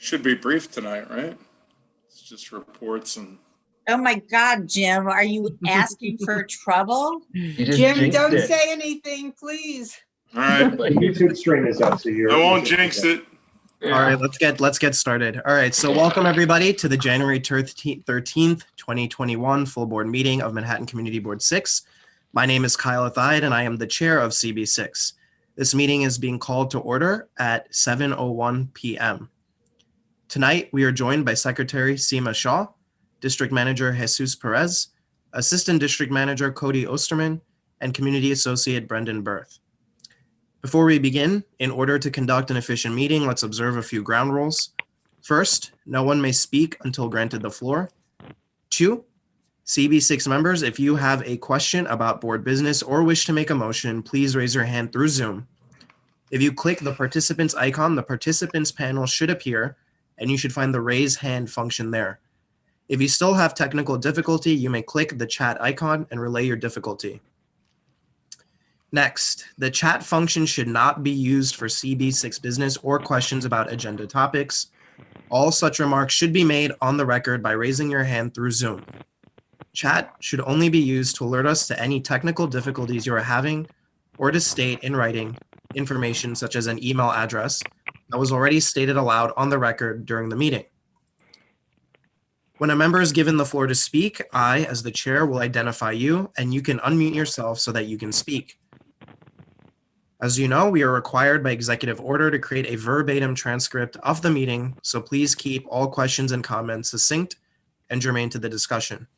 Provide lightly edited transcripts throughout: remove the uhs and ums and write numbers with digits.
Should be brief tonight, right? It's just reports and. Oh my God, Jim, are you asking for trouble? Jim, don't say anything, please. All right, The YouTube stream is up, so you're. I won't jinx it. All right, let's get started. All right, so welcome everybody to the January 13th, 2021 full board meeting of Manhattan Community Board 6. My name is Kyle Athaide and I am the chair of CB6. This meeting is being called to order at 7:01 p.m. Tonight, we are joined by Secretary Seema Shaw, District Manager Jesus Perez, Assistant District Manager Cody Osterman, and Community Associate Brendan Berth. Before we begin, in order to conduct an efficient meeting, let's observe a few ground rules. First, no one may speak until granted the floor. 2, CB6 members, if you have a question about board business or wish to make a motion, please raise your hand through Zoom. If you click the participants icon, the participants panel should appear, and you should find the raise hand function there. If you still have technical difficulty, you may click the chat icon and relay your difficulty. Next, the chat function should not be used for CB6 business or questions about agenda topics. All such remarks should be made on the record by raising your hand through Zoom. Chat should only be used to alert us to any technical difficulties you are having or to state in writing information such as an email address that was already stated aloud on the record during the meeting. When a member is given the floor to speak, I, as the chair, will identify you and you can unmute yourself so that you can speak. As you know, we are required by executive order to create a verbatim transcript of the meeting, so please keep all questions and comments succinct and germane to the discussion.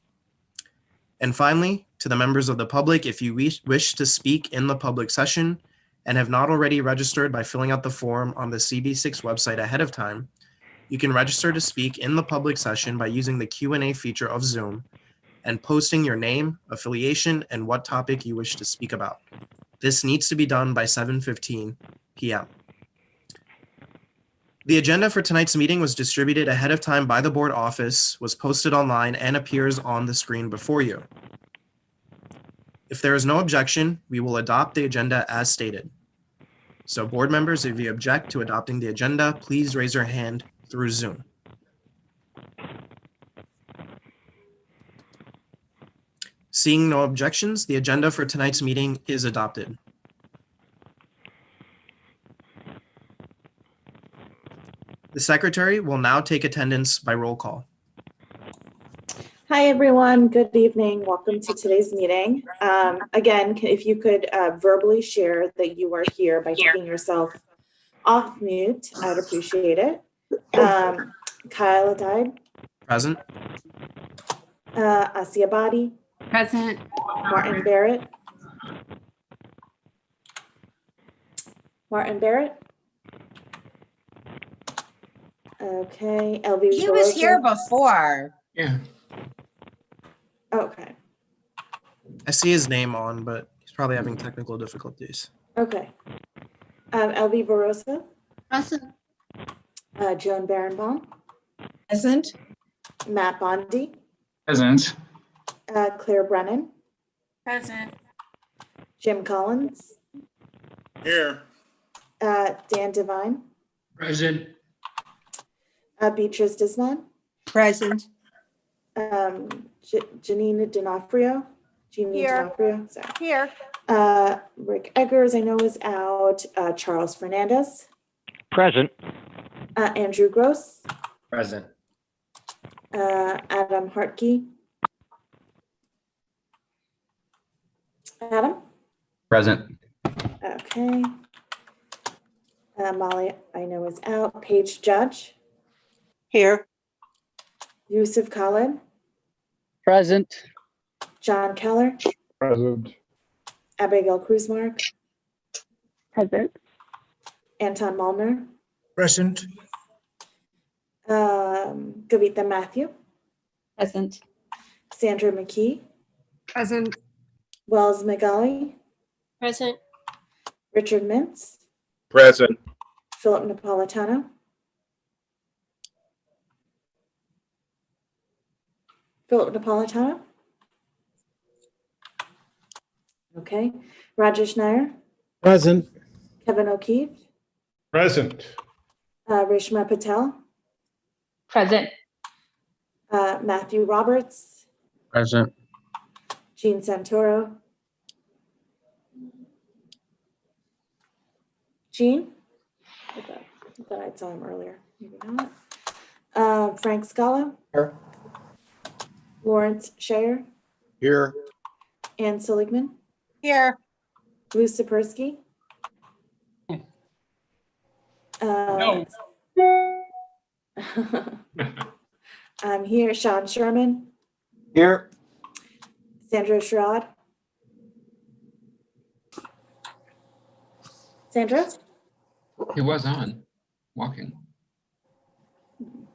And finally, to the members of the public, if you wish to speak in the public session and have not already registered by filling out the form on the CB6 website ahead of time, you can register to speak in the public session by using the Q&A feature of Zoom and posting your name, affiliation, and what topic you wish to speak about. This needs to be done by 7:15 p.m. The agenda for tonight's meeting was distributed ahead of time by the board office, was posted online, and appears on the screen before you. If there is no objection, we will adopt the agenda as stated. So board members, if you object to adopting the agenda, please raise your hand through Zoom. Seeing no objections, the agenda for tonight's meeting is adopted. The secretary will now take attendance by roll call. Hi, everyone. Good evening. Welcome to today's meeting. Again, if you could verbally share that you are here by taking yourself off mute, I'd appreciate it. Kyle Athaide. Present. Asia Badi. Present. Martin Barrett. Martin Barrett. Okay. LV He was here before. Yeah. Okay. I see his name on, but he's probably having technical difficulties. Okay. LV Barossa. Present. Joan Barenbaum. Present. Matt Bondi. Present. Claire Brennan. Present. Jim Collins. Here. Dan Devine. Present. Beatrice Disman. Present. Janine D'Onofrio. Here. D'Onofrio. Sorry. Here. Rick Eggers, I know, is out. Charles Fernandez. Present. Andrew Gross. Present. Adam Hartke. Adam. Present. Okay. Molly, I know, is out. Paige Judge. Here. Yusuf Khalid. Present. John Keller. Present. Abigail Cruzmark. Present. Anton Malner. Present. Gavita Matthew. Present. Sandra McKee. Present. Wells McGauley. Present. Richard Mintz. Present. Philip Napolitano. Philip Napolitano. Okay. Rajesh Nair. Present. Kevin O'Keefe. Present. Reshma Patel. Present. Matthew Roberts, Present. Jean Santoro. Jean? I thought I saw him earlier. Maybe not. Frank Scala. Here. Lawrence Shayer. Here. Ann Seligman. Here. Lou Sapersky. No. I'm here. Sean Sherman. Here. Sandra Sherrod. Sandra? He was on, walking.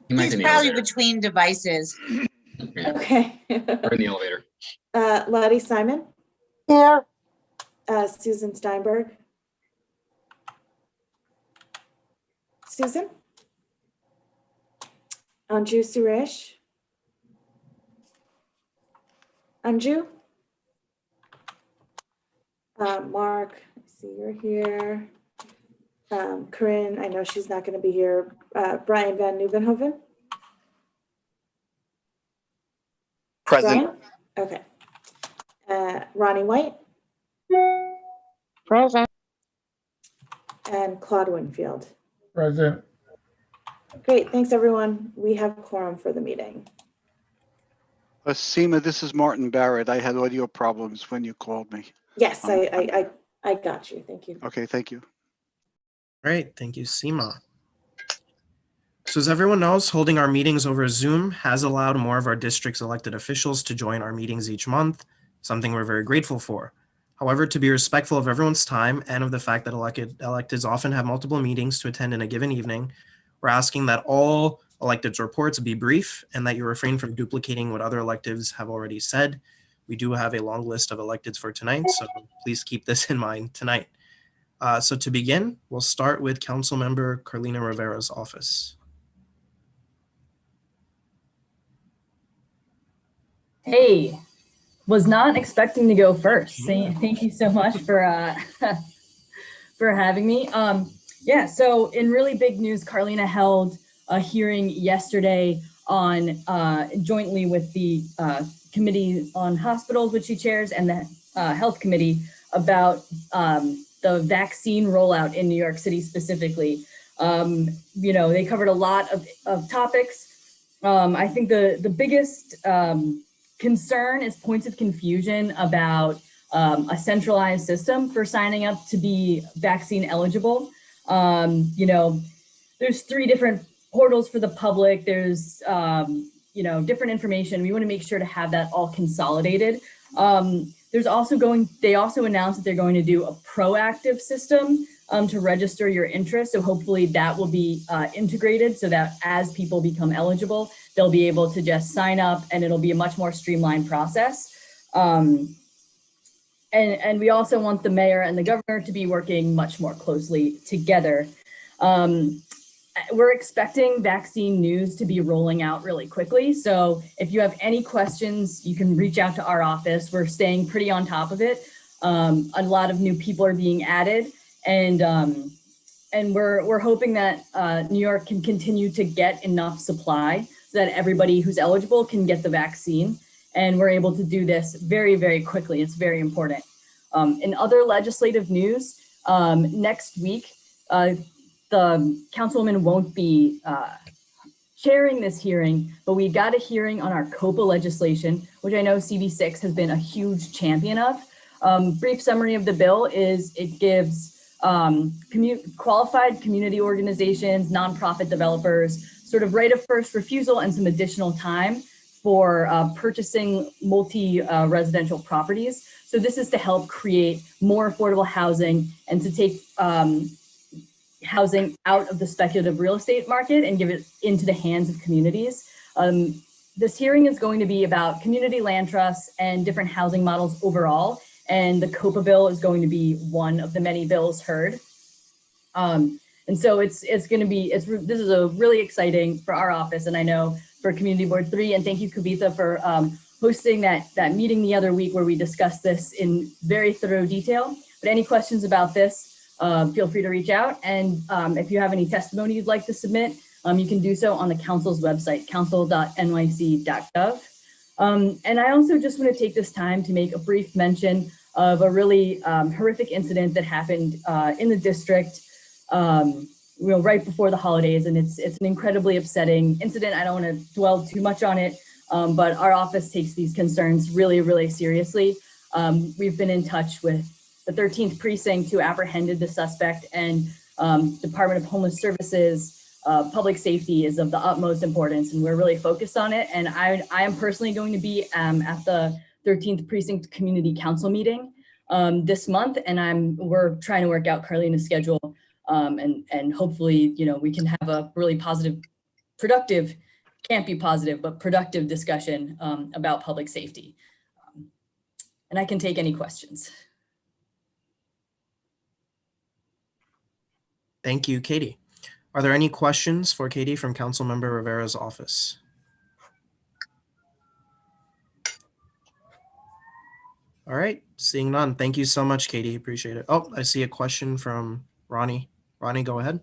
He might He's be in the probably elevator. between devices. Yeah, Okay. or in the elevator. Lottie Simon. Here. Susan Steinberg. Susan? Anju Suresh. Anju? Mark, I see you're here. Corinne, I know she's not going to be here. Brian Van Nieuwenhoven? Present. Brian? Okay. Ronnie White? Present. And Claude Winfield. Present. Great, thanks everyone. We have quorum for the meeting. Seema, this is Martin Barrett. I had audio problems when you called me. Yes, I got you. Thank you. Okay, thank you. Great, thank you, Seema. So as everyone knows, holding our meetings over Zoom has allowed more of our district's elected officials to join our meetings each month, something we're very grateful for. However, to be respectful of everyone's time and of the fact that electeds often have multiple meetings to attend in a given evening, we're asking that all electeds' reports be brief and that you refrain from duplicating what other electeds have already said. We do have a long list of electeds for tonight, so please keep this in mind tonight. So to begin, we'll start with Councilmember Carlina Rivera's office. Hey, was not expecting to go first. Thank you so much for for having me. Yeah, so in really big news, Carlina held a hearing yesterday on jointly with the Committee on Hospitals, which she chairs, and the Health Committee about the vaccine rollout in New York City specifically. You know, they covered a lot of topics. I think the biggest concern is points of confusion about a centralized system for signing up to be vaccine eligible. You know, there's 3 different portals for the public. There's, you know, different information. We want to make sure to have that all consolidated. There's also they also announced that they're going to do a proactive system to register your interest. So hopefully that will be integrated so that as people become eligible, they'll be able to just sign up and it'll be a much more streamlined process. And we also want the mayor and the governor to be working much more closely together. We're expecting vaccine news to be rolling out really quickly. So if you have any questions, you can reach out to our office. We're staying pretty on top of it. A lot of new people are being added, and we're hoping that New York can continue to get enough supply so that everybody who's eligible can get the vaccine. And we're able to do this very, very quickly. It's very important. In other legislative news, next week, the councilwoman won't be chairing this hearing, but we got a hearing on our COPA legislation, which I know CB6 has been a huge champion of. Brief summary of the bill is it gives qualified community organizations, nonprofit developers, sort of right of first refusal and some additional time for purchasing multi-residential properties. So this is to help create more affordable housing and to take housing out of the speculative real estate market and give it into the hands of communities. This hearing is going to be about community land trusts and different housing models overall. And the COPA bill is going to be one of the many bills heard. And so it's going to be, this is a really exciting for our office. And I know for Community Board 3, and thank you Kavitha for hosting that meeting the other week where we discussed this in very thorough detail. But any questions about this, feel free to reach out. And if you have any testimony you'd like to submit, you can do so on the council's website, council.nyc.gov. And I also just want to take this time to make a brief mention of a really horrific incident that happened in the district right before the holidays. And it's an incredibly upsetting incident. I don't want to dwell too much on it, but our office takes these concerns really, really seriously. We've been in touch with the 13th precinct who apprehended the suspect, and Department of Homeless Services, public safety is of the utmost importance, and we're really focused on it. And I am personally going to be at the 13th Precinct Community Council meeting this month, and we're trying to work out Carlina's schedule, and hopefully, we can have a really positive, productive, can't be positive, but productive discussion about public safety. And I can take any questions. Thank you, Katie. Are there any questions for Katie from Councilmember Rivera's office? All right, seeing none. Thank you so much, Katie. Appreciate it. Oh, I see a question from Ronnie. Ronnie, go ahead.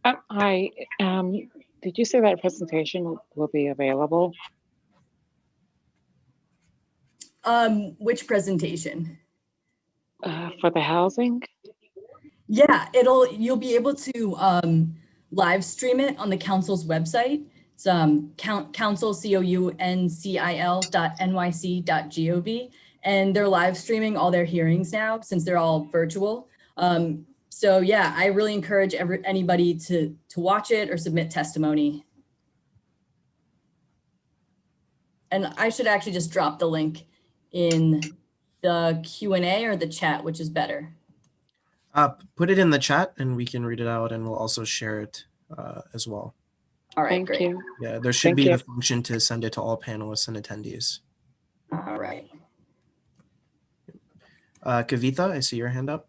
Hi. Did you say that presentation will be available? Which presentation? For the housing? Yeah, you'll be able to live stream it on the council's website. It's council, council.nyc.gov, and they're live streaming all their hearings now since they're all virtual. So yeah, I really encourage anybody to watch it or submit testimony. And I should actually just drop the link in the Q&A or the chat, which is better. Put it in the chat and we can read it out, and we'll also share it as well. All right, Thank great. you. Yeah, there should Thank be you. a function to send it to all panelists and attendees. All right. Kavitha, I see your hand up.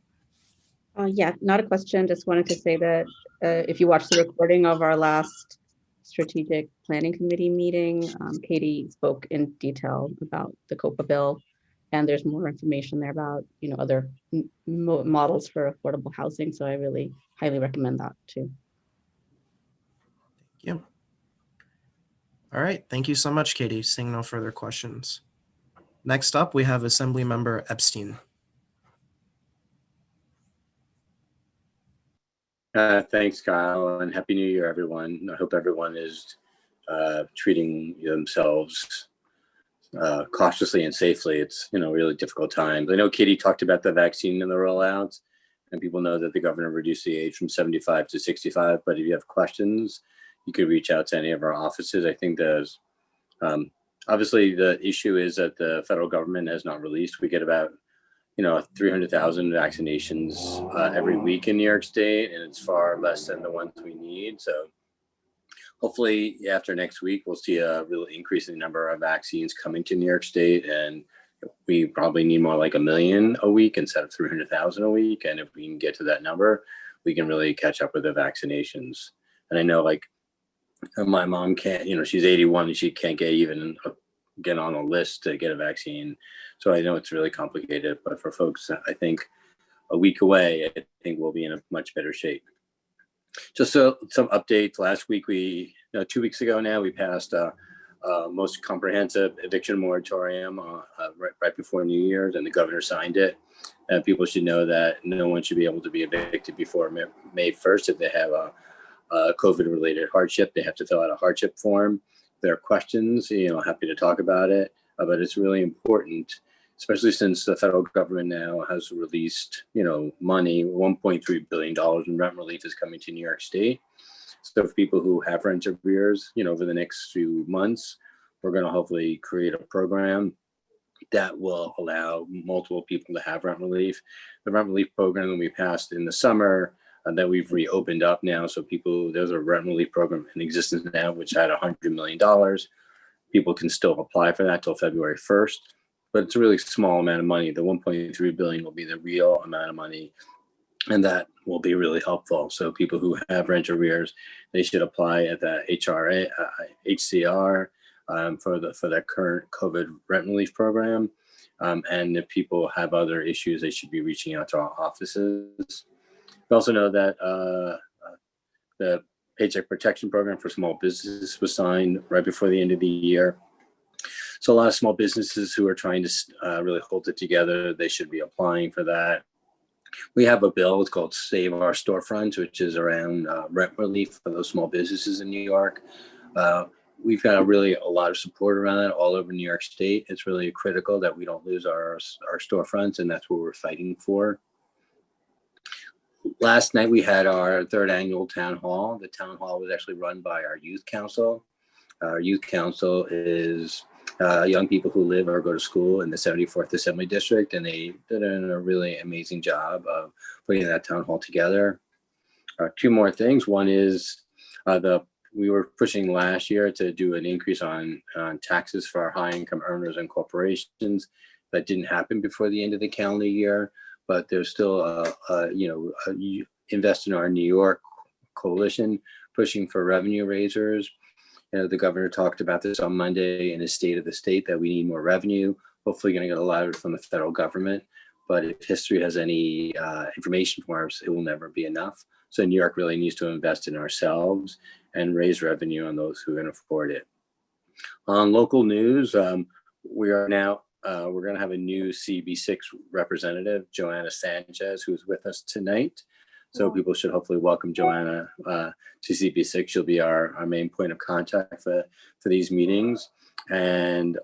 Yeah, not a question. Just wanted to say that if you watch the recording of our last strategic planning committee meeting, Katie spoke in detail about the COPA bill, and there's more information there about other models for affordable housing. So I really highly recommend that too. Thank you. All right, thank you so much, Katie. Seeing no further questions. Next up, we have Assembly Member Epstein. Thanks, Kyle, and Happy New Year, everyone. I hope everyone is treating themselves cautiously and safely. It's really difficult times. I know Katie talked about the vaccine and the rollouts, and people know that the governor reduced the age from 75 to 65. But if you have questions, you could reach out to any of our offices. I think there's obviously the issue is that the federal government has not released. We get about 300,000 vaccinations every week in New York State, and it's far less than the ones we need. So hopefully after next week, we'll see a real increase in the number of vaccines coming to New York State, and we probably need more like 1 million a week instead of 300,000 a week. And if we can get to that number, we can really catch up with the vaccinations. And I know my mom can't, she's 81 and she can't get on a list to get a vaccine. So I know it's really complicated, but for folks, I think a week away, I think we'll be in a much better shape. Just some updates. Last week, 2 weeks ago now, we passed a most comprehensive eviction moratorium right before New Year's, and the governor signed it. And people should know that no one should be able to be evicted before May 1st. If they have a COVID-related hardship, they have to fill out a hardship form. If there are questions, happy to talk about it, but it's really important, especially since the federal government now has released, money, $1.3 billion in rent relief is coming to New York State. So for people who have rent arrears, over the next few months, we're going to hopefully create a program that will allow multiple people to have rent relief. The rent relief program that we passed in the summer, that we've reopened up now. So there's a rent relief program in existence now, which had $100 million. People can still apply for that till February 1st, but it's a really small amount of money. The $1.3 billion will be the real amount of money, and that will be really helpful. So people who have rent arrears, they should apply at the HCR for the current COVID rent relief program. And if people have other issues, they should be reaching out to our offices. We also know that the Paycheck Protection Program for small businesses was signed right before the end of the year. So a lot of small businesses who are trying to really hold it together, they should be applying for that. We have a bill, it's called Save Our Storefronts, which is around rent relief for those small businesses in New York. We've got a lot of support around that all over New York State. It's really critical that we don't lose our storefronts, and that's what we're fighting for. Last night we had our third annual town hall. The town hall was actually run by our youth council. Our youth council is young people who live or go to school in the 74th Assembly District, and they did a really amazing job of putting that town hall together. Two more things. One is we were pushing last year to do an increase on taxes for our high income earners and corporations. That didn't happen before the end of the calendar year, but there's still Invest in Our New York coalition pushing for revenue raisers. The governor talked about this on Monday in his State of the State, that we need more revenue. Hopefully going to get a lot of it from the federal government. But if history has any information for us, it will never be enough. So New York really needs to invest in ourselves and raise revenue on those who can afford it. On local news, we're going to have a new CB6 representative, Joanna Sanchez, who's with us tonight. So people should hopefully welcome Joanna to CB6. She'll be our main point of contact for these meetings. And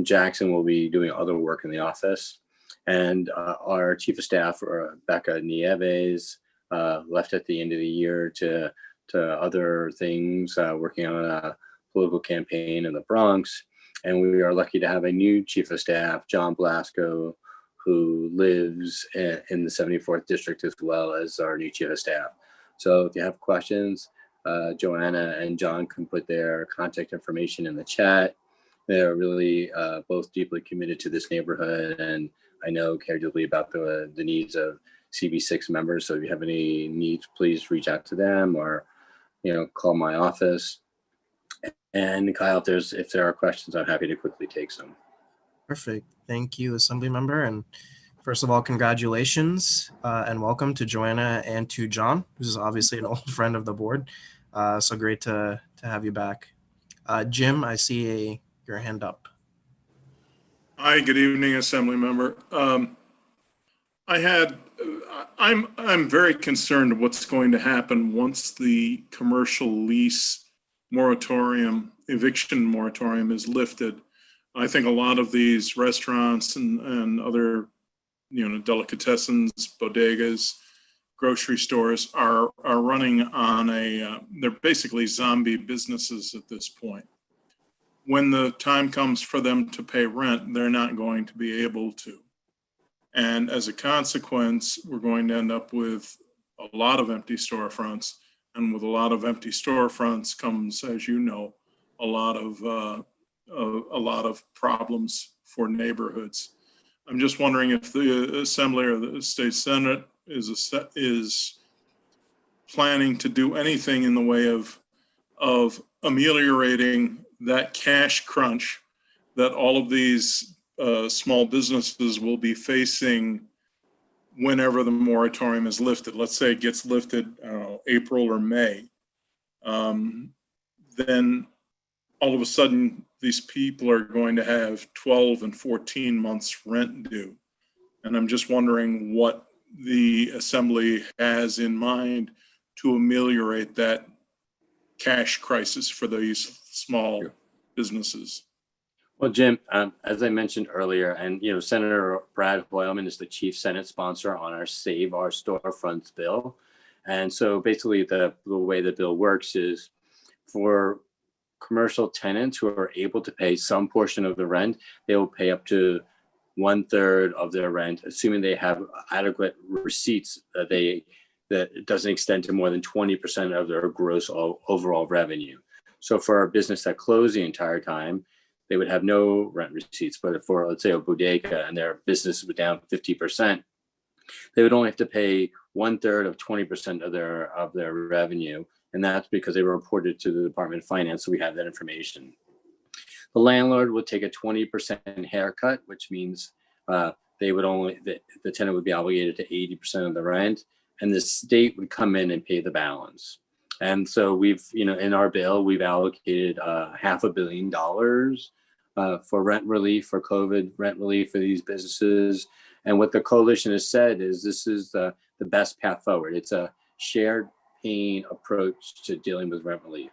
Jackson will be doing other work in the office. And our chief of staff, Becca Nieves, left at the end of the year to other things, working on a political campaign in the Bronx. And we are lucky to have a new chief of staff, John Blasco, who lives in the 74th district, as well as our new chief of staff. So if you have questions, Joanna and John can put their contact information in the chat. They're really both deeply committed to this neighborhood, and I know care deeply about the needs of CB6 members. So if you have any needs, please reach out to them or call my office. And Kyle, if there are questions, I'm happy to quickly take some. Perfect. Thank you, Assembly Member. And first of all, congratulations and welcome to Joanna and to John, who's obviously an old friend of the board. So great to have you back. Jim, I see your hand up. Hi, good evening, Assembly Member. I'm very concerned what's going to happen once the commercial lease moratorium, eviction moratorium is lifted. I think a lot of these restaurants and other, delicatessens, bodegas, grocery stores are running on they're basically zombie businesses at this point. When the time comes for them to pay rent, they're not going to be able to. And as a consequence, we're going to end up with a lot of empty storefronts. And with a lot of empty storefronts comes, as you know, a lot of problems for neighborhoods. I'm just wondering if the Assembly or the State Senate is planning to do anything in the way of ameliorating that cash crunch that all of these small businesses will be facing whenever the moratorium is lifted. Let's say it gets lifted, April or May. Then all of a sudden, these people are going to have 12 and 14 months rent due. And I'm just wondering what the Assembly has in mind to ameliorate that cash crisis for these small businesses. Well, Jim, as I mentioned earlier, and Senator Brad Hoylman is the chief Senate sponsor on our Save Our Storefronts bill. And so basically the way the bill works is for commercial tenants who are able to pay some portion of the rent, they will pay up to 1/3 of their rent, assuming they have adequate receipts that it doesn't extend to more than 20% of their gross overall revenue. So for a business that closed the entire time, they would have no rent receipts. But for, let's say, a bodega and their business was down 50%, they would only have to pay 1/3 of 20% of their revenue. And that's because they were reported to the Department of Finance. So we have that information. The landlord would take a 20% haircut, which means the tenant would be obligated to 80% of the rent. and the state would come in and pay the balance. And so we've, in our bill, we've allocated $500 million for rent relief, for COVID rent relief for these businesses. And what the coalition has said is this is the best path forward. It's a shared pain approach to dealing with rent relief.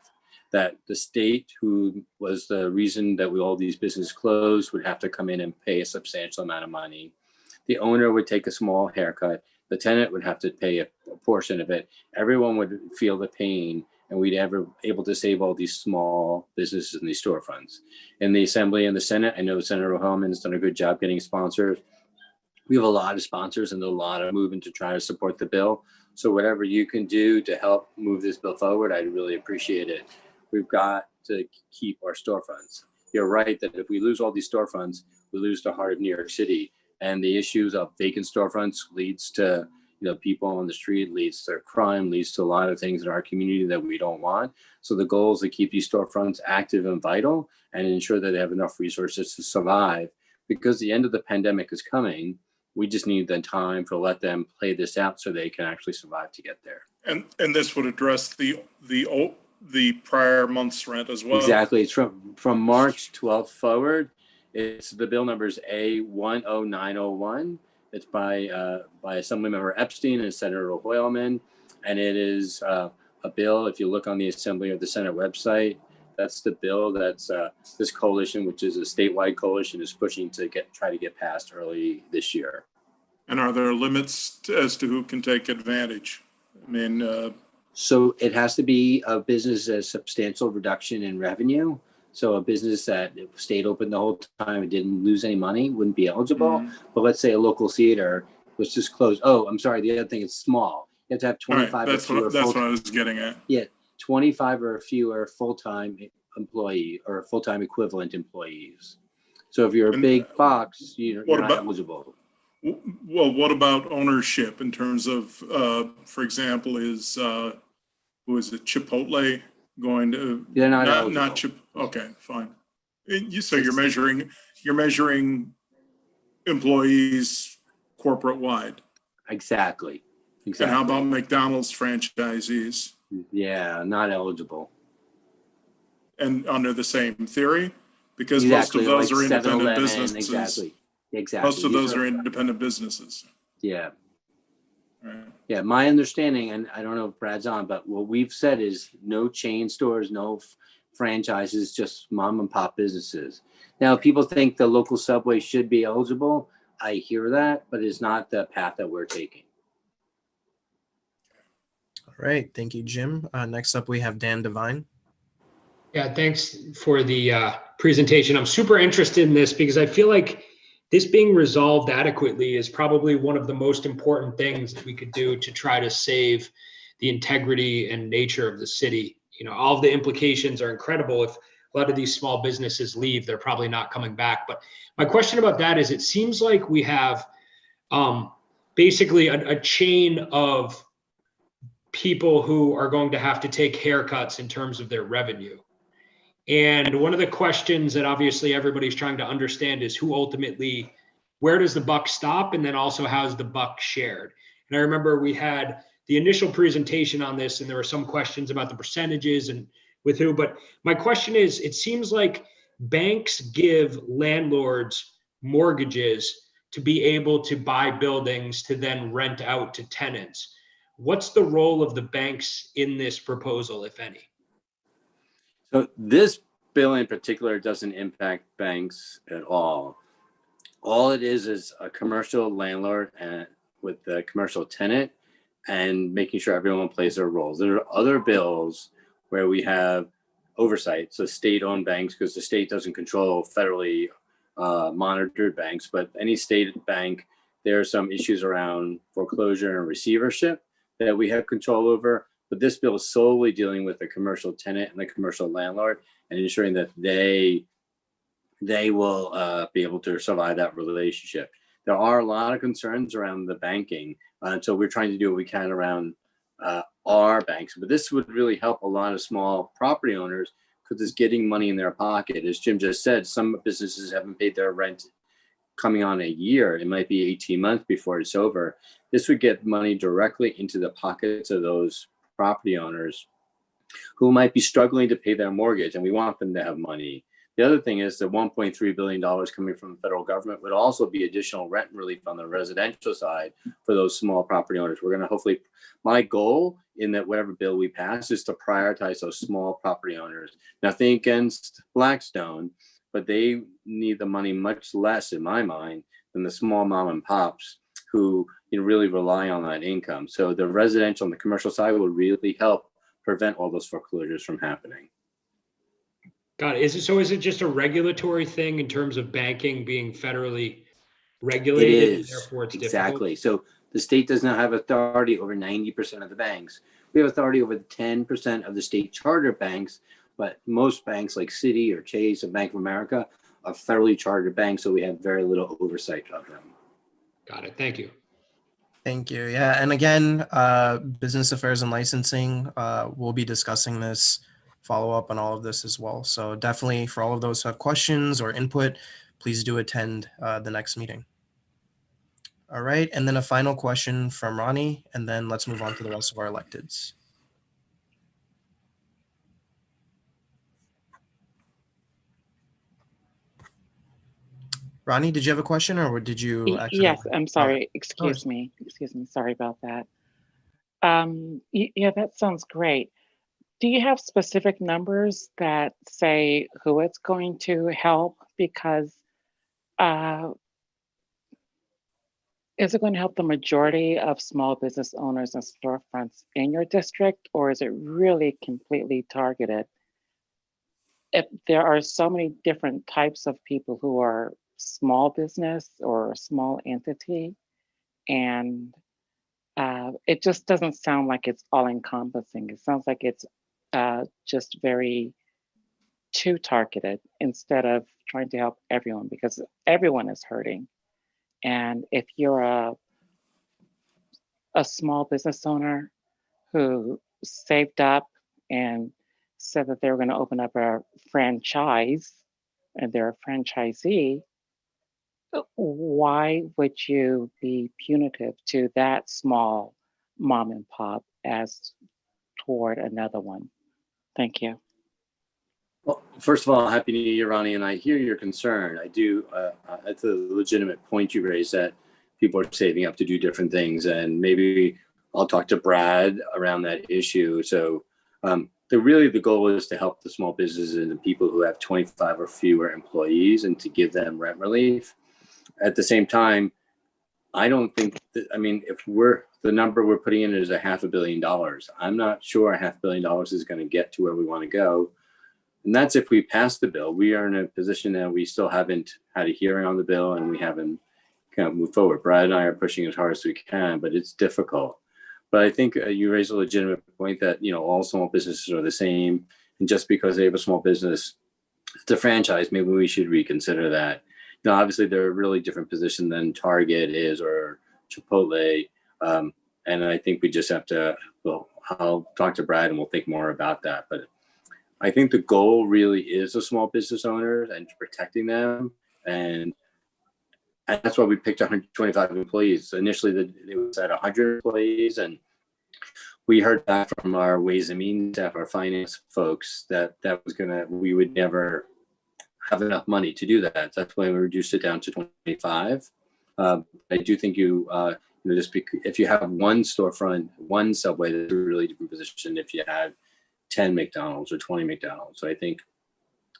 That the state, who was the reason that all these businesses closed, would have to come in and pay a substantial amount of money. The owner would take a small haircut. The tenant would have to pay a portion of it. Everyone would feel the pain, and we'd ever able to save all these small businesses and these storefronts. In the Assembly and the Senate, I know Senator Hellman has done a good job getting sponsors. We have a lot of sponsors and a lot of movement to try to support the bill. So whatever you can do to help move this bill forward, I'd really appreciate it. We've got to keep our storefronts. You're right that if we lose all these storefronts, we lose the heart of New York City. And the issues of vacant storefronts leads to, people on the street, leads to crime, leads to a lot of things in our community that we don't want. So the goal is to keep these storefronts active and vital and ensure that they have enough resources to survive, because the end of the pandemic is coming. We just need the time to let them play this out so they can actually survive to get there. And this would address the prior month's rent as well. Exactly. It's from March 12th forward. It's the bill number is A10901. It's by Assemblymember Epstein and Senator Hoylman, and it is a bill. If you look on the Assembly or the Senate website, that's the bill that's this coalition, which is a statewide coalition, is pushing to try to get passed early this year. And are there limits as to who can take advantage? I mean, so it has to be a business that has substantial reduction in revenue. So a business that stayed open the whole time and didn't lose any money wouldn't be eligible. Mm-hmm. But let's say a local theater was just closed. Oh, I'm sorry. The other thing is small. You have to have 25 that's or fewer. That's what I was getting at. Yeah, 25 or fewer full-time employee or full-time equivalent employees. So if you're a big box, you're not eligible. Well, what about ownership in terms of, for example, who is it, Chipotle going to? They're not eligible. Okay, fine. So you're measuring employees corporate wide. Exactly. And how about McDonald's franchisees? Yeah, not eligible. And under the same theory, because exactly. most of those like are independent 7-Eleven, businesses. Exactly. Most of those are independent businesses. Yeah. Right. Yeah, my understanding, and I don't know if Brad's on, but what we've said is no chain stores, no franchises, just mom and pop businesses. Now, people think the local Subway should be eligible. I hear that, but it's not the path that we're taking. All right. Thank you, Jim. Next up, we have Dan Devine. Yeah, thanks for the presentation. I'm super interested in this because I feel like this being resolved adequately is probably one of the most important things that we could do to try to save the integrity and nature of the city. All of the implications are incredible. If a lot of these small businesses leave, they're probably not coming back. But my question about that is, it seems like we have basically a chain of people who are going to have to take haircuts in terms of their revenue. And one of the questions that obviously everybody's trying to understand is where does the buck stop? And then also, how's the buck shared? And I remember we had the initial presentation on this, and there were some questions about the percentages and with who. But my question is, it seems like banks give landlords mortgages to be able to buy buildings to then rent out to tenants. What's the role of the banks in this proposal, if any? So this bill in particular doesn't impact banks at all. All it is a commercial landlord and with the commercial tenant and making sure everyone plays their roles. There are other bills where we have oversight, so state-owned banks, because the state doesn't control federally monitored banks, but any state bank, there are some issues around foreclosure and receivership that we have control over. But this bill is solely dealing with the commercial tenant and the commercial landlord and ensuring that they will be able to survive that relationship. There are a lot of concerns around the banking. So we're trying to do what we can around our banks. But this would really help a lot of small property owners because it's getting money in their pocket. As Jim just said, some businesses haven't paid their rent coming on a year. It might be 18 months before it's over. This would get money directly into the pockets of those property owners who might be struggling to pay their mortgage, and we want them to have money. The other thing is the $1.3 billion coming from the federal government would also be additional rent relief on the residential side for those small property owners. We're going to hopefully, my goal in that whatever bill we pass is to prioritize those small property owners. Nothing against Blackstone, but they need the money much less, in my mind, than the small mom and pops who really rely on that income. So the residential and the commercial side will really help prevent all those foreclosures from happening. Got it. Is it just a regulatory thing in terms of banking being federally regulated? It And is, therefore it's exactly. difficult? So the state does not have authority over 90% of the banks. We have authority over 10% of the state charter banks, but most banks like Citi or Chase and Bank of America are federally chartered banks, so we have very little oversight of them. Got it. Thank you. Thank you. Yeah, and again, business affairs and licensing, we'll be discussing this, follow up on all of this as well. So definitely for all of those who have questions or input, please do attend the next meeting. All right, and then a final question from Ronnie, and then let's move on to the rest of our electeds. Ronnie, did you have a question or did you actually? Yes, I'm sorry. Okay. Excuse me. Sorry about that. Yeah, that sounds great. Do you have specific numbers that say who it's going to help? Because is it going to help the majority of small business owners and storefronts in your district, or is it really completely targeted? If there are so many different types of people who are small business or a small entity, and it just doesn't sound like it's all encompassing. It sounds like it's just very too targeted instead of trying to help everyone, because everyone is hurting. And if you're a small business owner who saved up and said that they were going to open up a franchise and they're a franchisee, why would you be punitive to that small mom and pop as toward another one? Thank you. Well, first of all, Happy New Year, Ronnie, and I hear your concern. I do. It's a legitimate point you raised that people are saving up to do different things, and maybe I'll talk to Brad around that issue. So the goal is to help the small businesses and the people who have 25 or fewer employees and to give them rent relief. At the same time, I don't think that, if the number we're putting in is $500 million, I'm not sure $500 million is going to get to where we want to go. And that's if we pass the bill. We are in a position that we still haven't had a hearing on the bill and we haven't kind of moved forward. Brad and I are pushing as hard as we can, but it's difficult. But I think you raise a legitimate point that, all small businesses are the same. And just because they have a small business, it's a franchise, maybe we should reconsider that. Obviously, they're a really different position than Target is or Chipotle. And I think we just have to, I'll talk to Brad and we'll think more about that. But I think the goal really is the small business owners and protecting them. And that's why we picked 125 employees. Initially, it was at 100 employees. And we heard back from our Ways and Means staff, our finance folks, that we would never have enough money to do that. That's why we reduced it down to 25. I do think if you have one storefront, one Subway, that's a really different position if you had 10 McDonald's or 20 McDonald's. So I think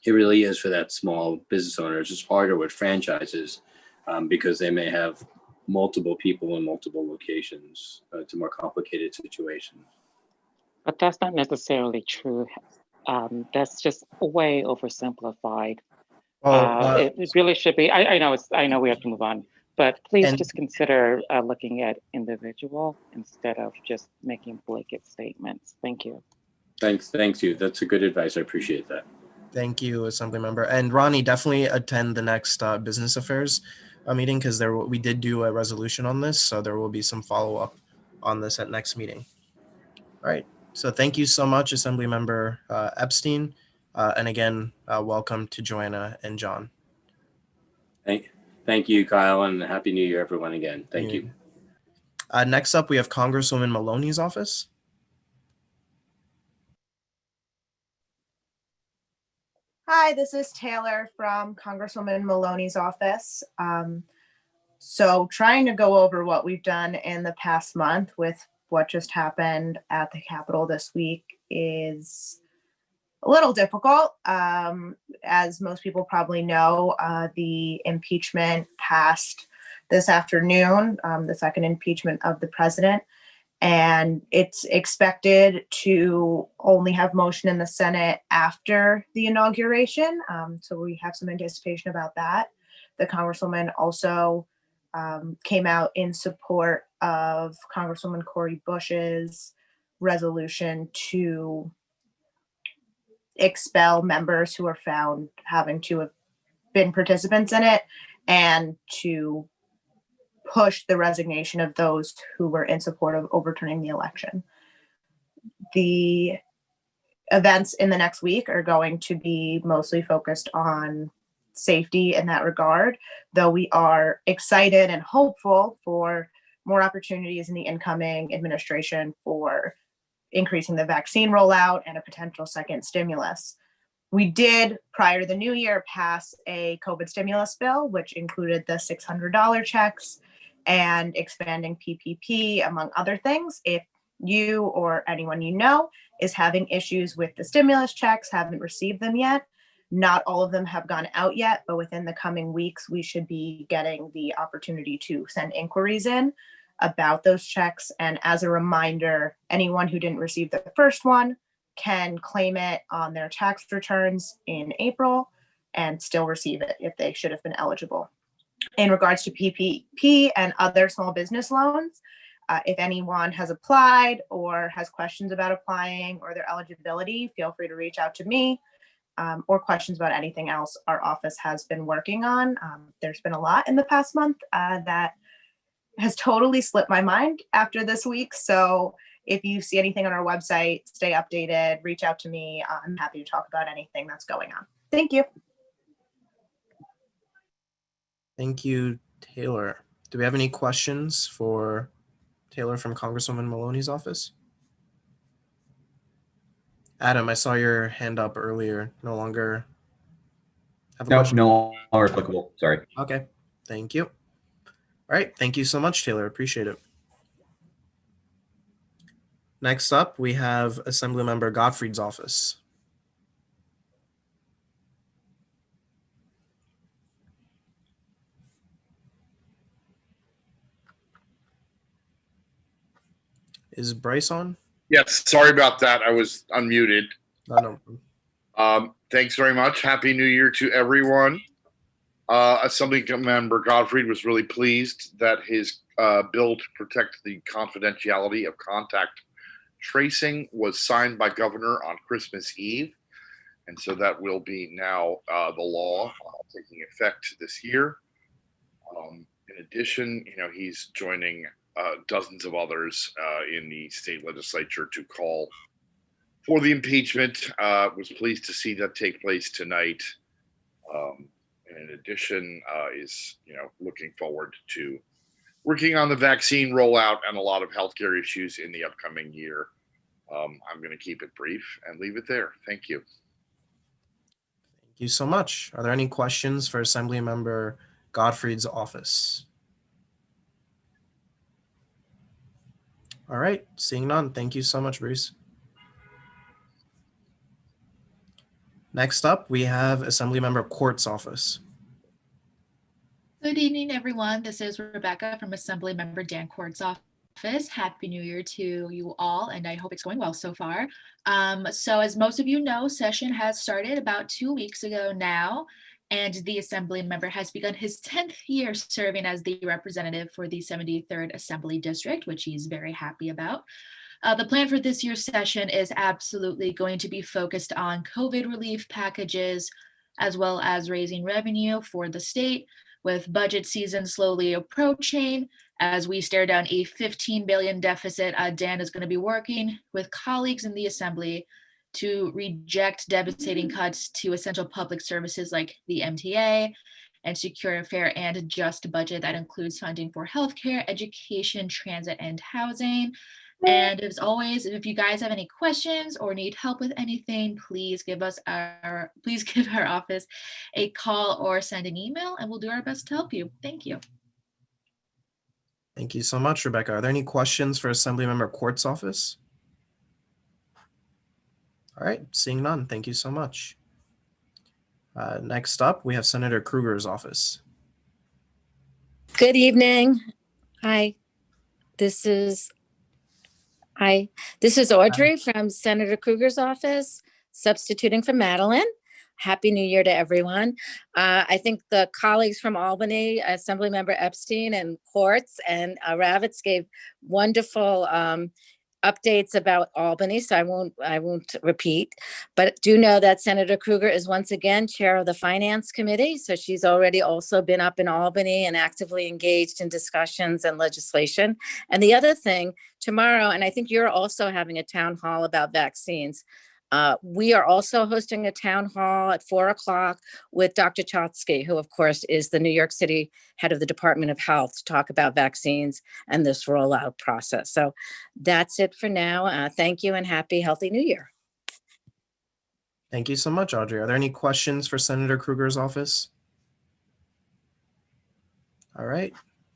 it really is for that small business owners. It's harder with franchises because they may have multiple people in multiple locations. It's a more complicated situation. But that's not necessarily true. That's just way oversimplified. It really should be. I know we have to move on, but please just consider looking at individual instead of just making blanket statements. Thank you. Thanks you. That's a good advice. I appreciate that. Thank you, Assembly Member. And Ronnie, definitely attend the next business affairs meeting, because we did do a resolution on this, so there will be some follow up on this at next meeting. All right. So thank you so much, Assembly Member Epstein. And again, welcome to Joanna and John. Thank you, Kyle, and Happy New Year, everyone, again. Thank you. Next up, we have Congresswoman Maloney's office. Hi, this is Taylor from Congresswoman Maloney's office. So trying to go over what we've done in the past month with what just happened at the Capitol this week is a little difficult. As most people probably know, the impeachment passed this afternoon, the second impeachment of the president. And it's expected to only have motion in the Senate after the inauguration. So we have some anticipation about that. The Congresswoman also came out in support of Congresswoman Cori Bush's resolution to expel members who are found having to have been participants in it and to push the resignation of those who were in support of overturning the election. The events in the next week are going to be mostly focused on safety in that regard, though we are excited and hopeful for more opportunities in the incoming administration for increasing the vaccine rollout and a potential second stimulus. We did, prior to the new year, pass a COVID stimulus bill, which included the $600 checks and expanding PPP, among other things. If you or anyone you know is having issues with the stimulus checks, haven't received them yet, not all of them have gone out yet, but within the coming weeks, we should be getting the opportunity to send inquiries in about those checks. And as a reminder, anyone who didn't receive the first one can claim it on their tax returns in April and still receive it if they should have been eligible. In regards to PPP and other small business loans, if anyone has applied or has questions about applying or their eligibility, feel free to reach out to me, or questions about anything else our office has been working on. There's been a lot in the past month that has totally slipped my mind after this week. So if you see anything on our website, stay updated, reach out to me. I'm happy to talk about anything that's going on. Thank you. Thank you, Taylor. Do we have any questions for Taylor from Congresswoman Maloney's office? Adam, I saw your hand up earlier. No longer have a question? No longer applicable. Sorry. Okay, thank you. All right, thank you so much, Taylor. Appreciate it. Next up, we have Assemblymember Gottfried's office. Is Bryce on? Yes, sorry about that. I was unmuted. No. Thanks very much. Happy New Year to everyone. Assemblymember Gottfried was really pleased that his bill to protect the confidentiality of contact tracing was signed by Governor on Christmas Eve. And so that will be now the law taking effect this year. In addition, he's joining dozens of others in the state legislature to call for the impeachment. Was pleased to see that take place tonight. And in addition, is looking forward to working on the vaccine rollout and a lot of healthcare issues in the upcoming year. I'm going to keep it brief and leave it there. Thank you. Thank you so much. Are there any questions for Assemblymember Gottfried's office? All right, seeing none. Thank you so much, Bruce. Next up, we have Assemblymember Court's office. Good evening, everyone. This is Rebecca from Assemblymember Dan Court's office. Happy New Year to you all, and I hope it's going well so far. So as most of you know, session has started about 2 weeks ago now, and the Assembly member has begun his 10th year serving as the representative for the 73rd Assembly District, which he's very happy about. The plan for this year's session is absolutely going to be focused on COVID relief packages, as well as raising revenue for the state, with budget season slowly approaching. As we stare down a $15 billion deficit, Dan is going to be working with colleagues in the Assembly to reject devastating cuts to essential public services like the MTA and secure a fair and just budget that includes funding for healthcare, education, transit, and housing. And as always, if you guys have any questions or need help with anything, please give our office a call or send an email, and we'll do our best to help you. Thank you. Thank you so much, Rebecca. Are there any questions for Assemblymember Quart's office? All right, seeing none, thank you so much. Next up, we have Senator Kruger's office. Good evening. Hi, this is Audrey from Senator Kruger's office, substituting for Madeline. Happy New Year to everyone. I think the colleagues from Albany, Assemblymember Epstein and Quartz and Ravitz gave wonderful updates about Albany, so I won't repeat, but do know that Senator Kruger is once again chair of the Finance Committee, so she's already also been up in Albany and actively engaged in discussions and legislation. And the other thing, tomorrow, and I think you're also having a town hall about vaccines. We are also hosting a town hall at 4 o'clock with Dr. Chotsky, who of course is the New York City head of the Department of Health, to talk about vaccines and this rollout process. So that's it for now. Thank you and happy, healthy New Year. Thank you so much, Audrey. Are there any questions for Senator Kruger's office? All right,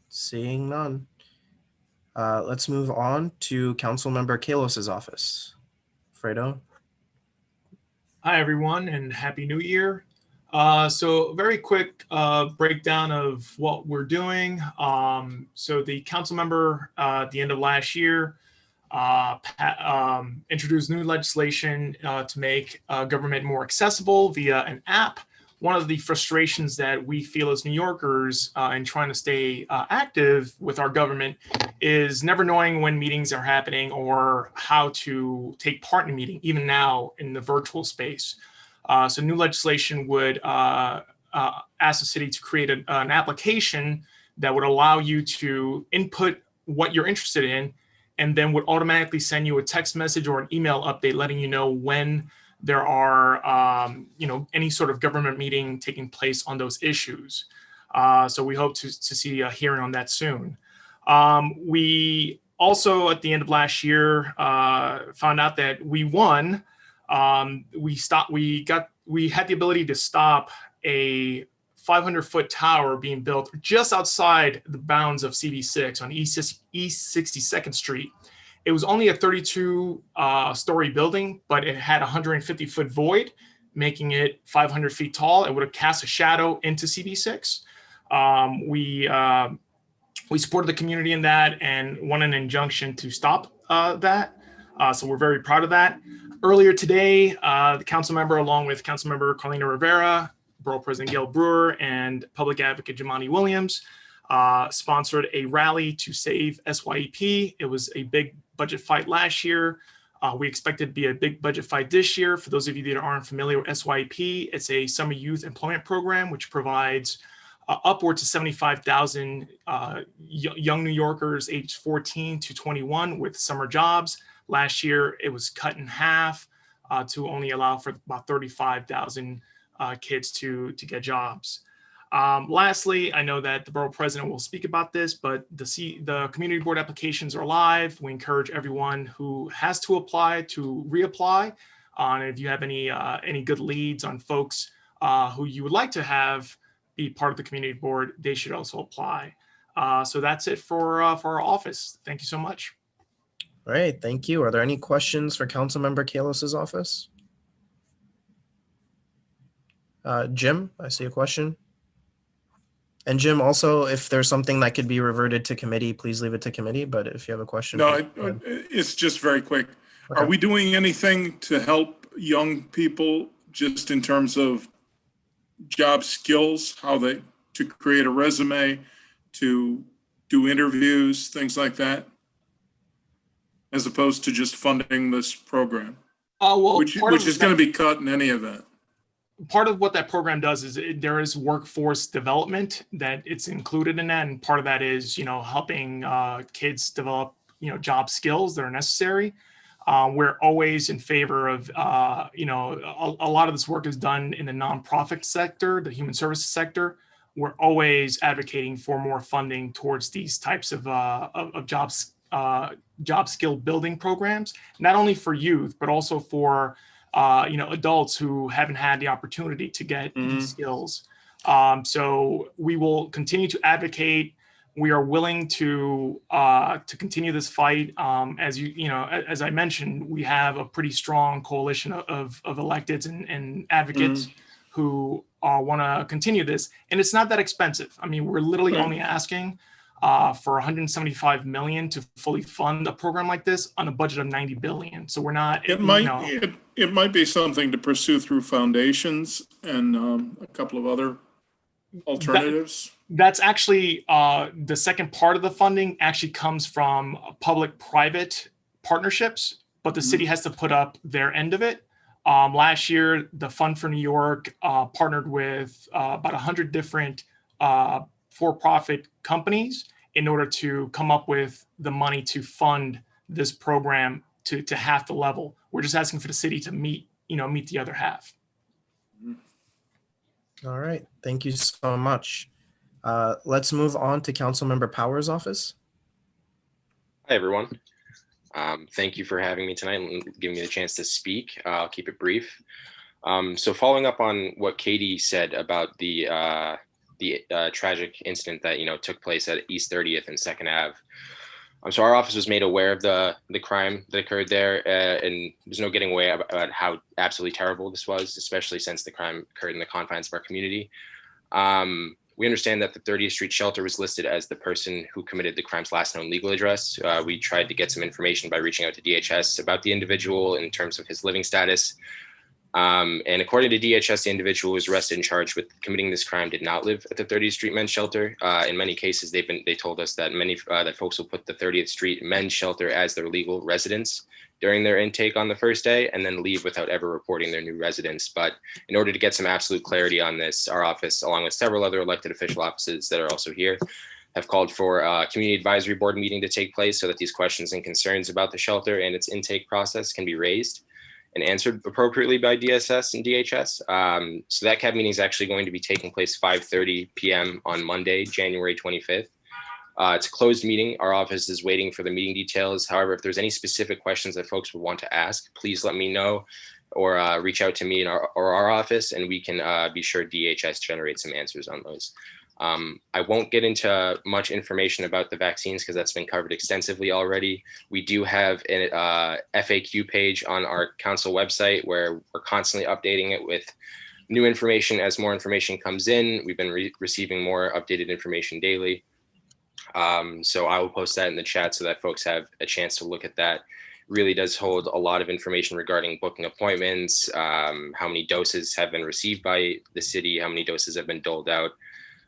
seeing none. Let's move on to Councilmember Kalos's office. Fredo. Hi, everyone, and Happy New Year. So very quick breakdown of what we're doing. So the council member at the end of last year introduced new legislation to make government more accessible via an app. One of the frustrations that we feel as New Yorkers in trying to stay active with our government is never knowing when meetings are happening or how to take part in a meeting, even now in the virtual space. So new legislation would ask the city to create an application that would allow you to input what you're interested in, and then would automatically send you a text message or an email update letting you know when there are, any sort of government meeting taking place on those issues. So we hope to see a hearing on that soon. We also, at the end of last year, found out that we won. We had the ability to stop a 500-foot tower being built just outside the bounds of CB6 on East 62nd Street. It was only a 32-story building, but it had a 150-foot void, making it 500 feet tall. It would have cast a shadow into CB6. We supported the community in that and won an injunction to stop that. So we're very proud of that. Earlier today, the council member, along with Council Member Carlina Rivera, Borough President Gail Brewer, and Public Advocate Jamani Williams, sponsored a rally to save SYEP. It was a big budget fight last year. We expect it to be a big budget fight this year. For those of you that aren't familiar with SYEP, it's a summer youth employment program which provides upwards to 75,000 young New Yorkers aged 14 to 21 with summer jobs. Last year, it was cut in half to only allow for about 35,000 kids to get jobs. Lastly, I know that the borough president will speak about this, but the community board applications are live. We encourage everyone who has to apply to reapply. And if you have any good leads on folks who you would like to have be part of the community board, they should also apply. So that's it for our office. Thank you so much. All right, thank you. Are there any questions for Councilmember Kalos's office? Jim, I see a question. And Jim, also, if there's something that could be reverted to committee, please leave it to committee. But if you have a question. No, it's just very quick. Okay. Are we doing anything to help young people just in terms of job skills, to create a resume, to do interviews, things like that, as opposed to just funding this program, which is going to be cut in any event? Part of what that program does is there is workforce development that it's included in that. And part of that is, helping kids develop, job skills that are necessary. We're always in favor of, a lot of this work is done in the nonprofit sector, the human services sector, we're always advocating for more funding towards these types of jobs, job skill building programs, not only for youth, but also for adults who haven't had the opportunity to get these skills. So we will continue to advocate. We are willing to continue this fight. As I mentioned, we have a pretty strong coalition of electeds and advocates who want to continue this. And it's not that expensive. I mean, we're literally only asking for 175 million to fully fund a program like this on a budget of 90 billion. So we're not. It might be something to pursue through foundations and a couple of other alternatives. That's actually the second part of the funding actually comes from public-private partnerships, but the city has to put up their end of it. Last year, the Fund for New York partnered with about 100 different for-profit companies in order to come up with the money to fund this program to half the level. We're just asking for the city to meet the other half. All right, thank you so much. Let's move on to Councilmember Power's office. Hi, everyone. Thank you for having me tonight and giving me the chance to speak. I'll keep it brief. So following up on what Katie said about the tragic incident that took place at East 30th and 2nd Ave. So our office was made aware of the crime that occurred there, and there's no getting away about how absolutely terrible this was, especially since the crime occurred in the confines of our community. We understand that the 30th Street Shelter was listed as the person who committed the crime's last known legal address. We tried to get some information by reaching out to DHS about the individual in terms of his living status. And according to DHS, the individual who was arrested and charged with committing this crime did not live at the 30th Street Men's Shelter. In many cases, they told us that that folks will put the 30th Street Men's Shelter as their legal residence during their intake on the first day and then leave without ever reporting their new residence. But in order to get some absolute clarity on this, our office, along with several other elected official offices that are also here, have called for a community advisory board meeting to take place so that these questions and concerns about the shelter and its intake process can be raised and answered appropriately by DSS and DHS. So that CAB meeting is actually going to be taking place 5:30 p.m. on Monday, January 25th. It's a closed meeting. Our office is waiting for the meeting details. However, if there's any specific questions that folks would want to ask, please let me know or reach out to me or our office, and we can be sure DHS generates some answers on those. I won't get into much information about the vaccines because that's been covered extensively already. We do have an FAQ page on our council website where we're constantly updating it with new information as more information comes in. We've been receiving more updated information daily. So I will post that in the chat so that folks have a chance to look at that. Really does hold a lot of information regarding booking appointments, how many doses have been received by the city, how many doses have been doled out.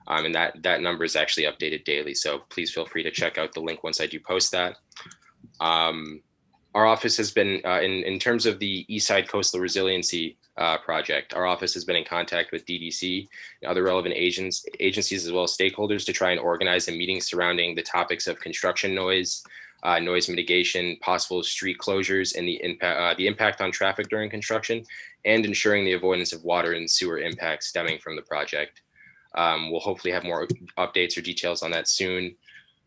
And that number is actually updated daily. So please feel free to check out the link once I do post that. Our office has been, in terms of the Eastside Coastal Resiliency project, our office has been in contact with DDC and other relevant agencies as well as stakeholders to try and organize a meeting surrounding the topics of construction noise, noise mitigation, possible street closures, and the impact on traffic during construction, and ensuring the avoidance of water and sewer impacts stemming from the project. We'll hopefully have more updates or details on that soon.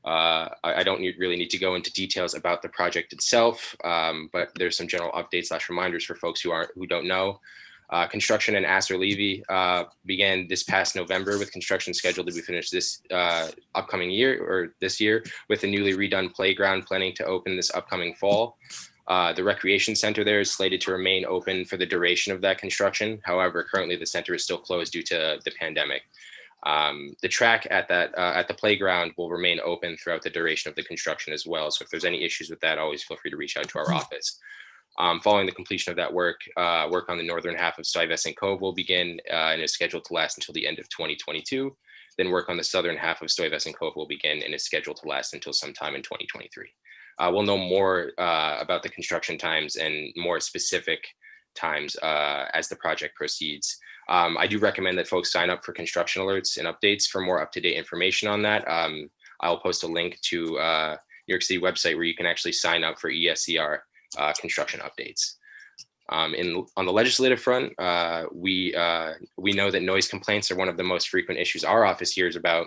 I don't really need to go into details about the project itself, but there's some general updates / reminders for folks who don't know. Construction in Astor Levy began this past November, with construction scheduled to be finished this upcoming year or this year, with a newly redone playground planning to open this upcoming fall. The recreation center there is slated to remain open for the duration of that construction. However, currently the center is still closed due to the pandemic. The track at the playground will remain open throughout the duration of the construction as well. So if there's any issues with that, always feel free to reach out to our office. Following the completion of that work on the northern half of Stuyvesant Cove will begin and is scheduled to last until the end of 2022. Then work on the southern half of Stuyvesant Cove will begin and is scheduled to last until sometime in 2023. We'll know more about the construction times and more specific times as the project proceeds. I do recommend that folks sign up for construction alerts and updates for more up-to-date information on that. I'll post a link to New York City website where you can actually sign up for ESCR construction updates. On the legislative front, we know that noise complaints are one of the most frequent issues our office hears about.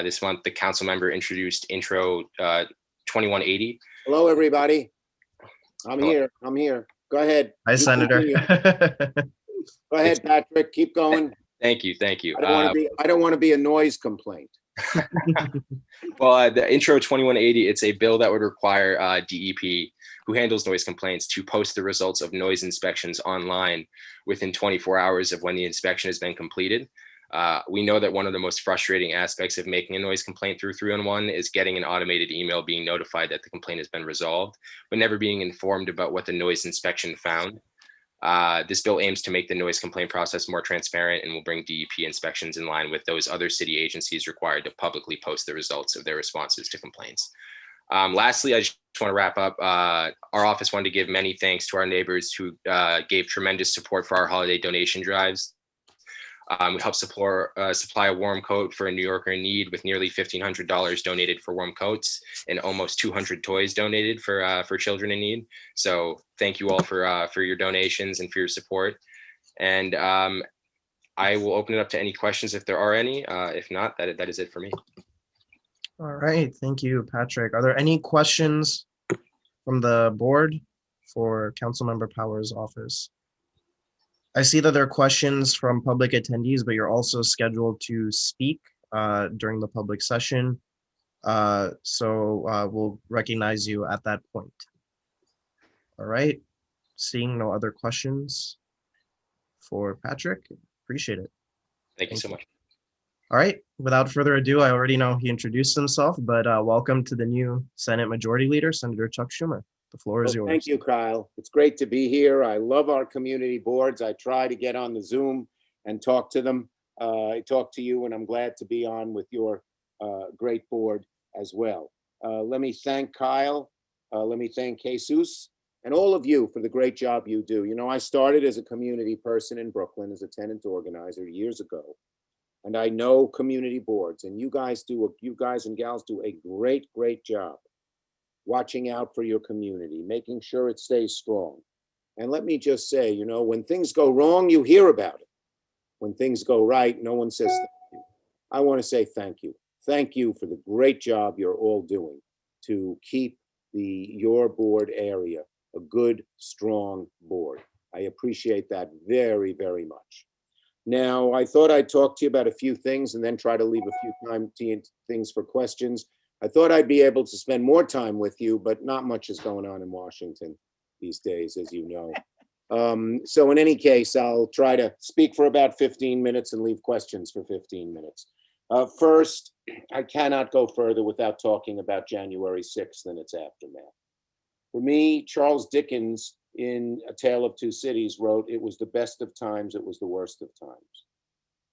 This month, the council member introduced Intro 2180. Hello, everybody. I'm Hello. here. I'm here. Go ahead. Hi, You Senator. continue. Go ahead, Patrick. Keep going. Thank you. Thank you. I don't want to be a noise complaint. Well, the Intro 2180, it's a bill that would require DEP, who handles noise complaints, to post the results of noise inspections online within 24 hours of when the inspection has been completed. We know that one of the most frustrating aspects of making a noise complaint through 311 is getting an automated email being notified that the complaint has been resolved, but never being informed about what the noise inspection found. This bill aims to make the noise complaint process more transparent and will bring DEP inspections in line with those other city agencies required to publicly post the results of their responses to complaints. Lastly, I just want to wrap up. Our office wanted to give many thanks to our neighbors who gave tremendous support for our holiday donation drives. We helped supply a warm coat for a New Yorker in need, with nearly $1,500 donated for warm coats and almost 200 toys donated for children in need. So thank you all for your donations and for your support. And I will open it up to any questions if there are any. If not, that is it for me. All right, thank you, Patrick. Are there any questions from the board for Councilmember Power's office? I see that there are questions from public attendees, but you're also scheduled to speak during the public session. So we'll recognize you at that point. All right, seeing no other questions for Patrick, appreciate it. Thank you so much. All right, without further ado, I already know he introduced himself, but welcome to the new Senate Majority Leader, Senator Chuck Schumer. The floor is yours. Thank you, Kyle. It's great to be here. I love our community boards. I try to get on the Zoom and talk to them. I talk to you, and I'm glad to be on with your great board as well. Let me thank Kyle. Let me thank Jesus and all of you for the great job you do. You know, I started as a community person in Brooklyn as a tenant organizer years ago, and I know community boards, and you guys and gals do a great job watching out for your community, making sure it stays strong. And let me just say, you know, when things go wrong, you hear about it. When things go right, no one says thank you. I want to say thank you. Thank you for the great job you're all doing to keep your board area a good, strong board. I appreciate that very much. Now, I thought I'd talk to you about a few things and then try to leave a few things for questions. I thought I'd be able to spend more time with you, but not much is going on in Washington these days, as you know. So in any case, I'll try to speak for about 15 minutes and leave questions for 15 minutes. First, I cannot go further without talking about January 6th and its aftermath. For me, Charles Dickens in A Tale of Two Cities wrote, "It was the best of times, it was the worst of times."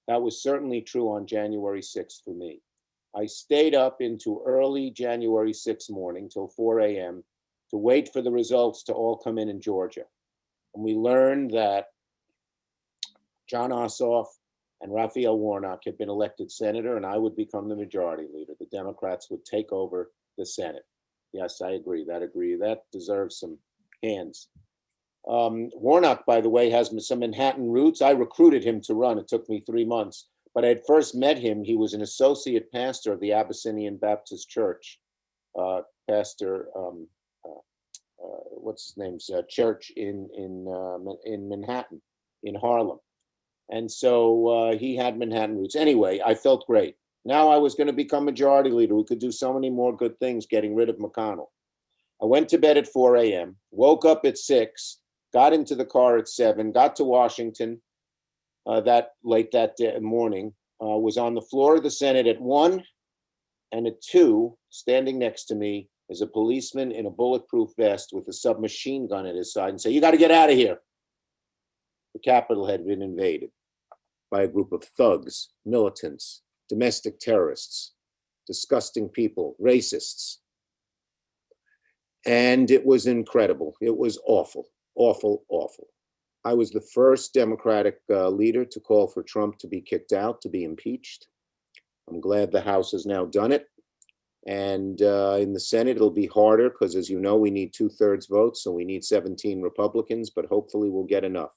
That was certainly true on January 6th for me. I stayed up into early January 6th morning till 4 a.m. to wait for the results to all come in Georgia. And we learned that John Ossoff and Raphael Warnock had been elected senator, and I would become the majority leader. The Democrats would take over the Senate. Yes, I agree. That deserves some hands. Warnock, by the way, has some Manhattan roots. I recruited him to run. It took me 3 months. But I had first met him. He was an associate pastor of the Abyssinian Baptist Church, what's his name's church in Manhattan, in Harlem. And so he had Manhattan roots. Anyway, I felt great. Now I was going to become majority leader. We could do so many more good things getting rid of McConnell. I went to bed at 4 a.m., woke up at 6, got into the car at 7, got to Washington that morning, was on the floor of the Senate at 1, and at 2, standing next to me is a policeman in a bulletproof vest with a submachine gun at his side and say, "You got to get out of here." The Capitol had been invaded by a group of thugs, militants, domestic terrorists, disgusting people, racists. And it was incredible. It was awful. I was the first Democratic leader to call for Trump to be kicked out, to be impeached. I'm glad the House has now done it. And in the Senate, it'll be harder because, as you know, we need 2/3 votes, so we need 17 Republicans, but hopefully we'll get enough.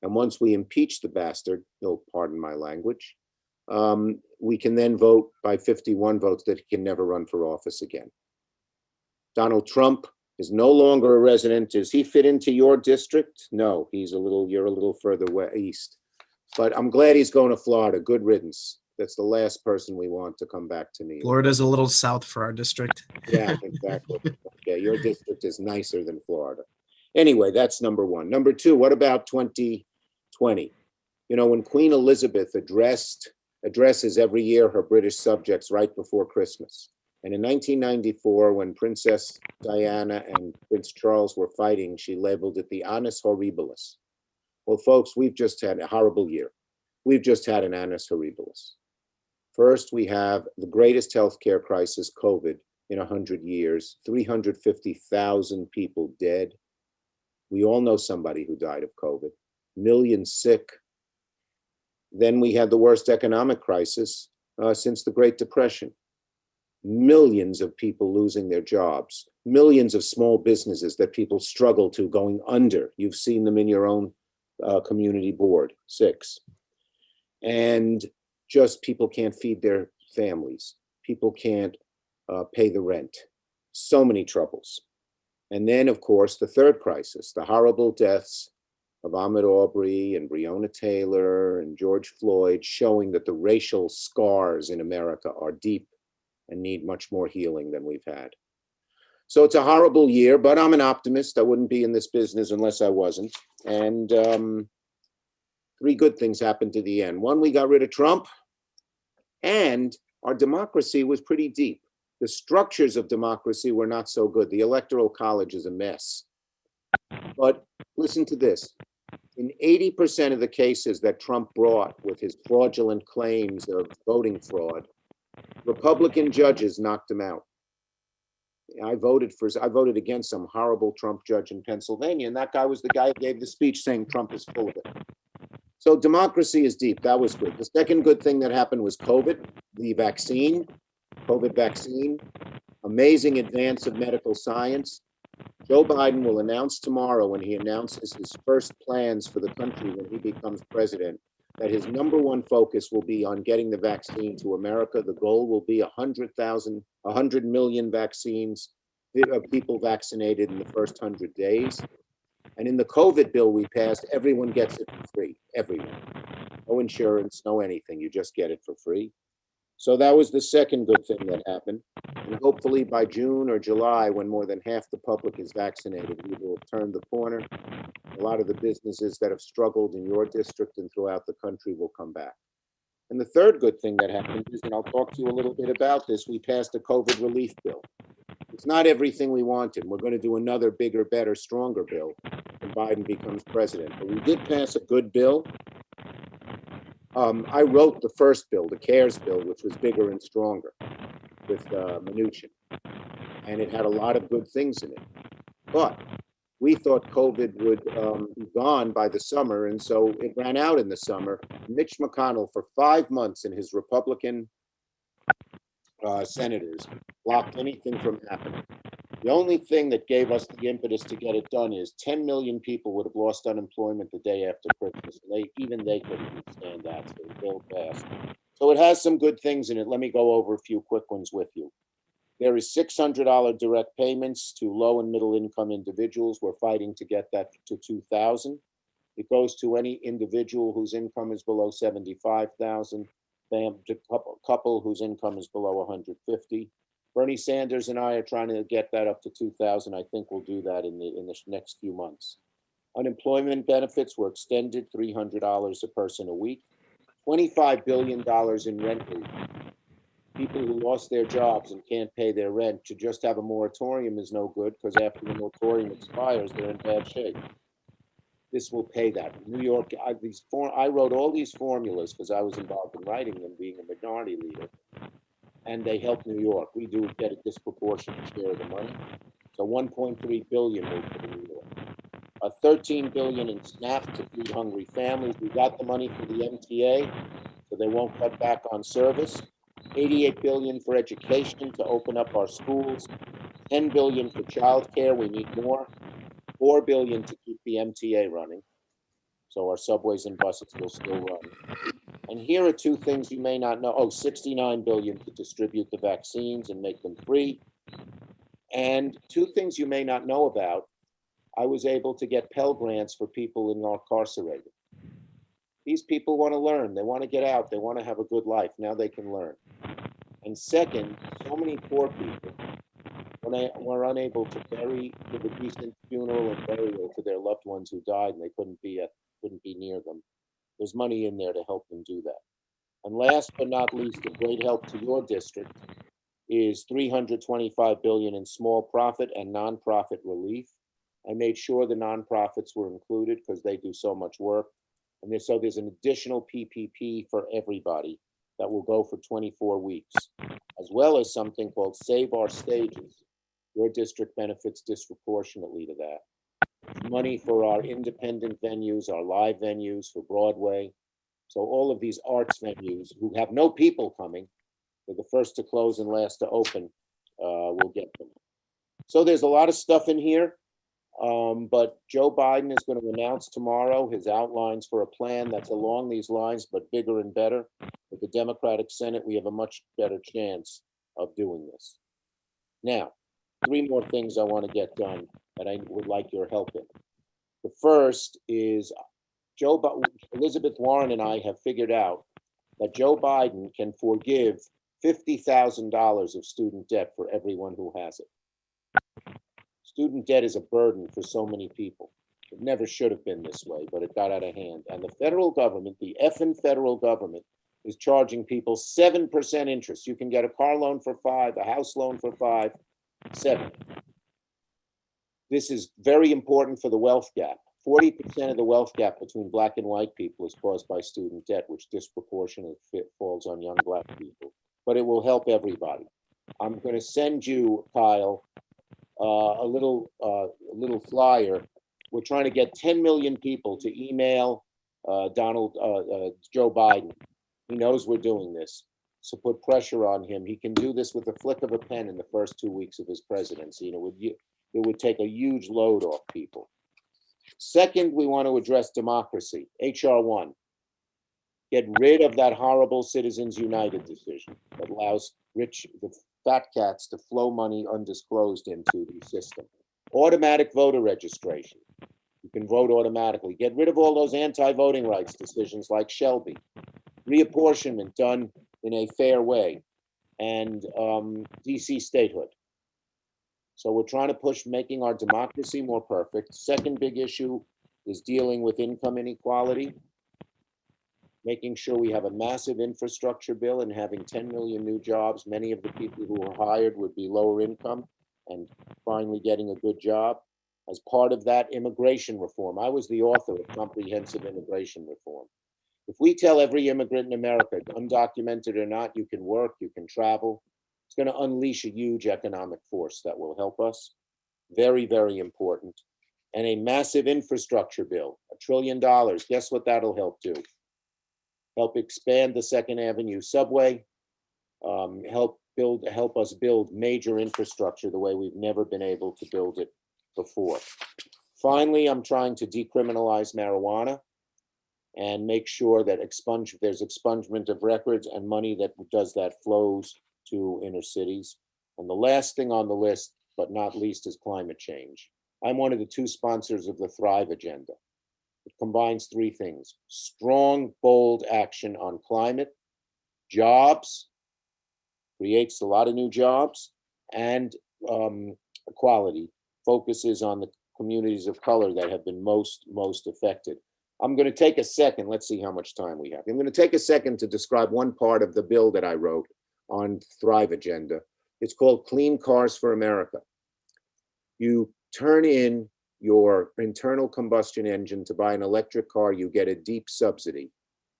And once we impeach the bastard, you'll pardon my language, we can then vote by 51 votes that he can never run for office again. Donald Trump is no longer a resident. Does he fit into your district? No, you're a little further east. But I'm glad he's going to Florida. Good riddance. That's the last person we want to come back to New York. Florida's a little south for our district. Yeah, exactly. Okay, your district is nicer than Florida. Anyway, that's number one. Number two, what about 2020? You know, when Queen Elizabeth addresses every year her British subjects right before Christmas. And in 1994, when Princess Diana and Prince Charles were fighting, she labeled it the Annus Horribilis. Well, folks, we've just had a horrible year. We've just had an Annus Horribilis. First, we have the greatest healthcare crisis, COVID, in 100 years, 350,000 people dead. We all know somebody who died of COVID, millions sick. Then we had the worst economic crisis since the Great Depression. Millions of people losing their jobs, millions of small businesses that people struggle to going under. You've seen them in your own community board, 6. And just people can't feed their families. People can't pay the rent. So many troubles. And then, of course, the third crisis, the horrible deaths of Ahmaud Arbery and Breonna Taylor and George Floyd, showing that the racial scars in America are deep and need much more healing than we've had. So it's a horrible year, but I'm an optimist. I wouldn't be in this business unless I wasn't. And 3 good things happened to the end. One, we got rid of Trump, and our democracy was pretty deep. The structures of democracy were not so good. The Electoral College is a mess. But listen to this. In 80% of the cases that Trump brought with his fraudulent claims of voting fraud, Republican judges knocked him out. I voted against some horrible Trump judge in Pennsylvania, and that guy was the guy who gave the speech saying Trump is full of it. So democracy is deep. That was good. The second good thing that happened was COVID, the vaccine, COVID vaccine, amazing advance of medical science. Joe Biden will announce tomorrow, when he announces his first plans for the country when he becomes president, that his number one focus will be on getting the vaccine to America. The goal will be 100 million vaccines, people vaccinated in the first 100 days. And in the COVID bill we passed, everyone gets it for free, everyone. No insurance, no anything, you just get it for free. So that was the second good thing that happened. And hopefully by June or July, when more than half the public is vaccinated, we will have turned the corner. A lot of the businesses that have struggled in your district and throughout the country will come back. And the third good thing that happened is, and I'll talk to you a little bit about this, we passed a COVID relief bill. It's not everything we wanted. We're going to do another bigger, better, stronger bill when Biden becomes president. But we did pass a good bill. I wrote the first bill, the CARES bill, which was bigger and stronger with Mnuchin. And it had a lot of good things in it. But we thought COVID would be gone by the summer, and so it ran out in the summer. Mitch McConnell, for 5 months, and his Republican senators blocked anything from happening. The only thing that gave us the impetus to get it done is 10 million people would have lost unemployment the day after Christmas. Even they couldn't stand that, so the bill passed. So it has some good things in it. Let me go over a few quick ones with you. There is $600 direct payments to low and middle income individuals. We're fighting to get that to $2,000. It goes to any individual whose income is below $75,000, couple whose income is below $150,000. Bernie Sanders and I are trying to get that up to $2,000. I think we'll do that in the next few months. Unemployment benefits were extended, $300 a person a week. $25 billion in rent relief. People who lost their jobs and can't pay their rent, to just have a moratorium is no good, because after the moratorium expires, they're in bad shape. This will pay that. New York, I wrote all these formulas because I was involved in writing them, being a minority leader, and they help New York. We do get a disproportionate share of the money. So 1.3 billion will go to New York. 13 billion in SNAP to feed hungry families. We got the money for the MTA, so they won't cut back on service. $88 billion for education to open up our schools, $10 billion for childcare. We need more. $4 billion to keep the MTA running, so our subways and buses will still run. And here are two things you may not know. Oh, $69 billion to distribute the vaccines and make them free. And two things you may not know about. I was able to get Pell Grants for people incarcerated. These people want to learn. They want to get out. They want to have a good life. Now they can learn. And second, so many poor people were unable to give a decent funeral and burial to their loved ones who died, and they couldn't be near them. There's money in there to help them do that. And last but not least, a great help to your district is $325 billion in small profit and nonprofit relief. I made sure the nonprofits were included because they do so much work. And so there's an additional PPP for everybody that will go for 24 weeks, as well as something called Save Our Stages. Your district benefits disproportionately to that. Money for our independent venues, our live venues, for Broadway. So all of these arts venues who have no people coming, they're the first to close and last to open, will get them. So there's a lot of stuff in here, but Joe Biden is going to announce tomorrow his outlines for a plan that's along these lines, but bigger and better. With the Democratic Senate, we have a much better chance of doing this. Now, 3 more things I want to get done that I would like your help in. The first is Elizabeth Warren and I have figured out that Joe Biden can forgive $50,000 of student debt for everyone who has it. Student debt is a burden for so many people. It never should have been this way, but it got out of hand. And the federal government, the effing federal government, is charging people 7% interest. You can get a car loan for 5, a house loan for 5, 7. This is very important for the wealth gap. 40% of the wealth gap between Black and white people is caused by student debt, which disproportionately falls on young Black people. But it will help everybody. I'm going to send you, Kyle, a little flyer. We're trying to get 10 million people to email Joe Biden. He knows we're doing this, so put pressure on him. He can do this with a flick of a pen in the first 2 weeks of his presidency, and it would take a huge load off people. Second, we want to address democracy. HR 1. Get rid of that horrible Citizens United decision that allows the fat cats to flow money undisclosed into the system. Automatic voter registration. You can vote automatically. Get rid of all those anti-voting rights decisions like Shelby. Reapportionment done in a fair way. And DC statehood. So we're trying to push making our democracy more perfect. Second big issue is dealing with income inequality. Making sure we have a massive infrastructure bill and having 10 million new jobs. Many of the people who are hired would be lower income and finally getting a good job. As part of that, immigration reform. I was the author of comprehensive immigration reform. If we tell every immigrant in America, undocumented or not, you can work, you can travel, it's going to unleash a huge economic force that will help us. Very, very important. And a massive infrastructure bill, $1 trillion. Guess what that'll help do? Help expand the 2nd Avenue subway, help us build major infrastructure the way we've never been able to build it before. Finally, I'm trying to decriminalize marijuana and make sure that there's expungement of records and money that does that flows to inner cities. And the last thing on the list, but not least, is climate change. I'm one of the 2 sponsors of the Thrive Agenda. It combines 3 things: strong, bold action on climate, jobs, creates a lot of new jobs, and equality, focuses on the communities of color that have been most affected. I'm going to take a second. Let's see how much time we have. I'm going to take a second to describe one part of the bill that I wrote on Thrive Agenda. It's called Clean Cars for America. You turn in your internal combustion engine to buy an electric car, you get a deep subsidy.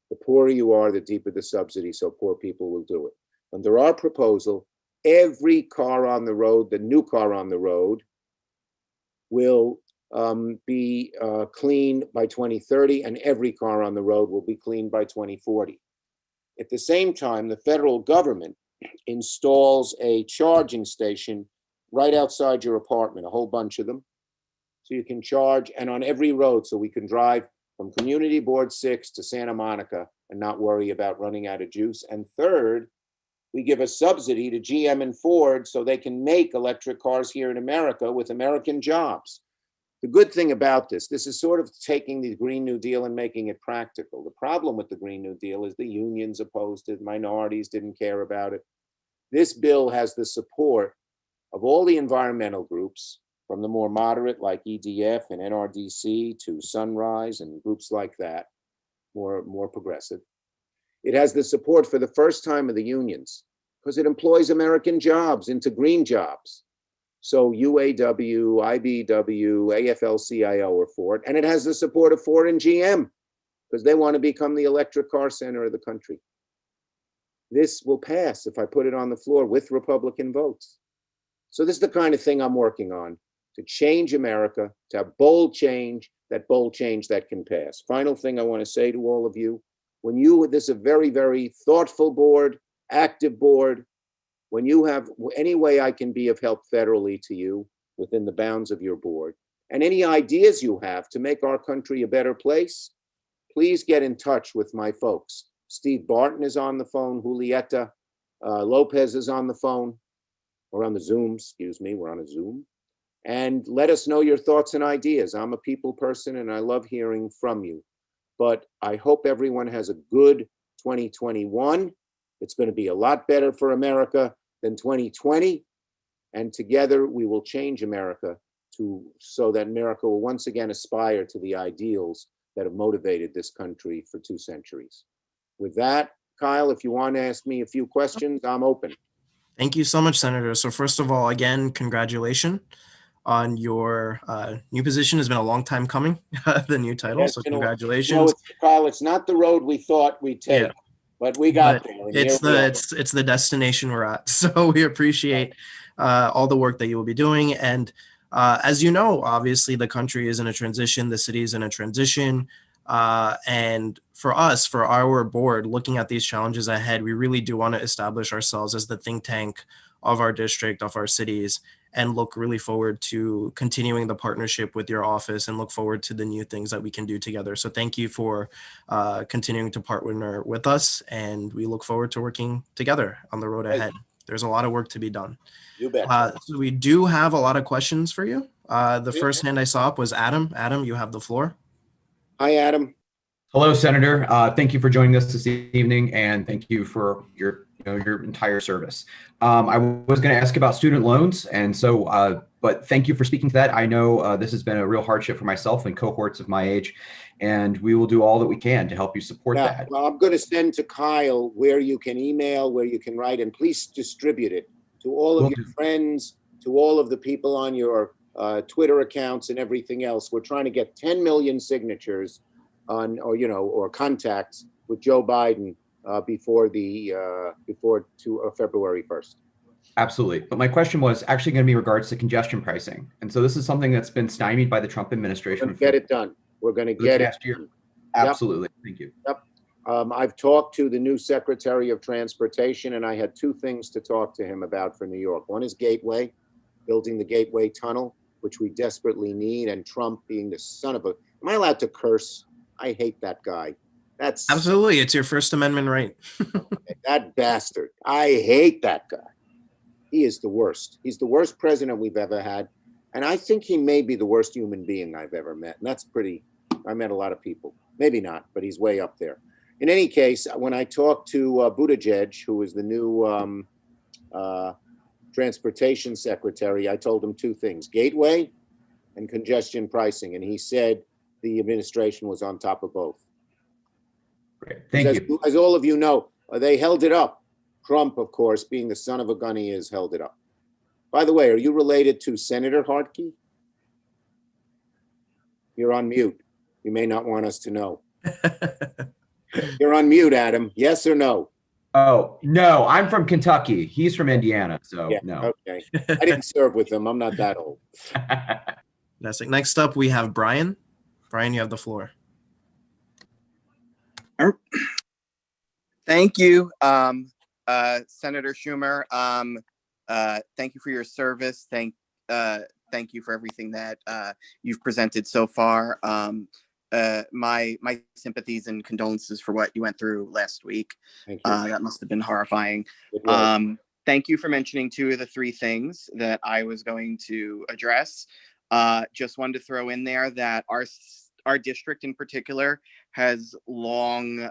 The poorer you are, the deeper the subsidy, so poor people will do it. Under our proposal, every car on the road, the new car on the road, will be clean by 2030, and every car on the road will be clean by 2040. At the same time, the federal government installs a charging station right outside your apartment, a whole bunch of them. So you can charge, and on every road, so we can drive from Community Board 6 to Santa Monica and not worry about running out of juice. And third, we give a subsidy to GM and Ford so they can make electric cars here in America with American jobs. The good thing about this is sort of taking the Green New Deal and making it practical. The problem with the Green New Deal is the unions opposed it, minorities didn't care about it. This bill has the support of all the environmental groups, from the more moderate like EDF and NRDC to Sunrise and groups like that, more progressive. It has the support for the first time of the unions because it employs American jobs into green jobs. So UAW, IBW, AFL-CIO are for it. And it has the support of Ford and GM because they want to become the electric car center of the country. This will pass if I put it on the floor with Republican votes. So this is the kind of thing I'm working on, to change America, to have bold change that can pass. Final thing I want to say to all of you, this is a very, very thoughtful board, active board. When you have any way I can be of help federally to you within the bounds of your board, and any ideas you have to make our country a better place, please get in touch with my folks. Steve Barton is on the phone, Julieta Lopez is on the phone, or on the Zoom, excuse me, we're on a Zoom. And let us know your thoughts and ideas. I'm a people person and I love hearing from you. But I hope everyone has a good 2021. It's going to be a lot better for America than 2020. And together we will change America so that America will once again aspire to the ideals that have motivated this country for 2 centuries. With that, Kyle, if you want to ask me a few questions, I'm open. Thank you so much, Senator. So first of all, again, congratulations on your new position. Has been a long time coming, the new title. Yes, so you know, congratulations. Kyle, it's not the road we thought we'd take, but we got there. and It's here we are. it's the destination we're at. So we appreciate all the work that you will be doing. And as you know, obviously the country is in a transition, the city is in a transition. And for us, for our board, looking at these challenges ahead, we really do want to establish ourselves as the think tank of our district, of our cities, and look really forward to continuing the partnership with your office and look forward to the new things that we can do together. So thank you for continuing to partner with us, and we look forward to working together on the road ahead. There's a lot of work to be done. You bet. So we do have a lot of questions for you. The first hand I saw up was Adam. Adam, you have the floor. Hi, Adam. Hello, Senator. Thank you for joining us this evening, and thank you for your entire service. I was going to ask about student loans, and so, but thank you for speaking to that. I know this has been a real hardship for myself and cohorts of my age, and we will do all that we can to help you support that. Well, I'm going to send to Kyle where you can email, where you can write, and please distribute it to all of your friends, to all of the people on your Twitter accounts and everything else. We're trying to get 10 million signatures on, or contacts with Joe Biden before February 1st. Absolutely. But my question was actually going to be in regards to congestion pricing. And so this is something that's been stymied by the Trump administration. Get it done. We're going to get it done. Absolutely. Thank you. Yep. I've talked to the new Secretary of Transportation, and I had 2 things to talk to him about for New York. One is Gateway, building the Gateway Tunnel, which we desperately need, and Trump being the son of a... Am I allowed to curse? I hate that guy. That's absolutely. It's your First Amendment right. That bastard. I hate that guy. He is the worst. He's the worst president we've ever had. And I think he may be the worst human being I've ever met. And that's pretty, I met a lot of people. Maybe not, but he's way up there. In any case, when I talked to Buttigieg, who is the new transportation secretary, I told him 2 things, Gateway and congestion pricing. And he said the administration was on top of both. Great. Thank you. As all of you know, they held it up. Trump, of course, being the son of a gun he is, held it up. By the way, are you related to Senator Hartke? You're on mute. You may not want us to know. You're on mute, Adam. Yes or no? Oh, no, I'm from Kentucky. He's from Indiana, so yeah, no. Okay. I didn't serve with him. I'm not that old. Next up, we have Brian. Brian, you have the floor. Thank you, Senator Schumer. Thank you for your service. Thank you for everything that you've presented so far. My sympathies and condolences for what you went through last week. Thank you. That must have been horrifying. It was. Thank you for mentioning two of the three things that I was going to address. Just wanted to throw in there that our district in particular has long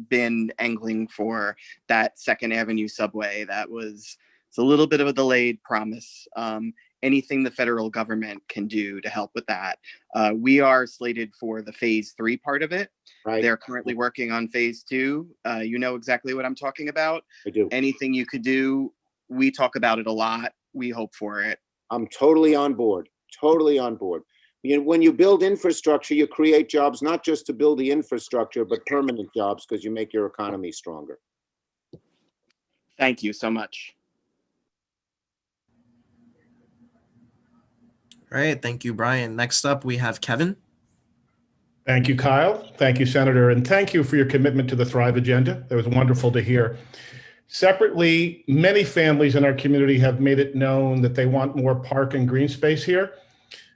been angling for that Second Avenue subway. It's a little bit of a delayed promise. Anything the federal government can do to help with that. We are slated for the phase 3 part of it. Right. They're currently working on phase 2. You know exactly what I'm talking about. I do. Anything you could do, we talk about it a lot. We hope for it. I'm totally on board. Totally on board. When you build infrastructure, you create jobs, not just to build the infrastructure, but permanent jobs, because you make your economy stronger. Thank you so much. All right, thank you, Brian. Next up, we have Kevin. Thank you, Kyle. Thank you, Senator. And thank you for your commitment to the Thrive Agenda. That was wonderful to hear. Separately, many families in our community have made it known that they want more park and green space here.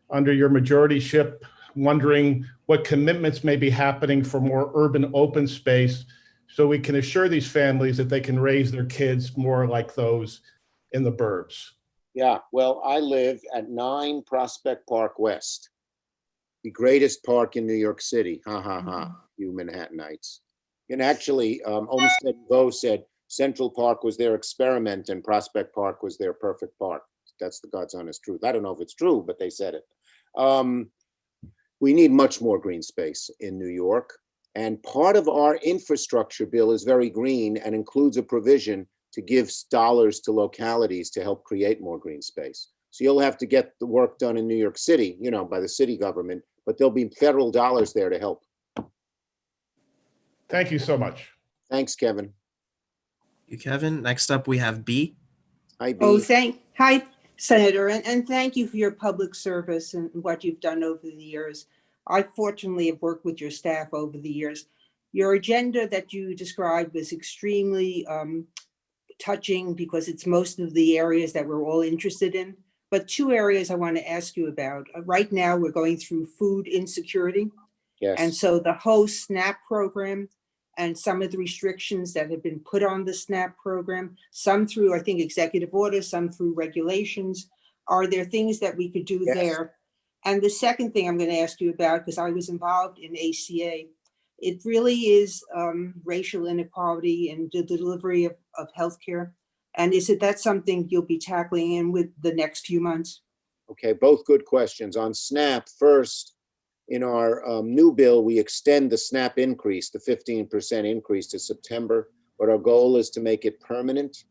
Under your majorityship, wondering what commitments may be happening for more urban open space so we can assure these families that they can raise their kids more like those in the burbs. Yeah, well, I live at 9 Prospect Park West, the greatest park in New York City. Ha, ha, ha, you Manhattanites. And actually, Olmsted Go said Central Park was their experiment and Prospect Park was their perfect park. That's the God's honest truth. I don't know if it's true, but they said it. We need much more green space in New York. And part of our infrastructure bill is very green and includes a provision to give dollars to localities to help create more green space. So you'll have to get the work done in New York City, by the city government, but there'll be federal dollars there to help. Thank you so much. Thanks, Kevin. Thank you, Kevin. Next up, we have B. Hi, B. Hi, Senator, and thank you for your public service and what you've done over the years. I fortunately have worked with your staff over the years. Your agenda that you described was extremely touching because it's most of the areas that we're all interested in. But 2 areas I want to ask you about. Right now, we're going through food insecurity. Yes. And so the whole SNAP program and some of the restrictions that have been put on the SNAP program, some through, I think, executive orders, some through regulations. Are there things that we could do there? And the second thing I'm going to ask you about, because I was involved in ACA, it really is racial inequality in the delivery of healthcare. And that's something you'll be tackling in with the next few months? Okay, both good questions. On SNAP, first, in our new bill, we extend the SNAP increase, the 15% increase to September, but our goal is to make it permanent.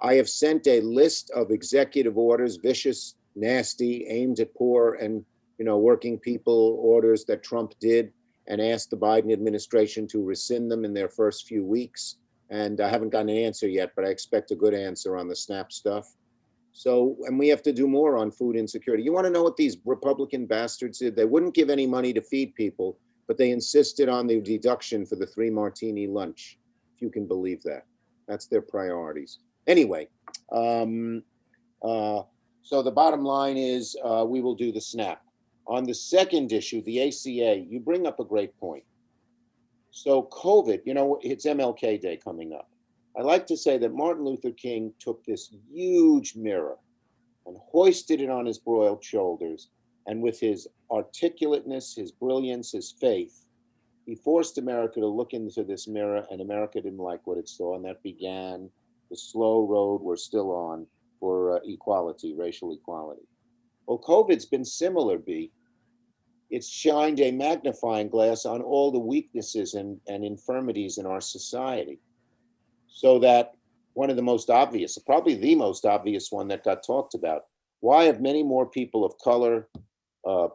I have sent a list of executive orders, vicious, nasty, aimed at poor and working people orders that Trump did, and asked the Biden administration to rescind them in their first few weeks. And I haven't gotten an answer yet, but I expect a good answer on the SNAP stuff. So, and we have to do more on food insecurity. You want to know what these Republican bastards did? They wouldn't give any money to feed people, but they insisted on the deduction for the 3 martini lunch, if you can believe that. That's their priorities. Anyway, so the bottom line is we will do the SNAP. On the second issue, the ACA, you bring up a great point. So COVID, it's MLK Day coming up. I like to say that Martin Luther King took this huge mirror and hoisted it on his broad shoulders, and with his articulateness, his brilliance, his faith, he forced America to look into this mirror, and America didn't like what it saw, and that began the slow road we're still on for equality, racial equality. Well, COVID's been similar, B. It's shined a magnifying glass on all the weaknesses and infirmities in our society. So that one of the most obvious, probably the most obvious one that got talked about, why have many more people of color,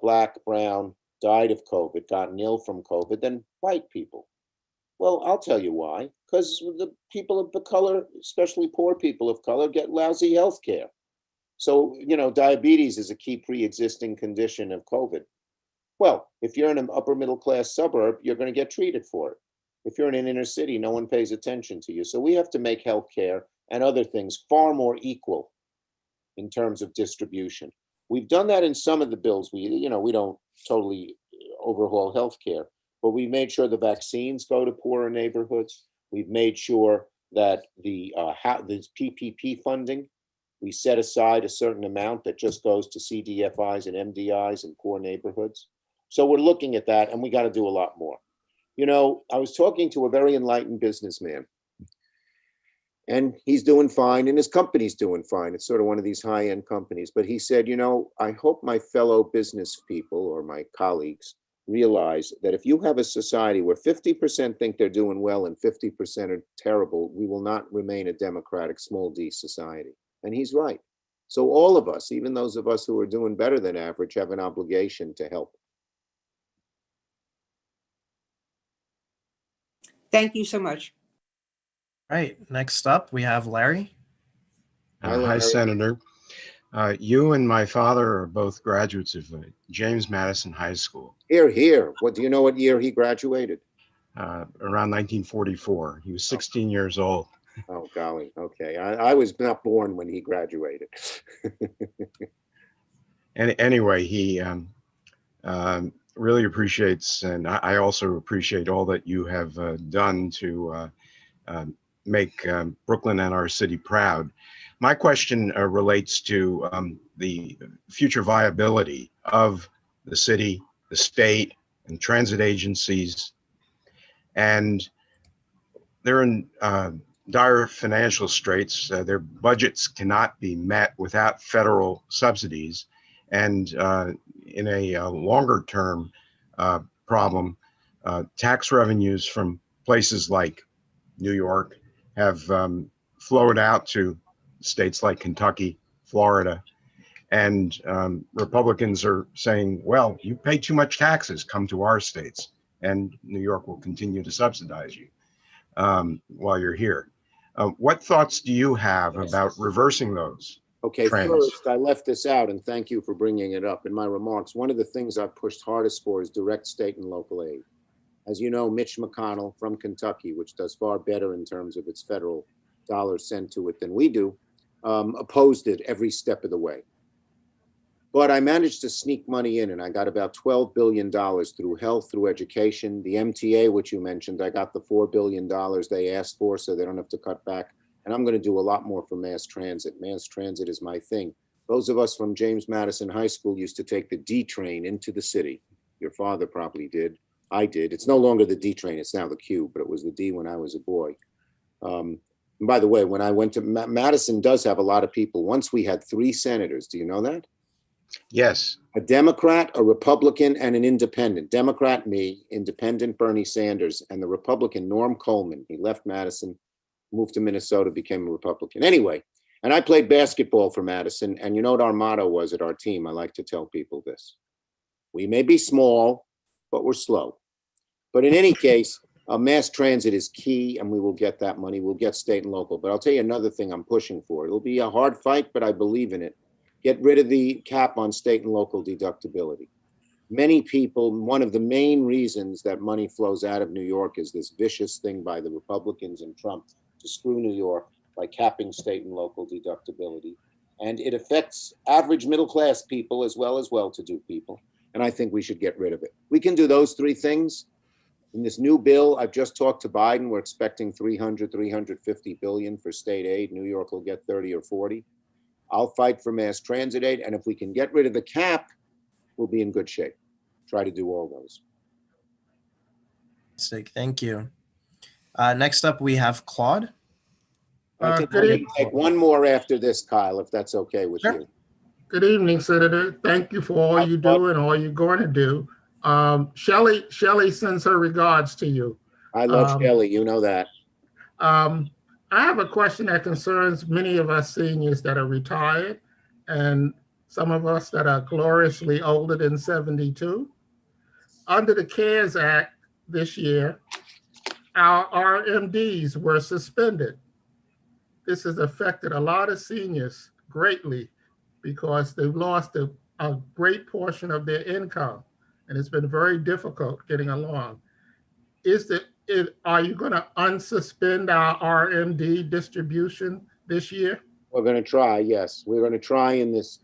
black, brown, died of COVID, gotten ill from COVID than white people? Well, I'll tell you why. Because the people of the color, especially poor people of color, get lousy health care. So, diabetes is a key pre-existing condition of COVID. Well, if you're in an upper middle class suburb, you're going to get treated for it. If you're in an inner city, no one pays attention to you. So we have to make healthcare and other things far more equal in terms of distribution. We've done that in some of the bills. We don't totally overhaul healthcare, but we made sure the vaccines go to poorer neighborhoods. We've made sure that the PPP funding, we set aside a certain amount that just goes to CDFIs and MDIs in poor neighborhoods. So we're looking at that, and we got to do a lot more. I was talking to a very enlightened businessman, and he's doing fine, and his company's doing fine. It's sort of one of these high-end companies. But he said, I hope my fellow business people or my colleagues realize that if you have a society where 50% think they're doing well and 50% are terrible, we will not remain a democratic small d society. And he's right. So all of us, even those of us who are doing better than average, have an obligation to help. Thank you so much. All right, next up, we have Larry. Hi, Senator. You and my father are both graduates of James Madison High School. Here, here. What do you know what year he graduated? Around 1944. He was 16 years old. Oh, golly. Okay. I was not born when he graduated. And anyway, he really appreciates, and I also appreciate all that you have done to make Brooklyn and our city proud. My question relates to the future viability of the city, the state, and transit agencies. And they're in dire financial straits. Their budgets cannot be met without federal subsidies. And in a longer term problem, tax revenues from places like New York have flowed out to states like Kentucky, Florida, and Republicans are saying, well, you pay too much taxes, come to our states, and New York will continue to subsidize you while you're here. What thoughts do you have about reversing those Okay, trends? first, I left this out, and thank you for bringing it up in my remarks. One of the things I've pushed hardest for is direct state and local aid. As you know, Mitch McConnell from Kentucky, which does far better in terms of its federal dollars sent to it than we do, opposed it every step of the way. But I managed to sneak money in, and I got about $12 billion through health, through education. The MTA, which you mentioned, I got the $4 billion they asked for, so they don't have to cut back. And I'm going to do a lot more for mass transit. Mass transit is my thing. Those of us from James Madison High School used to take the D train into the city. Your father probably did. I did. It's no longer the D train. It's now the Q, but it was the D when I was a boy. And by the way, when I went to Madison does have a lot of people. Once we had 3 senators. Do you know that? Yes. A Democrat, a Republican, and an independent. Democrat, me, independent, Bernie Sanders, and the Republican, Norm Coleman. He left Madison, moved to Minnesota, became a Republican. Anyway, and I played basketball for Madison, and you know what our motto was at our team? I like to tell people this. We may be small, but we're slow. But in any case, mass transit is key, and we will get that money. We'll get state and local. But I'll tell you another thing I'm pushing for. It'll be a hard fight, but I believe in it. Get rid of the cap on state and local deductibility. Many people, one of the main reasons that money flows out of New York is this vicious thing by the Republicans and Trump to screw New York by capping state and local deductibility. And it affects average middle-class people as well-to-do people. And I think we should get rid of it. We can do those 3 things. In this new bill, I've just talked to Biden. We're expecting $350 billion for state aid. New York will get 30 or 40. I'll fight for mass transit aid. And if we can get rid of the cap, we'll be in good shape. Try to do all those. Thank you. Next up, we have Claude. I think we're going to take one more after this, Kyle, if that's okay with you. Good evening, Senator. Thank you for all you do and all you're going to do. Shelley sends her regards to you. I love Shelley, you know that. I have a question that concerns many of us seniors that are retired and some of us that are gloriously older than 72. Under the CARES Act this year, our RMDs were suspended. This has affected a lot of seniors greatly because they've lost a great portion of their income, and it's been very difficult getting along. Is the are you going to unsuspend our RMD distribution this year? We're going to try, yes. We're going to try in this,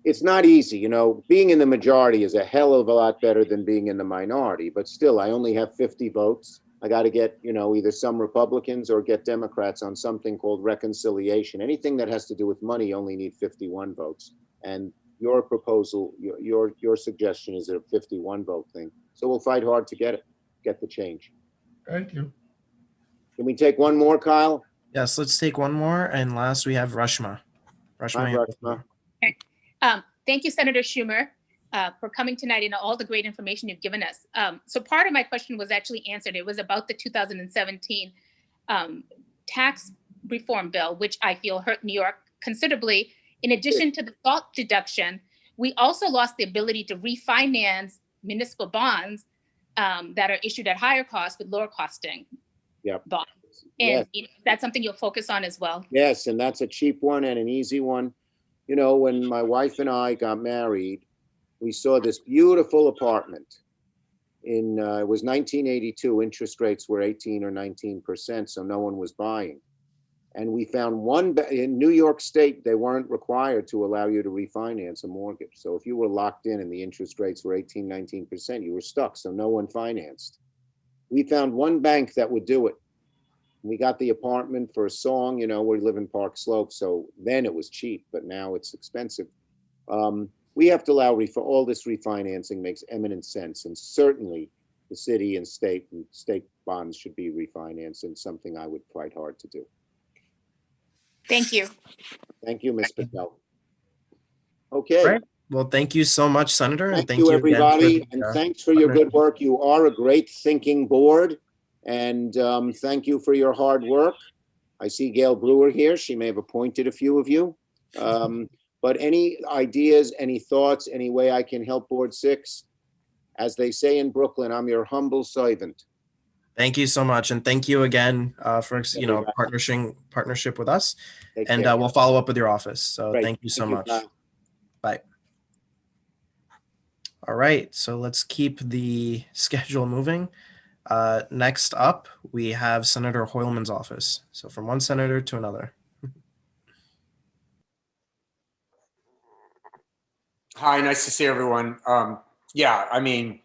it's not easy, being in the majority is a hell of a lot better than being in the minority, but still, I only have 50 votes. I got to get, either some Republicans or get Democrats on something called reconciliation. Anything that has to do with money only need 51 votes. And your proposal, your suggestion is a 51 vote thing. So we'll fight hard to get the change. Thank you. Can we take one more, Kyle? Yes, let's take one more. And last we have Rashma. Hi, Rashma. Thank you, Senator Schumer, for coming tonight and all the great information you've given us. So part of my question was actually answered. It was about the 2017 tax reform bill, which I feel hurt New York considerably. In addition to the SALT deduction, we also lost the ability to refinance municipal bonds that are issued at higher cost with lower costing bonds. And that's something you'll focus on as well. Yes, and that's a cheap one and an easy one. When my wife and I got married, we saw this beautiful apartment in, it was 1982, interest rates were 18 or 19%, so no one was buying. And we found one, in New York State, they weren't required to allow you to refinance a mortgage. So if you were locked in and the interest rates were 18, 19%, you were stuck, so no one financed. We found one bank that would do it. We got the apartment for a song, we live in Park Slope, so then it was cheap, but now it's expensive. We have to allow all this refinancing makes eminent sense, and certainly the city and state bonds should be refinanced, and something I would fight hard to do. Thank you. Thank you, Ms. Patel. Okay. Right. Well, thank you so much, Senator. Thank you, everybody, and thanks for your good work. You are a great thinking board. And thank you for your hard work. I see Gail Brewer here. She may have appointed a few of you. But any ideas, any thoughts, any way I can help Board 6? As they say in Brooklyn, I'm your humble servant. Thank you so much. And thank you again for, partnership with us. And we'll follow up with your office. So thank you so much. Bye. All right. So let's keep the schedule moving. Next up, we have Senator Hoylman's office. So from one senator to another. Hi, nice to see everyone. Yeah, I mean,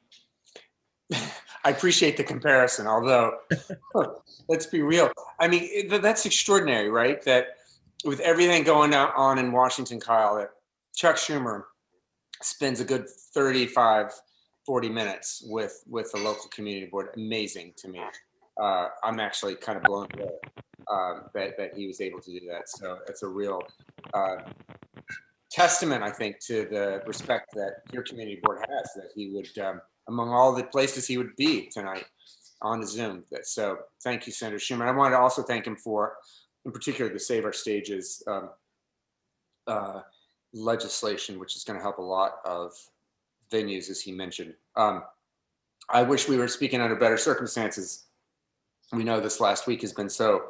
I appreciate the comparison, although let's be real. I mean, that's extraordinary, right? That with everything going on in Washington, Kyle, that Chuck Schumer spends a good 35, 40 minutes with the local community board. Amazing to me. I'm actually kind of blown away that he was able to do that. So it's a real testament, I think, to the respect that your community board has, that he would, among all the places he would be tonight on Zoom. So thank you, Senator Schumer. I wanted to also thank him for, in particular, the Save Our Stages legislation, which is going to help a lot of venues, as he mentioned. I wish we were speaking under better circumstances. We know this last week has been so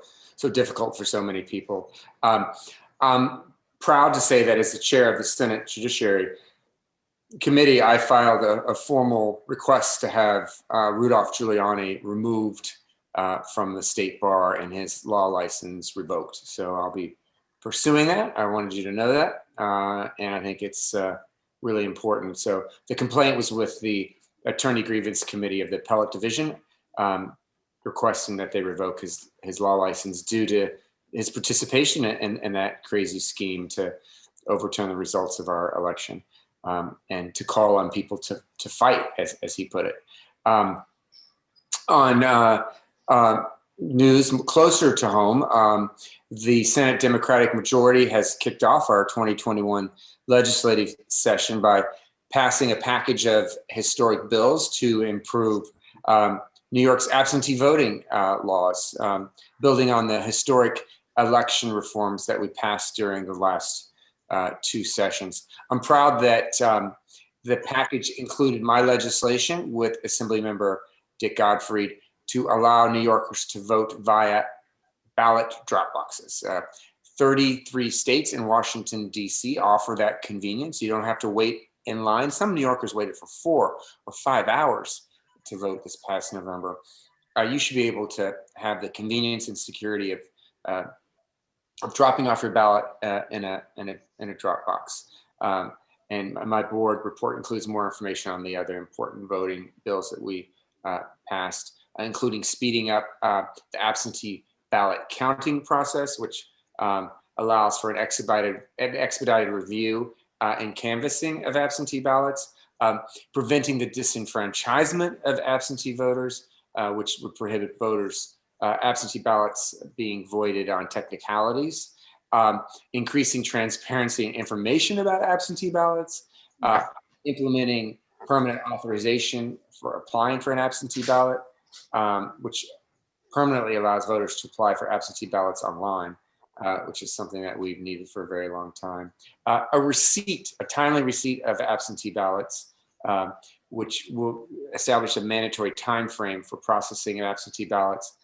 difficult for so many people. I'm proud to say that as the chair of the Senate Judiciary Committee, I filed a formal request to have Rudolph Giuliani removed from the state bar and his law license revoked. So I'll be pursuing that. I wanted you to know that. And I think it's really important. So the complaint was with the Attorney Grievance Committee of the Appellate Division, requesting that they revoke his law license due to his participation in that crazy scheme to overturn the results of our election, and to call on people to fight, as he put it. On news closer to home, the Senate Democratic majority has kicked off our 2021 legislative session by passing a package of historic bills to improve New York's absentee voting laws, building on the historic election reforms that we passed during the last two sessions. I'm proud that the package included my legislation with Assemblymember Dick Godfrey to allow New Yorkers to vote via ballot drop boxes. 33 states and Washington, D.C. offer that convenience. You don't have to wait in line. Some New Yorkers waited for 4 or 5 hours to vote this past November, you should be able to have the convenience and security of dropping off your ballot in a drop box. And my board report includes more information on the other important voting bills that we passed, including speeding up the absentee ballot counting process, which allows for an expedited review and canvassing of absentee ballots, preventing the disenfranchisement of absentee voters, which would prohibit voters absentee ballots being voided on technicalities, increasing transparency and information about absentee ballots, implementing permanent authorization for applying for an absentee ballot, which permanently allows voters to apply for absentee ballots online, which is something that we've needed for a very long time. A timely receipt of absentee ballots, which will establish a mandatory time frame for processing of absentee ballots,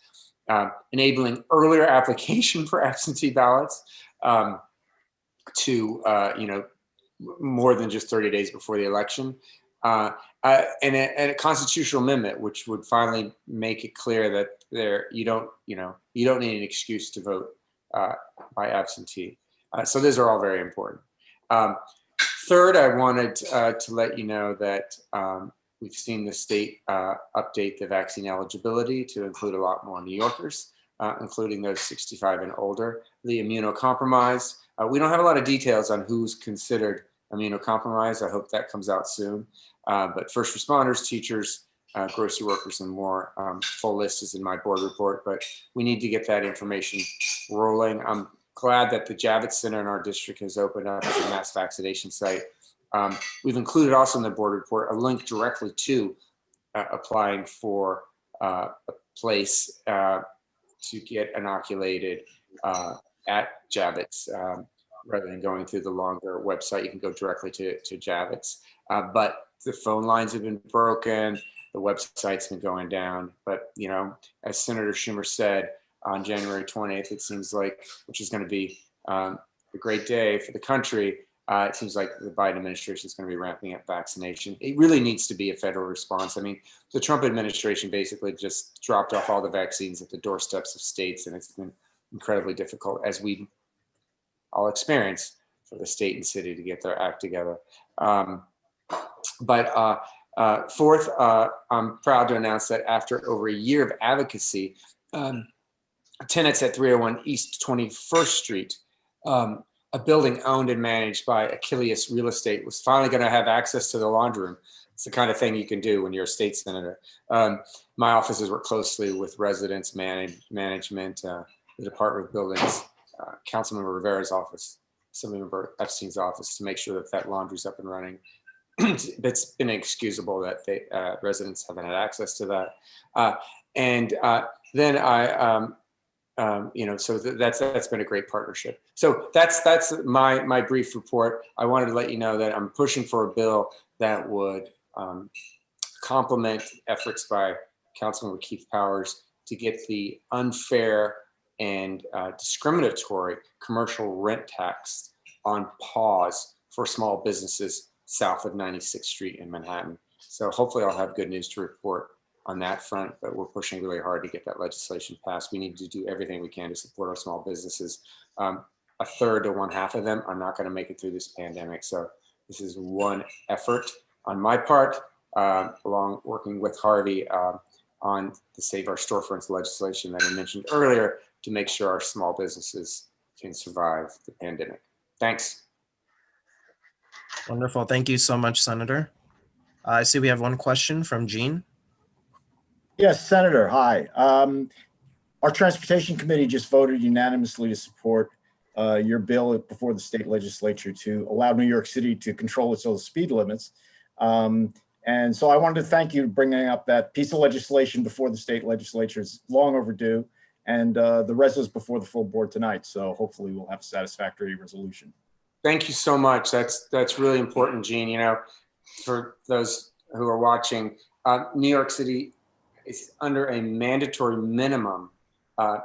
enabling earlier application for absentee ballots to more than just 30 days before the election, and a constitutional amendment which would finally make it clear that you don't need an excuse to vote by absentee. So those are all very important. Third, I wanted to let you know that we've seen the state update the vaccine eligibility to include a lot more New Yorkers, including those 65 and older, the immunocompromised. We don't have a lot of details on who's considered immunocompromised. I hope that comes out soon. But first responders, teachers, grocery workers, and more. Full list is in my board report, but we need to get that information rolling. I'm glad that the Javits Center in our district has opened up as a mass vaccination site. We've included also in the board report a link directly to applying for a place to get inoculated at Javits. Rather than going through the longer website, you can go directly to Javits. But the phone lines have been broken, the website's been going down. But, as Senator Schumer said on January 20th, it seems like, which is going to be a great day for the country, it seems like the Biden administration is going to be ramping up vaccination. It really needs to be a federal response. I mean, the Trump administration basically just dropped off all the vaccines at the doorsteps of states, and it's been incredibly difficult, as we all experience, for the state and city to get their act together. Fourth, I'm proud to announce that after over a year of advocacy, tenants at 301 East 21st Street, a building owned and managed by Achilles Real Estate, was finally going to have access to the laundry room. It's the kind of thing you can do when you're a state senator. My offices work closely with residents, management, the Department of Buildings, Councilmember Rivera's office, Assemblymember Epstein's office, to make sure that laundry's up and running. It's been inexcusable that residents haven't had access to that. So that's been a great partnership. So that's my brief report. I wanted to let you know that I'm pushing for a bill that would complement efforts by Councilmember Keith Powers to get the unfair and discriminatory commercial rent tax on pause for small businesses south of 96th Street in Manhattan. So hopefully I'll have good news to report on that front, but we're pushing really hard to get that legislation passed. We need to do everything we can to support our small businesses. A third to one half of them are not going to make it through this pandemic. So this is one effort on my part, along working with Harvey on the Save Our Storefronts legislation that I mentioned earlier, to make sure our small businesses can survive the pandemic. Thanks. Wonderful. Thank you so much, Senator. I see we have one question from Jean. Yes, Senator, hi. Our Transportation Committee just voted unanimously to support your bill before the state legislature to allow New York City to control its own speed limits. And so I wanted to thank you for bringing up that piece of legislation before the state legislature. Is long overdue, and the rest is before the full board tonight. So hopefully we'll have a satisfactory resolution. Thank you so much. That's really important, Gene. For those who are watching, New York City is under a mandatory minimum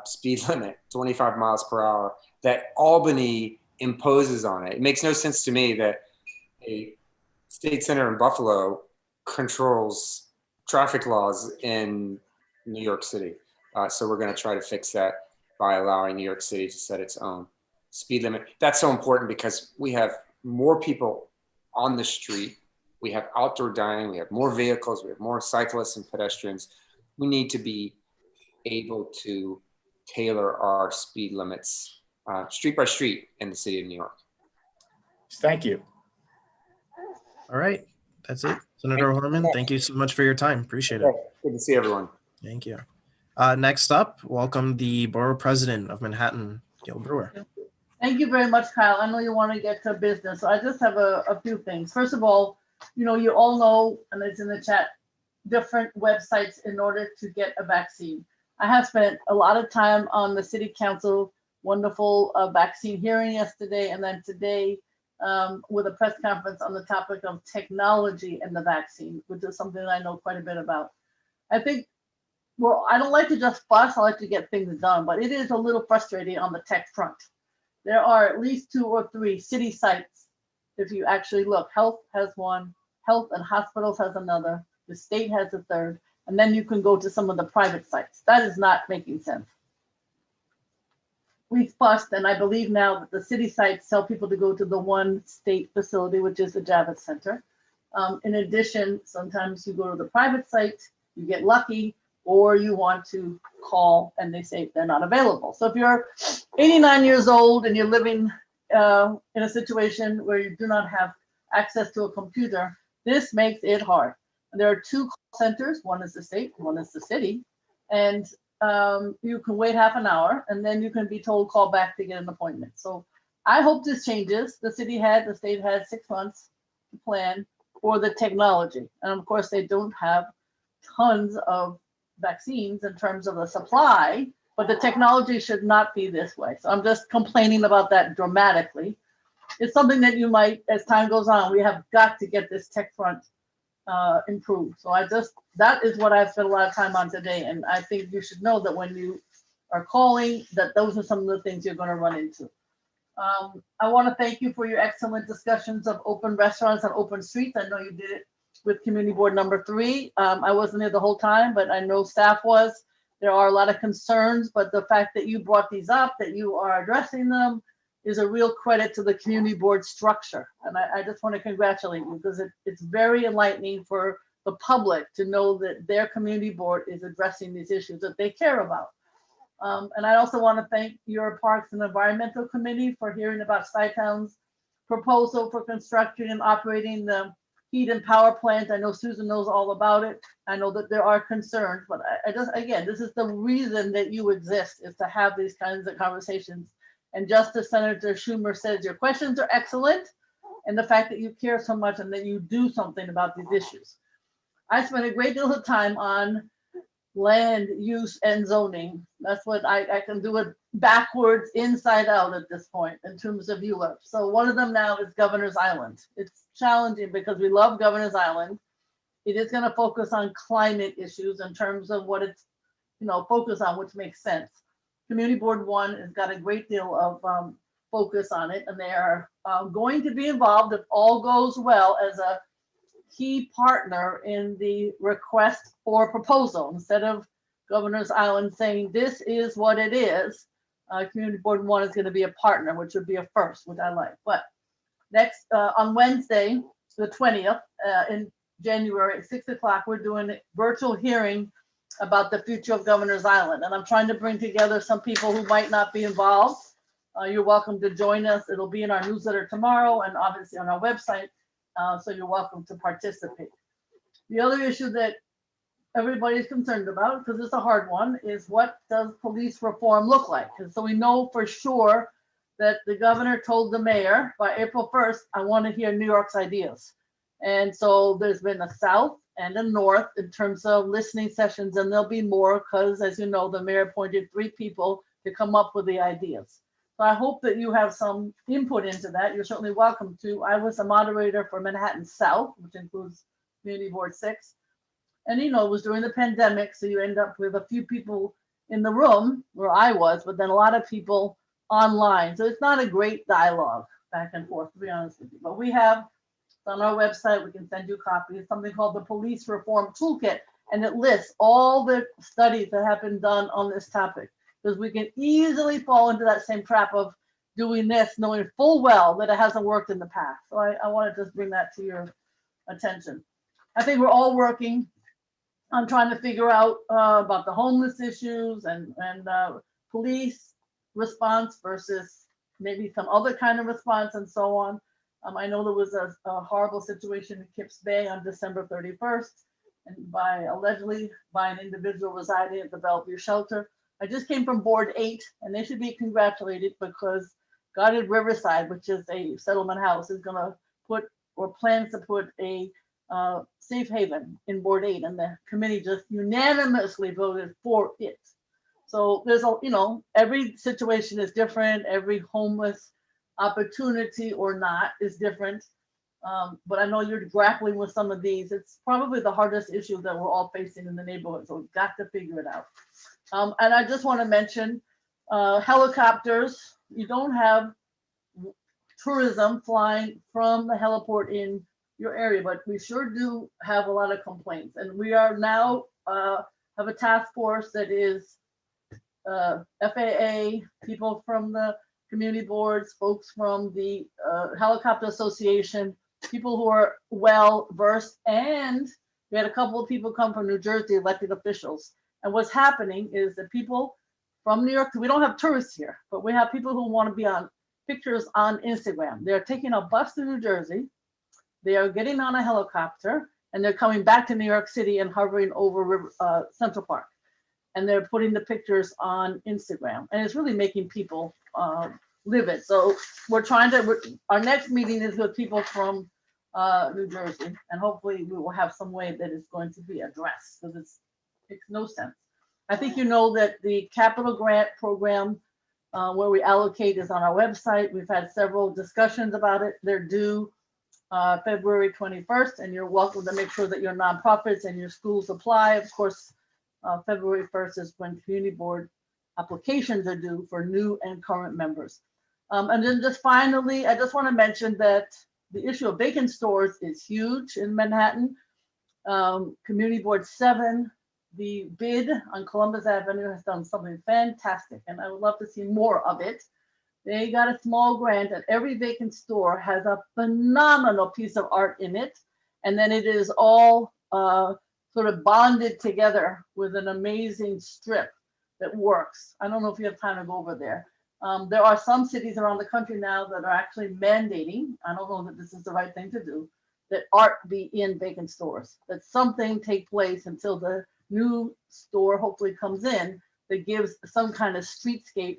speed limit, 25 miles per hour, that Albany imposes on it. It makes no sense to me that a state senator in Buffalo controls traffic laws in New York City. So we're going to try to fix that by allowing New York City to set its own speed limit. That's so important because we have more people on the street. We have outdoor dining. We have more vehicles. We have more cyclists and pedestrians. We need to be able to tailor our speed limits street by street in the city of New York. Thank you. All right, that's it. Senator Horman, thank you so much for your time. Appreciate it. Good to see everyone. Thank you. Next up, welcome the Borough President of Manhattan, Gail Brewer. Thank you very much, Kyle. I know you want to get to business, so I just have a few things. First of all, you all know, and it's in the chat, different websites in order to get a vaccine. I have spent a lot of time on the City Council wonderful vaccine hearing yesterday, and then today with a press conference on the topic of technology and the vaccine, which is something that I know quite a bit about. I think, well, I don't like to just fuss, I like to get things done, but it is a little frustrating on the tech front. There are at least 2 or 3 city sites. If you actually look, Health has one, Health and Hospitals has another, the state has a third, and then you can go to some of the private sites. That is not making sense. We fussed, and I believe now that the city sites tell people to go to the one state facility, which is the Javits Center. In addition, sometimes you go to the private site, you get lucky, or you want to call and they say they're not available. So if you're 89 years old and you're living in a situation where you do not have access to a computer, this makes it hard. And there are 2 call centers, one is the state, one is the city, and you can wait half an hour and then you can be told call back to get an appointment. So I hope this changes. The state had 6 months to plan for the technology. And of course they don't have tons of vaccines in terms of the supply, but the technology should not be this way. So I'm just complaining about that dramatically. It's something that you might, as time goes on, we have got to get this tech front improved. So that is what I've spent a lot of time on today. And I think you should know that when you are calling, that those are some of the things you're going to run into. I want to thank you for your excellent discussions of open restaurants and open streets. I know you did it with community board number 3. I wasn't there the whole time, but I know staff was. There are a lot of concerns, but the fact that you brought these up, that you are addressing them, is a real credit to the community board structure. And I just want to congratulate you because it's very enlightening for the public to know that their community board is addressing these issues that they care about. And I also want to thank your Parks and Environmental Committee for hearing about Skytown's proposal for constructing and operating the heat and power plants. I know Susan knows all about it. I know that there are concerns, but again, this is the reason that you exist, is to have these kinds of conversations. And just as Senator Schumer says, your questions are excellent, and the fact that you care so much and that you do something about these issues. I spent a great deal of time on land use and zoning. That's what I can do it backwards, inside out at this point in terms of ULIP. So one of them now is Governor's Island. It's challenging because we love Governor's Island. It is going to focus on climate issues in terms of what it's focus on, which makes sense. Community Board 1 has got a great deal of focus on it, and they are going to be involved, if all goes well, as a key partner in the request for proposal. Instead of Governor's Island saying this is what it is, Community Board 1 is going to be a partner, which would be a first, which I like. But next, on Wednesday, the 20th, in January at 6 o'clock, we're doing a virtual hearing about the future of Governor's Island. And I'm trying to bring together some people who might not be involved. You're welcome to join us. It'll be in our newsletter tomorrow and obviously on our website. So you're welcome to participate. The other issue that everybody's concerned about, because it's a hard one, is what does police reform look like? And so we know for sure that the governor told the mayor by April 1st, I want to hear New York's ideas. And so there's been a South and a North in terms of listening sessions, and there'll be more because, as you know, the mayor appointed 3 people to come up with the ideas. So I hope that you have some input into that. You're certainly welcome to. I was a moderator for Manhattan South, which includes Community Board 6. And it was during the pandemic, so you end up with a few people in the room where I was, but then a lot of people online. So it's not a great dialogue back and forth, to be honest with you. But we have on our website, we can send you copies, something called the Police Reform Toolkit. and it lists all the studies that have been done on this topic, because we can easily fall into that same trap of doing this, knowing full well that it hasn't worked in the past. So I want to just bring that to your attention. I think we're all working on trying to figure out about the homeless issues and police response versus maybe some other kind of response and so on. I know there was a horrible situation in Kips Bay on December 31st, and allegedly by an individual residing at the Bellevue Shelter. I just came from Board 8, and they should be congratulated because Guarded Riverside, which is a settlement house, is going to put or plans to put a safe haven in Board 8, and the committee just unanimously voted for it. So there's every situation is different. Every homeless opportunity or not is different. But I know you're grappling with some of these. It's probably the hardest issue that we're all facing in the neighborhood. So we've got to figure it out. And I just want to mention helicopters. You don't have tourism flying from the heliport in your area, but we sure do have a lot of complaints. And we are now have a task force that is FAA, people from the community boards, folks from the Helicopter Association, people who are well versed, and we had a couple of people come from New Jersey, elected officials. And what's happening is that people from New York, we don't have tourists here, but we have people who want to be on pictures on Instagram. They're taking a bus to New Jersey, they are getting on a helicopter, and they're coming back to New York City and hovering over Central Park. And they're putting the pictures on Instagram, and it's really making people live it. So we're trying to, our next meeting is with people from New Jersey, and hopefully we will have some way that is going to be addressed, because it makes no sense. I think you know that the capital grant program where we allocate is on our website. We've had several discussions about it. They're due February 21st, and you're welcome to make sure that your nonprofits and your schools apply. Of course, February 1st is when community board applications are due for new and current members. And then just finally, I just want to mention that the issue of vacant stores is huge in Manhattan. Community Board 7, the bid on Columbus Avenue has done something fantastic, and I would love to see more of it. They got a small grant, and every vacant store has a phenomenal piece of art in it. And then it is all sort of bonded together with an amazing strip that works. I don't know if you have time to go over there. There are some cities around the country now that are actually mandating, I don't know that this is the right thing to do, that art be in vacant stores, that something take place until the new store hopefully comes in that gives some kind of streetscape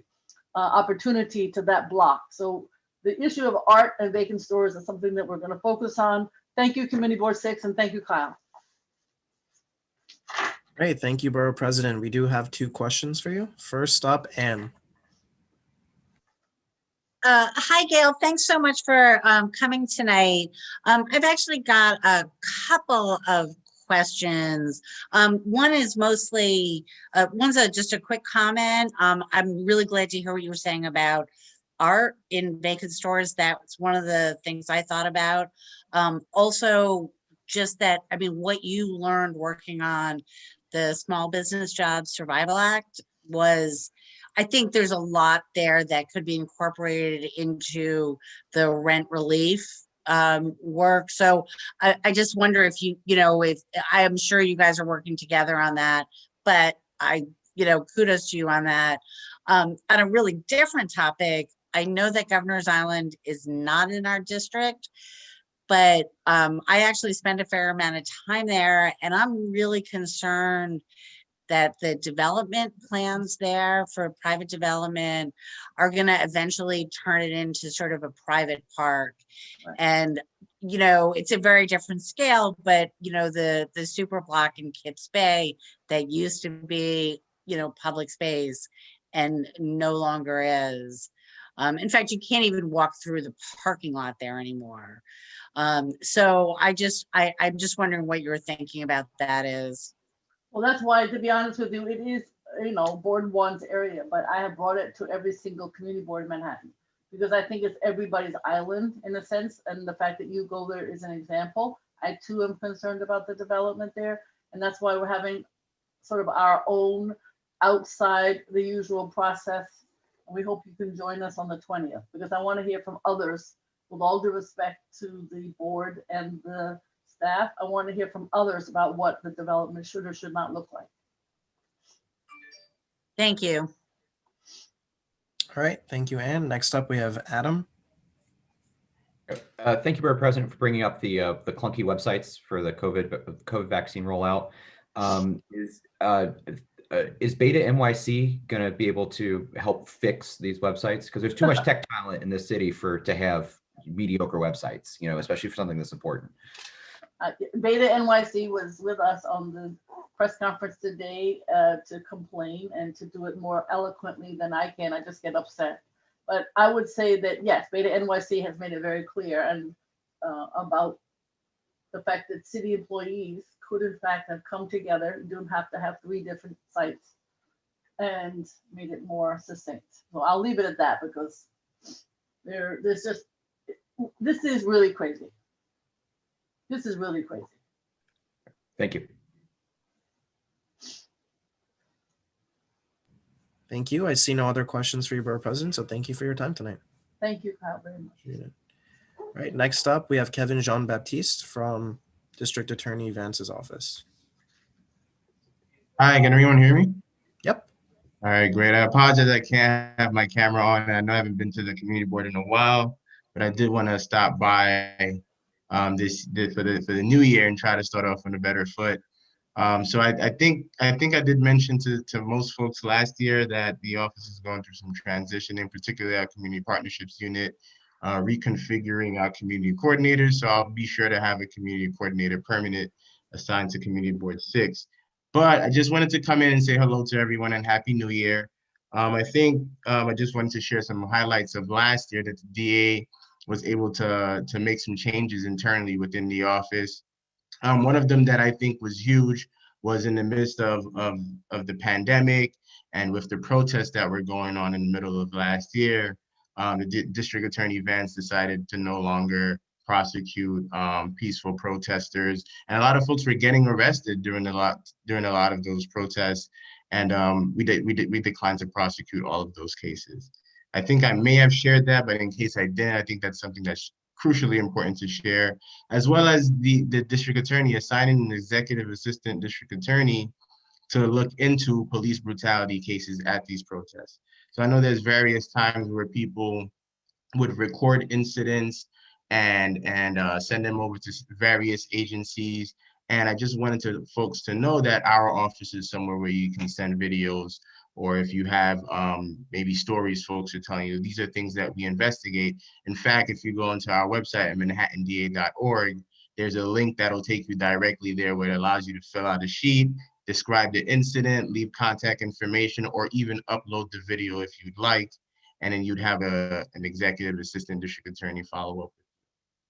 opportunity to that block. So the issue of art and vacant stores is something that we're going to focus on. Thank you, Committee Board 6, and thank you, Kyle. Great, thank you, Borough President. We do have 2 questions for you. First up, Anne. Hi, Gail. Thanks so much for coming tonight. I've actually got a couple of questions. One is mostly, one's just a quick comment. I'm really glad to hear what you were saying about art in vacant stores. That's one of the things I thought about. Also, just that, I mean, what you learned working on the Small Business Jobs Survival Act was, I think there's a lot there that could be incorporated into the rent relief work. So I just wonder if if I'm sure you guys are working together on that, but kudos to you on that. On a really different topic, I know that Governor's Island is not in our district, but I actually spend a fair amount of time there, and I'm really concerned that the development plans there for private development are going to eventually turn it into sort of a private park. Right. And, it's a very different scale, but, the super block in Kips Bay that used to be, public space and no longer is. In fact, you can't even walk through the parking lot there anymore. So I'm just wondering what you're thinking about that is. Well, that's why, to be honest with you, it is, Board 1's area, but I have brought it to every single community board in Manhattan because I think it's everybody's island in a sense. And the fact that you go there is an example. I too am concerned about the development there. And that's why we're having sort of our own outside the usual process. And we hope you can join us on the 20th, because I want to hear from others. With all due respect to the board and the staff, I want to hear from others about what the development should or should not look like. Thank you. All right, thank you, Anne. Next up, we have Adam. Thank you, Borough President, for bringing up the clunky websites for the COVID vaccine rollout. Is Beta NYC going to be able to help fix these websites? Because there's too much tech talent in this city to have mediocre websites, especially for something this important. Beta NYC was with us on the press conference today to complain and to do it more eloquently than I can. I just get upset. But I would say that, yes, Beta NYC has made it very clear and about the fact that city employees could in fact have come together. You don't have to have 3 different sites, and made it more succinct. So I'll leave it at that, because this is really crazy. This is really crazy. Thank you. Thank you. I see no other questions for you, Borough President, so thank you for your time tonight. Thank you, Kyle, very much. All right, next up, we have Kevin Jean-Baptiste from District Attorney Vance's office. Hi, can everyone hear me? Yep. All right, great. I apologize I can't have my camera on. I know I haven't been to the community board in a while, but I did want to stop by for the new year and try to start off on a better foot. So I think I did mention to most folks last year that the office is going through some transition, in particular our community partnerships unit, reconfiguring our community coordinators. So I'll be sure to have a community coordinator permanent assigned to Community Board 6. But I just wanted to come in and say hello to everyone and Happy New Year. I think I just wanted to share some highlights of last year that the DA was able to make some changes internally within the office. One of them that I think was huge was in the midst of the pandemic and with the protests that were going on in the middle of last year, the District Attorney Vance decided to no longer prosecute peaceful protesters, and a lot of folks were getting arrested during a lot of those protests, and we declined to prosecute all of those cases. I think I may have shared that, but in case I didn't, I think that's something that's crucially important to share, as well as the district attorney assigning an executive assistant district attorney to look into police brutality cases at these protests. So I know there's various times where people would record incidents and send them over to various agencies. And I just wanted folks to know that our office is somewhere where you can send videos, or if you have maybe stories folks are telling you, these are things that we investigate. In fact, if you go onto our website at manhattanda.org, there's a link that'll take you directly there where it allows you to fill out a sheet, describe the incident, leave contact information, or even upload the video if you'd like. And then you'd have an executive assistant district attorney follow up.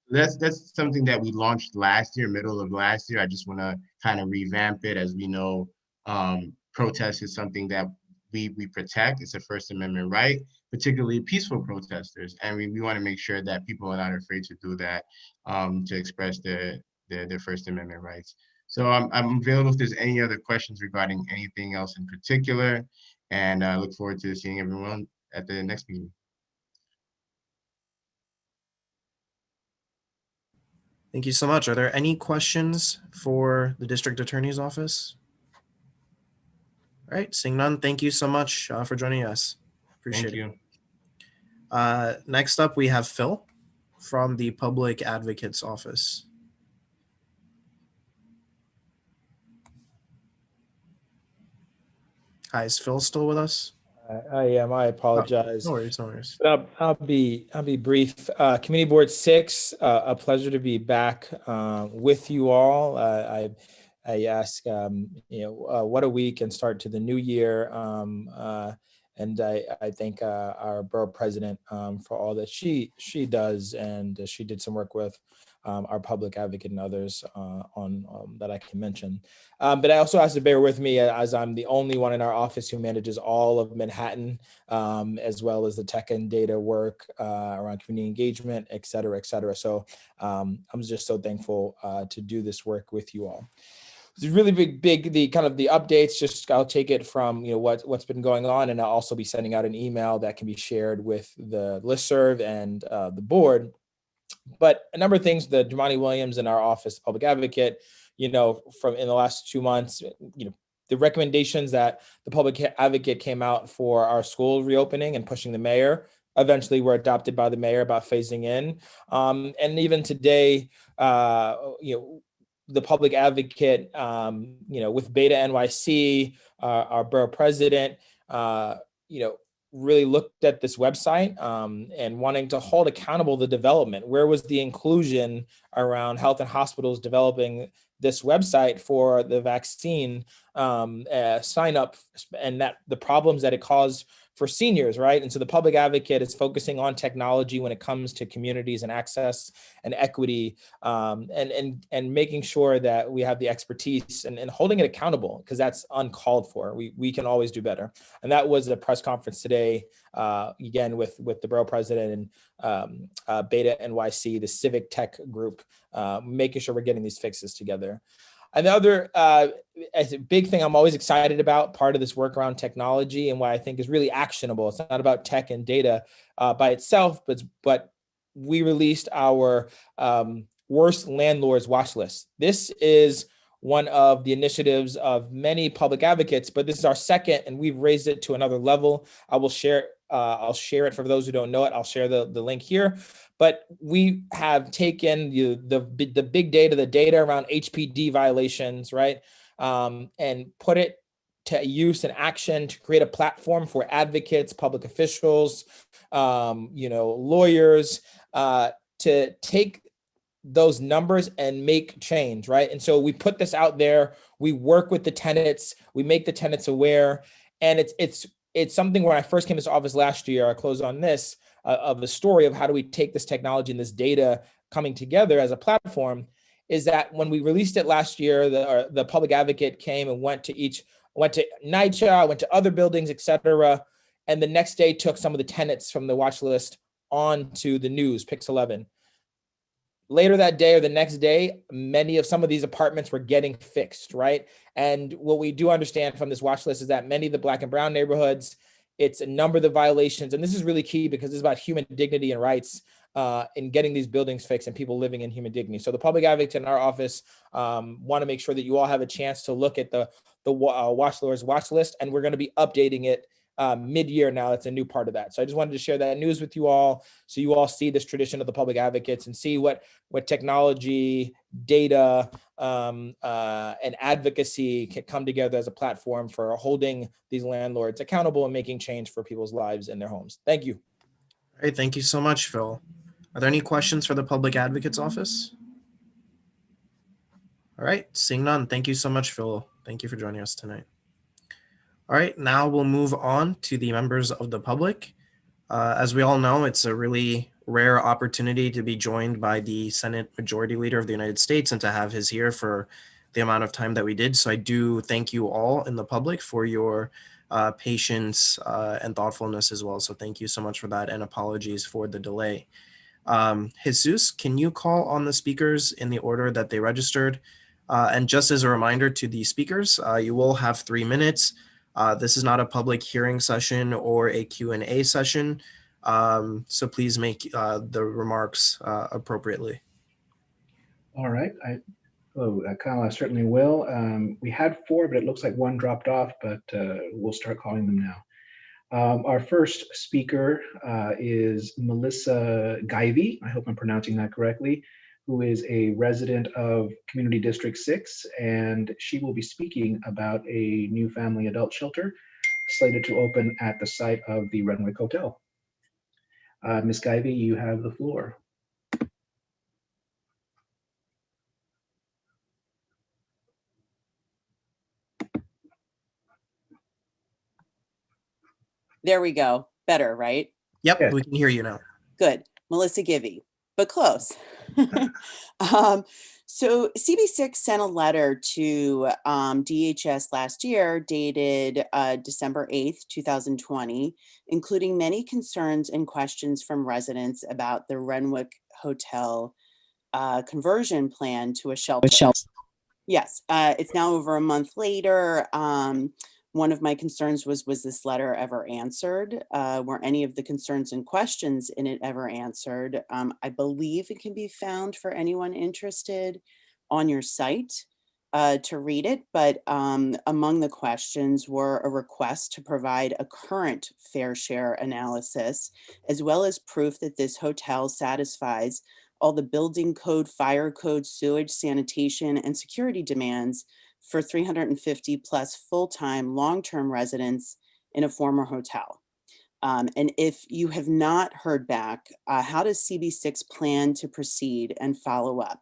That's something that we launched last year, middle of last year. I just want to kind of revamp it. As we know, protest is something that we protect. It's a First Amendment right, particularly peaceful protesters. And we want to make sure that people are not afraid to do that, to express their First Amendment rights. So I'm available if there's any other questions regarding anything else in particular. And I look forward to seeing everyone at the next meeting. Thank you so much. Are there any questions for the district attorney's office? All right, seeing none, thank you so much for joining us. Appreciate it. Next up, we have Phil from the Public Advocate's office. Hi, is Phil still with us? I am. I apologize. Oh, no worries, no worries. But I'll be brief. Community Board 6, a pleasure to be back with you all. I ask, what a week and start to the new year. And I thank our borough president for all that she does, and she did some work with our public advocate and others on that I can mention. But I also ask to bear with me, as I'm the only one in our office who manages all of Manhattan, as well as the tech and data work around community engagement, et cetera, et cetera. So I'm just so thankful to do this work with you all. it's really the kind of the updates. Just I'll take it from what's been going on, and I'll also be sending out an email that can be shared with the listserv and the board. But a number of things, the Jamani Williams in our office, public advocate, from in the last 2 months, the recommendations that the public advocate came out for our school reopening and pushing the mayor eventually were adopted by the mayor about phasing in. And even today, the public advocate, with Beta NYC, our borough president, really looked at this website and wanting to hold accountable the development. Where was the inclusion around health and hospitals developing this website for the vaccine sign up, and that the problems that it caused for seniors, right? And so the public advocate is focusing on technology when it comes to communities and access and equity, and making sure that we have the expertise and holding it accountable, because that's uncalled for. We can always do better. And that was a press conference today, again, with the borough president and Beta NYC, the civic tech group, making sure we're getting these fixes together. And the other big thing I'm always excited about, part of this work around technology and why I think is really actionable. It's not about tech and data by itself, but we released our worst landlords watch list. This is one of the initiatives of many public advocates, but this is our second, and we've raised it to another level. I'll share it for those who don't know it. I'll share the link here. But we have taken the big data, the data around HPD violations, right, and put it to use and action to create a platform for advocates, public officials, lawyers, to take those numbers and make change, right? And so we put this out there. We work with the tenants. We make the tenants aware, and it's something. When I first came to this office last year, I closed on this. Of the story of how do we take this technology and this data coming together as a platform, is that when we released it last year, the public advocate came and went to NYCHA, went to other buildings, et cetera. And the next day took some of the tenants from the watch list on to the news, Pix 11. Later that day or the next day, some of these apartments were getting fixed, right? And what we do understand from this watch list is that many of the Black and brown neighborhoods, it's a number of the violations. And this is really key because it's about human dignity and rights in getting these buildings fixed and people living in human dignity. So the public advocate in our office want to make sure that you all have a chance to look at the watchlords watch list, and we're going to be updating it mid-year now. That's a new part of that. So I just wanted to share that news with you all, so you all see this tradition of the public advocates and see what technology, data, and advocacy can come together as a platform for holding these landlords accountable and making change for people's lives in their homes. Thank you. All right, thank you so much, Phil. Are there any questions for the Public Advocate's Office? All right, seeing none. Thank you so much, Phil. Thank you for joining us tonight. All right, now we'll move on to the members of the public. As we all know, it's a really rare opportunity to be joined by the Senate Majority Leader of the United States and to have his here for the amount of time that we did. So I do thank you all in the public for your patience and thoughtfulness as well. So thank you so much for that, and apologies for the delay. Jesus, can you call on the speakers in the order that they registered? And just as a reminder to the speakers, you will have 3 minutes. This is not a public hearing session or a Q&A session, so please make the remarks appropriately. All right. Kyle, I certainly will. We had 4, but it looks like 1 dropped off, but we'll start calling them now. Our first speaker is Melissa Givey. I hope I'm pronouncing that correctly, who is a resident of Community District 6, and she will be speaking about a new family adult shelter slated to open at the site of the Renwick Hotel. Ms. Givey, you have the floor. There we go. Better, right? Yep, we can hear you now. Good. Melissa Givey, but close. So CB6 sent a letter to DHS last year dated December 8th, 2020, including many concerns and questions from residents about the Renwick Hotel conversion plan to a shelter. Yes, it's now over a month later. One of my concerns was this letter ever answered? Were any of the concerns and questions in it ever answered? I believe it can be found for anyone interested on your site to read it, but among the questions were a request to provide a current fair share analysis, as well as proof that this hotel satisfies all the building code, fire code, sewage, sanitation, and security demands for 350 plus full-time long-term residents in a former hotel. And if you have not heard back, how does CB6 plan to proceed and follow up?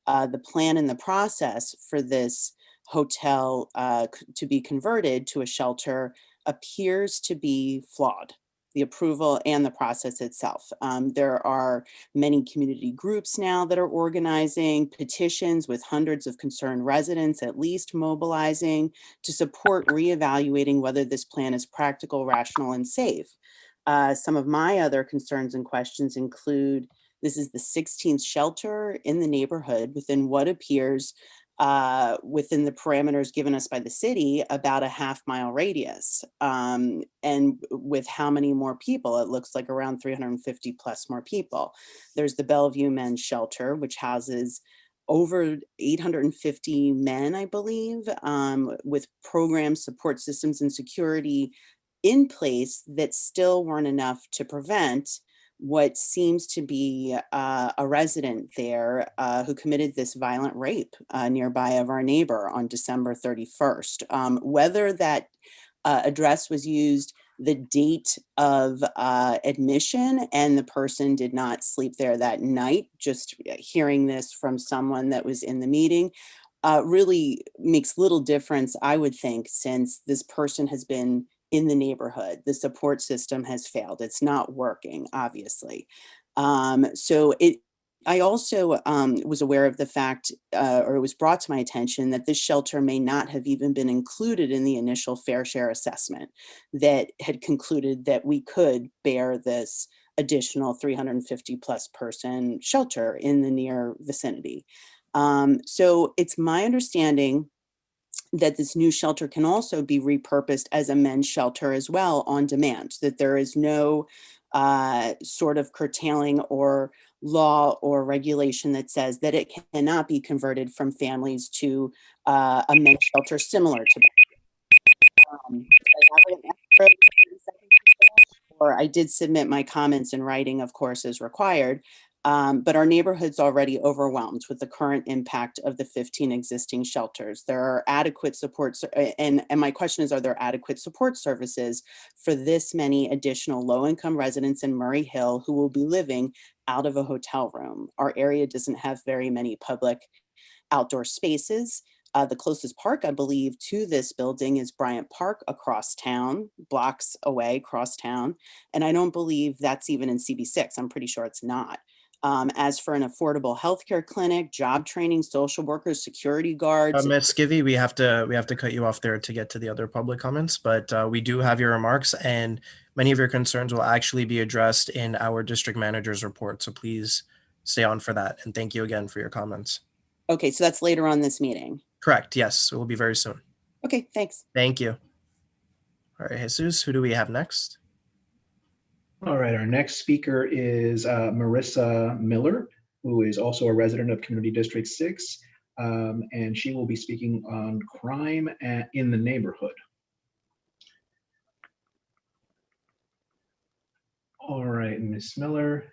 The plan and the process for this hotel to be converted to a shelter appears to be flawed, the approval and the process itself. There are many community groups now that are organizing petitions with hundreds of concerned residents at least mobilizing to support reevaluating whether this plan is practical, rational, and safe. Some of my other concerns and questions include, this is the 16th shelter in the neighborhood within what appears within the parameters given us by the city, about a half-mile radius. And with how many more people? It looks like around 350 plus more people. There's the Bellevue Men's Shelter, which houses over 850 men, I believe, with programs, support systems, and security in place that still weren't enough to prevent what seems to be a resident there who committed this violent rape nearby of our neighbor on December 31st. Whether that address was used the date of admission and the person did not sleep there that night, just hearing this from someone that was in the meeting, really makes little difference, I would think, since this person has been in the neighborhood. The support system has failed. It's not working, obviously. I also was aware of the fact, or it was brought to my attention, that this shelter may not have even been included in the initial fair share assessment that had concluded that we could bear this additional 350 plus person shelter in the near vicinity. So it's my understanding that this new shelter can also be repurposed as a men's shelter as well on demand, that there is no sort of curtailing or law or regulation that says that it cannot be converted from families to a men's shelter similar to that. I did submit my comments in writing, of course, as required. But our neighborhood's already overwhelmed with the current impact of the 15 existing shelters. There are adequate supports, and my question is, are there adequate support services for this many additional low-income residents in Murray Hill who will be living out of a hotel room? Our area doesn't have very many public outdoor spaces. The closest park, I believe, to this building is Bryant Park across town, blocks away across town. And I don't believe that's even in CB6. I'm pretty sure it's not. As for an affordable healthcare clinic, job training, social workers, security guards. Ms. Skivvy, we have to cut you off there to get to the other public comments, but we do have your remarks and many of your concerns will actually be addressed in our district manager's report. So please stay on for that. And thank you again for your comments. Okay, so that's later on this meeting. Correct. Yes, it will be very soon. Okay, thanks. Thank you. All right, Jesus, who do we have next? All right, our next speaker is Marissa Miller, who is also a resident of Community District 6, and she will be speaking on crime in the neighborhood. All right, Ms. Miller,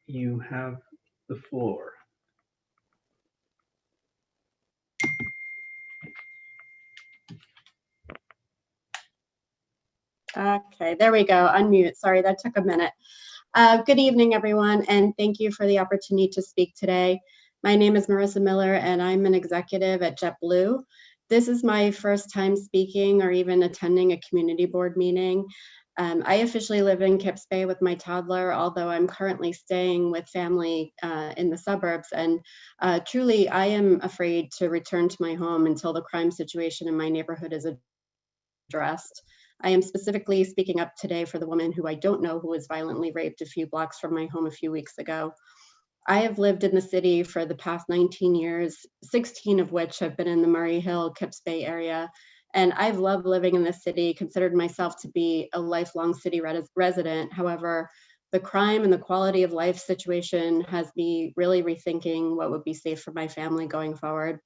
you have the floor. Okay, there we go. Unmute. Sorry, that took a minute. Good evening, everyone, and thank you for the opportunity to speak today. My name is Marissa Miller, and I'm an executive at JetBlue. This is my first time speaking or even attending a community board meeting. I officially live in Kips Bay with my toddler, although I'm currently staying with family in the suburbs. And truly, I am afraid to return to my home until the crime situation in my neighborhood is addressed. I am specifically speaking up today for the woman who I don't know who was violently raped a few blocks from my home a few weeks ago. I have lived in the city for the past 19 years, 16 of which have been in the Murray Hill, Kips Bay area. And I've loved living in the city, considered myself to be a lifelong city resident. However, the crime and the quality of life situation has me really rethinking what would be safe for my family going forward.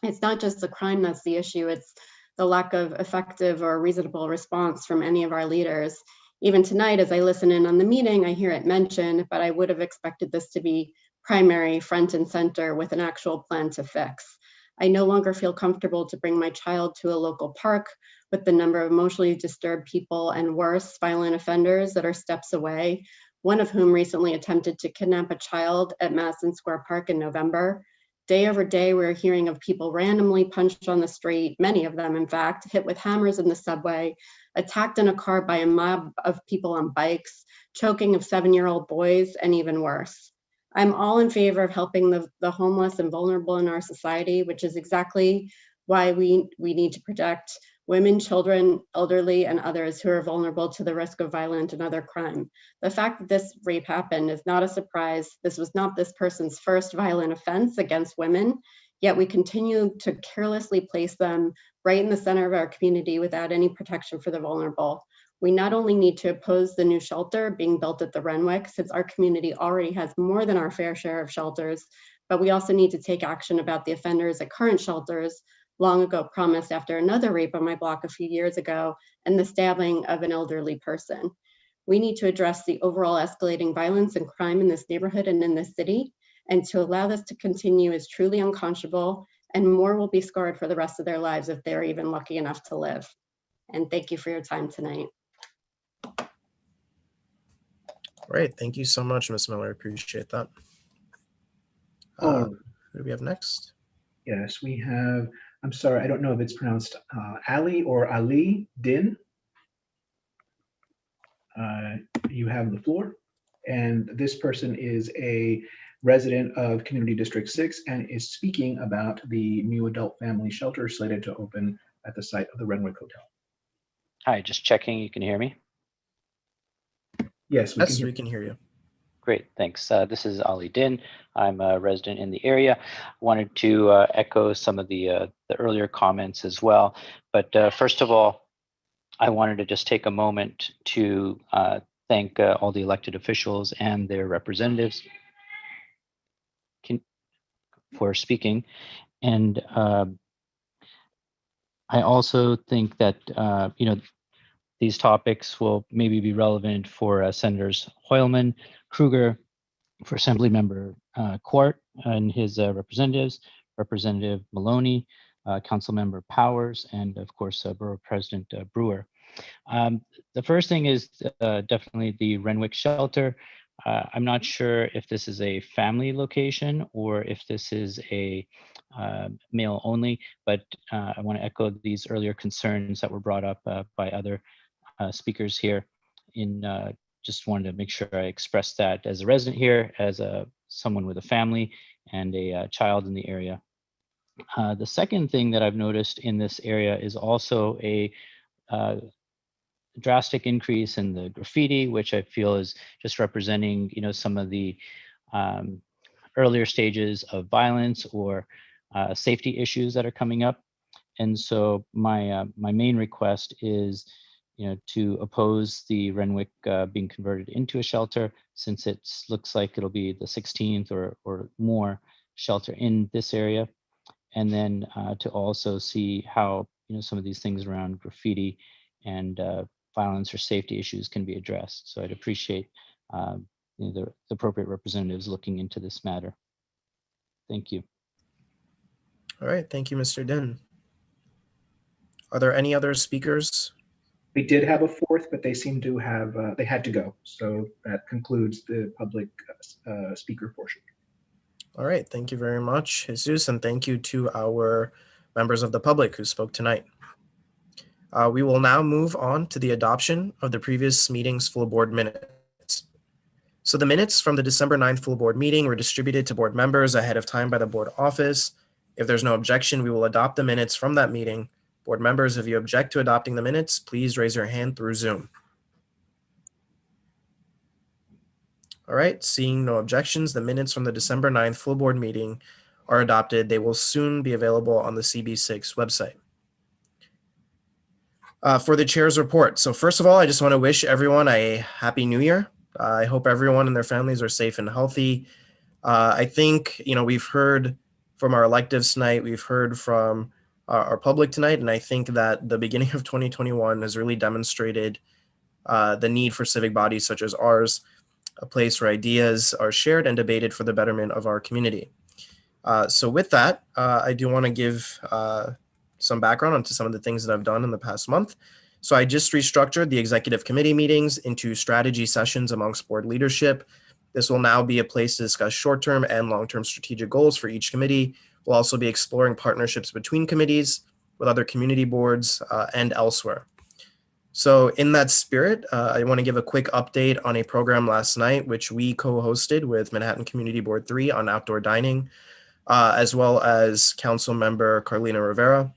It's not just the crime that's the issue, it's the lack of effective or reasonable response from any of our leaders. Even tonight, as I listen in on the meeting, I hear it mentioned, but I would have expected this to be primary, front and center with an actual plan to fix. I no longer feel comfortable to bring my child to a local park with the number of emotionally disturbed people and worse, violent offenders that are steps away, one of whom recently attempted to kidnap a child at Madison Square Park in November. Day over day, we're hearing of people randomly punched on the street, many of them, in fact, hit with hammers in the subway, attacked in a car by a mob of people on bikes, choking of 7-year-old boys, and even worse. I'm all in favor of helping the homeless and vulnerable in our society, which is exactly why we need to protect women, children, elderly, and others who are vulnerable to the risk of violent and other crime. The fact that this rape happened is not a surprise. This was not this person's first violent offense against women, yet we continue to carelessly place them right in the center of our community without any protection for the vulnerable. We not only need to oppose the new shelter being built at the Renwick, since our community already has more than our fair share of shelters, but we also need to take action about the offenders at current shelters, long ago promised after another rape on my block a few years ago, and the stabbing of an elderly person. We need to address the overall escalating violence and crime in this neighborhood and in this city, and to allow this to continue is truly unconscionable, and more will be scarred for the rest of their lives if they're even lucky enough to live. And thank you for your time tonight. Great. Thank you so much, Ms. Miller. Appreciate that. Oh, Who do we have next? yes, we have, I'm sorry, I don't know if it's pronounced Ali or Ali Din. You have the floor. And this person is a resident of Community District 6 and is speaking about the new adult family shelter slated to open at the site of the Renwick Hotel. Hi, just checking you can hear me. Yes, we can hear you. Great, thanks. This is Ali Din. I'm a resident in the area. Wanted to echo some of the earlier comments as well. But first of all, I wanted to just take a moment to thank all the elected officials and their representatives for speaking. And I also think that, these topics will maybe be relevant for Senators Hoylman, Kruger, for Assembly Member Court and his representatives, Representative Maloney, Council Member Powers, and of course, Borough President Brewer. The first thing is definitely the Renwick Shelter. I'm not sure if this is a family location or if this is a male only, but I want to echo these earlier concerns that were brought up by other speakers here. Just wanted to make sure I expressed that as a resident here, as someone with a family and a child in the area. The second thing that I've noticed in this area is also a drastic increase in the graffiti, which I feel is just representing, some of the earlier stages of violence or safety issues that are coming up. And so my main request is, to oppose the Renwick being converted into a shelter, since it looks like it'll be the 16th or more shelter in this area. And then to also see how, some of these things around graffiti and violence or safety issues can be addressed. So I'd appreciate the appropriate representatives looking into this matter. Thank you. All right, thank you, Mr. Din. Are there any other speakers? We did have a fourth, but they seem to have, they had to go. So that concludes the public speaker portion. All right, thank you very much, Jesus, and thank you to our members of the public who spoke tonight. We will now move on to the adoption of the previous meeting's full board minutes. So the minutes from the December 9th full board meeting were distributed to board members ahead of time by the board office. If there's no objection, we will adopt the minutes from that meeting. Board members, if you object to adopting the minutes, please raise your hand through Zoom. All right, seeing no objections, the minutes from the December 9th full board meeting are adopted. They will soon be available on the CB6 website. For the chair's report. So first of all, I just want to wish everyone a happy new year. I hope everyone and their families are safe and healthy. I think, we've heard from our electives tonight, we've heard from our public tonight, and I think that the beginning of 2021 has really demonstrated the need for civic bodies such as ours, a place where ideas are shared and debated for the betterment of our community. So with that, I do want to give some background onto some of the things that I've done in the past month. So I just restructured the executive committee meetings into strategy sessions amongst board leadership. This will now be a place to discuss short-term and long-term strategic goals for each committee. We'll also be exploring partnerships between committees, with other community boards, and elsewhere. So in that spirit, I want to give a quick update on a program last night, which we co-hosted with Manhattan Community Board 3 on outdoor dining, as well as Council Member Carlina Rivera.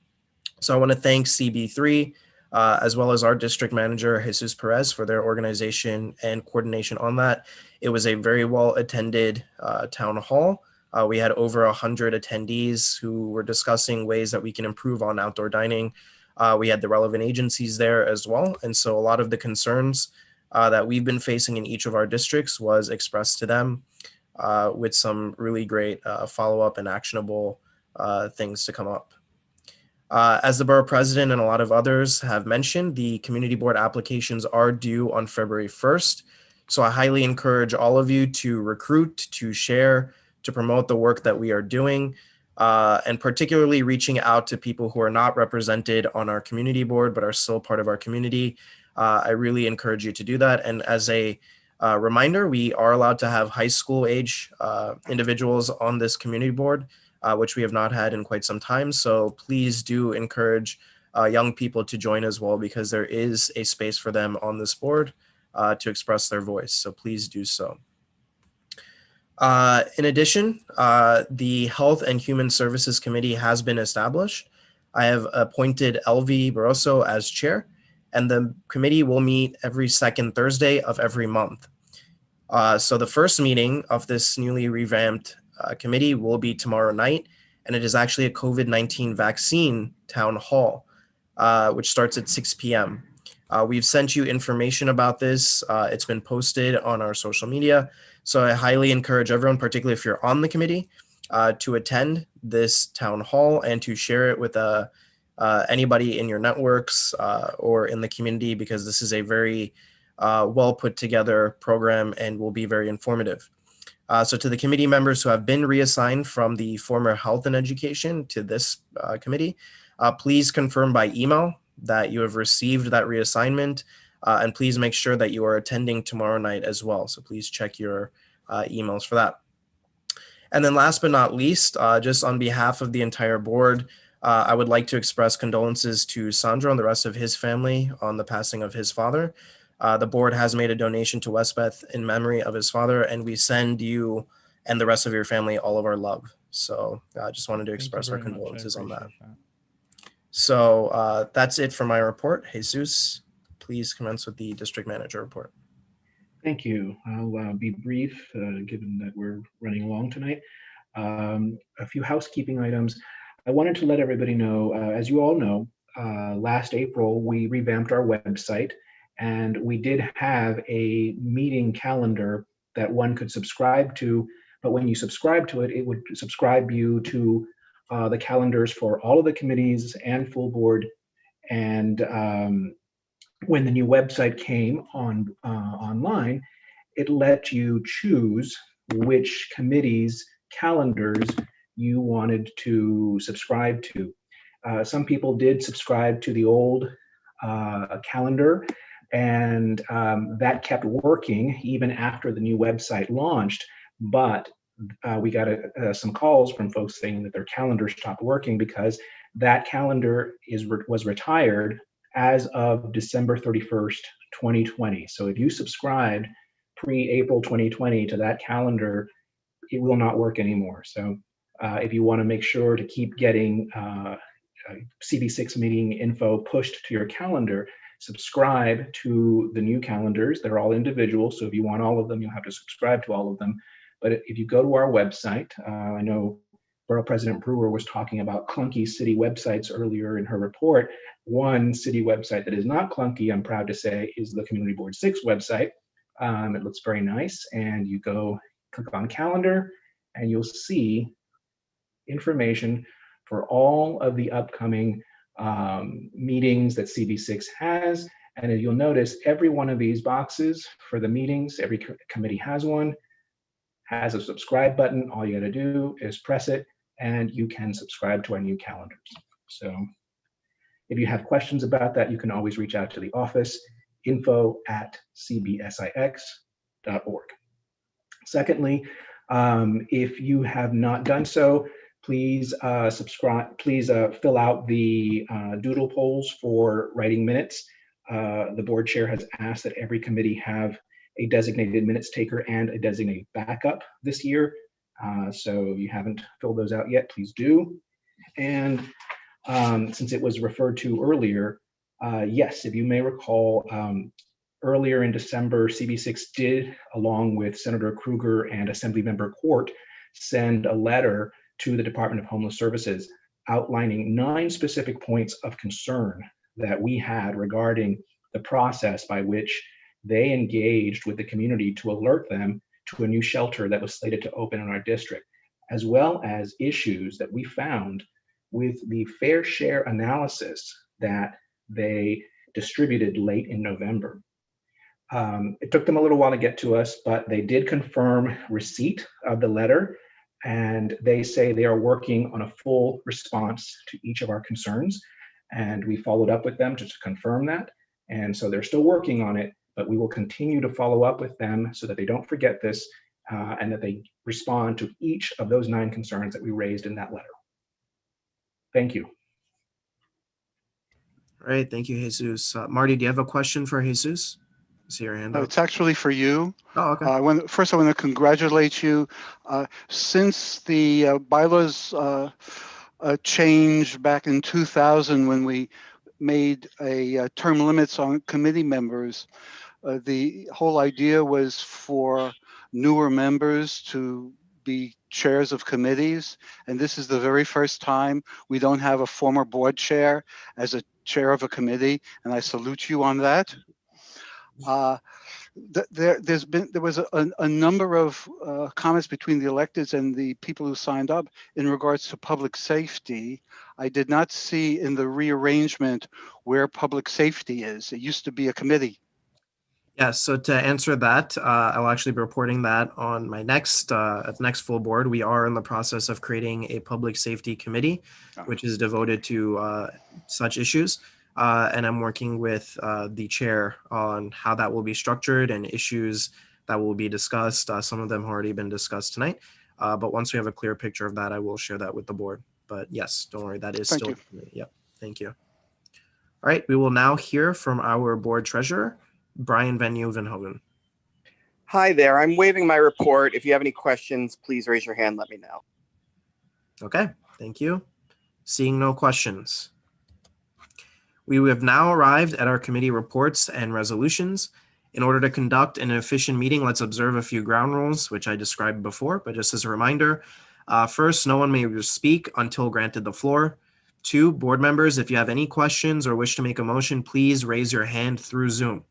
So I want to thank CB3, as well as our district manager, Jesus Perez, for their organization and coordination on that. It was a very well attended town hall. We had over 100 attendees who were discussing ways that we can improve on outdoor dining. We had the relevant agencies there as well. And so a lot of the concerns that we've been facing in each of our districts was expressed to them with some really great follow-up and actionable things to come up. As the borough president and a lot of others have mentioned, the community board applications are due on February 1st. So I highly encourage all of you to recruit, to share, to promote the work that we are doing, and particularly reaching out to people who are not represented on our community board, but are still part of our community. I really encourage you to do that. And as a reminder, we are allowed to have high school age individuals on this community board, which we have not had in quite some time. So please do encourage young people to join as well, because there is a space for them on this board to express their voice. So please do so. In addition, the Health and Human Services Committee has been established. I have appointed Elvie Barroso as chair, and the committee will meet every second Thursday of every month. So the first meeting of this newly revamped committee will be tomorrow night, and it is actually a COVID-19 vaccine town hall, which starts at 6 p.m. We've sent you information about this. It's been posted on our social media. So I highly encourage everyone, particularly if you're on the committee, to attend this town hall and to share it with anybody in your networks or in the community, because this is a very well put together program and will be very informative. So to the committee members who have been reassigned from the former Health and Education to this committee, please confirm by email that you have received that reassignment, and please make sure that you are attending tomorrow night as well. So please check your emails for that. And then last but not least, just on behalf of the entire board, I would like to express condolences to Sandro and the rest of his family on the passing of his father. The board has made a donation to Westbeth in memory of his father, and we send you and the rest of your family all of our love. So I just wanted to express our condolences on that. So that's it for my report. Jesus, please commence with the district manager report. Thank you. I'll be brief, given that we're running along tonight. A few housekeeping items. I wanted to let everybody know, as you all know, last April, we revamped our website, and we did have a meeting calendar that one could subscribe to. But when you subscribe to it, it would subscribe you to the calendars for all of the committees and full board. And when the new website came on online, it let you choose which committees' calendars you wanted to subscribe to. Some people did subscribe to the old calendar, and that kept working even after the new website launched. But we got some calls from folks saying that their calendar stopped working because that calendar was retired as of December 31st, 2020. So if you subscribed pre-April 2020 to that calendar, it will not work anymore. So if you want to make sure to keep getting CB6 meeting info pushed to your calendar, subscribe to the new calendars. They're all individual, so if you want all of them, you'll have to subscribe to all of them. But if you go to our website, I know Borough President Brewer was talking about clunky city websites earlier in her report. One city website that is not clunky, I'm proud to say, is the Community Board 6 website. It looks very nice, and you go click on calendar, and you'll see information for all of the upcoming meetings that CB6 has. And you'll notice every one of these boxes for the meetings, every committee has one, has a subscribe button. All you got to do is press it, and you can subscribe to our new calendars. So if you have questions about that, you can always reach out to the office, info@cbsix.org. Secondly, if you have not done so, please subscribe. Please fill out the doodle polls for writing minutes. The board chair has asked that every committee have a designated minutes taker and a designated backup this year. So if you haven't filled those out yet, please do. And since it was referred to earlier, yes, if you may recall, earlier in December, CB6 did, along with Senator Kruger and Assemblymember Court, send a letter to the Department of Homeless Services outlining 9 specific points of concern that we had regarding the process by which they engaged with the community to alert them to a new shelter that was slated to open in our district, as well as issues that we found with the fair share analysis that they distributed late in November. It took them a little while to get to us, but they did confirm receipt of the letter, and they say they are working on a full response to each of our concerns. And we followed up with them just to confirm that. And so they're still working on it, but we will continue to follow up with them so that they don't forget this and that they respond to each of those 9 concerns that we raised in that letter. Thank you. All right, thank you, Jesus. Marty, do you have a question for Jesus? I see your hand up. It's actually for you. Oh, okay. First, I want to congratulate you. Since the bylaws changed back in 2000 when we made a term limits on committee members, the whole idea was for newer members to be chairs of committees. And this is the very first time we don't have a former board chair as a chair of a committee. And I salute you on that. There was a number of comments between the electeds and the people who signed up in regards to public safety. I did not see in the rearrangement where public safety is. It used to be a committee. Yeah, so to answer that, I'll actually be reporting that on my next full board. We are in the process of creating a public safety committee, which is devoted to such issues. And I'm working with the chair on how that will be structured and issues that will be discussed. Some of them have already been discussed tonight. But once we have a clear picture of that, I will share that with the board. But yes, don't worry, that is still. Yep, thank you. All right, we will now hear from our board treasurer, Brian Van Nieuwenhoven. Hi there, I'm waiving my report. If you have any questions, please raise your hand, let me know. Okay, thank you. Seeing no questions. We have now arrived at our committee reports and resolutions. In order to conduct an efficient meeting, let's observe a few ground rules, which I described before, but just as a reminder, first, no one may speak until granted the floor. 2, board members, if you have any questions or wish to make a motion, please raise your hand through Zoom.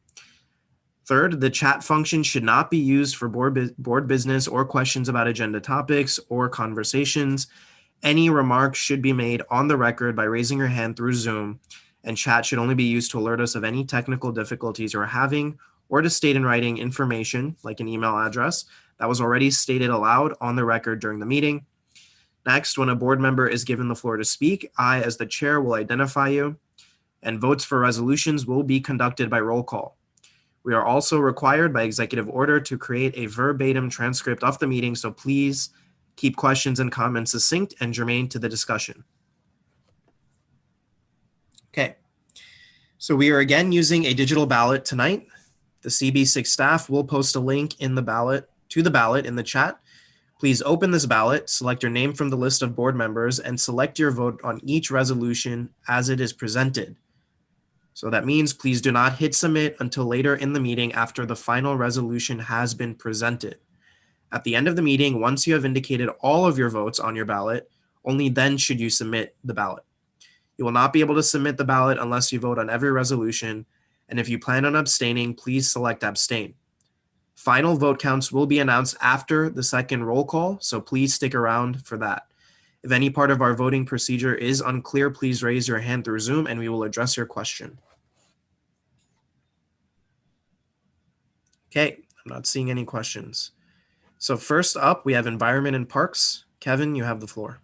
3rd, the chat function should not be used for board business or questions about agenda topics or conversations. Any remarks should be made on the record by raising your hand through Zoom, and chat should only be used to alert us of any technical difficulties you're having or to state in writing information, like an email address, that was already stated aloud on the record during the meeting. Next, when a board member is given the floor to speak, I, as the chair, will identify you, and votes for resolutions will be conducted by roll call. We are also required by executive order to create a verbatim transcript of the meeting, so please keep questions and comments succinct and germane to the discussion. Okay, so we are again using a digital ballot tonight. The CB6 staff will post a link in the ballot in the chat. Please open this ballot, select your name from the list of board members, and select your vote on each resolution as it is presented. So that means please do not hit submit until later in the meeting after the final resolution has been presented. At the end of the meeting, once you have indicated all of your votes on your ballot, only then should you submit the ballot. You will not be able to submit the ballot unless you vote on every resolution, and if you plan on abstaining, please select abstain. Final vote counts will be announced after the second roll call, so please stick around for that. If any part of our voting procedure is unclear, please raise your hand through Zoom and we will address your question. Okay, I'm not seeing any questions. So first up, we have Environment and Parks. Kevin, you have the floor.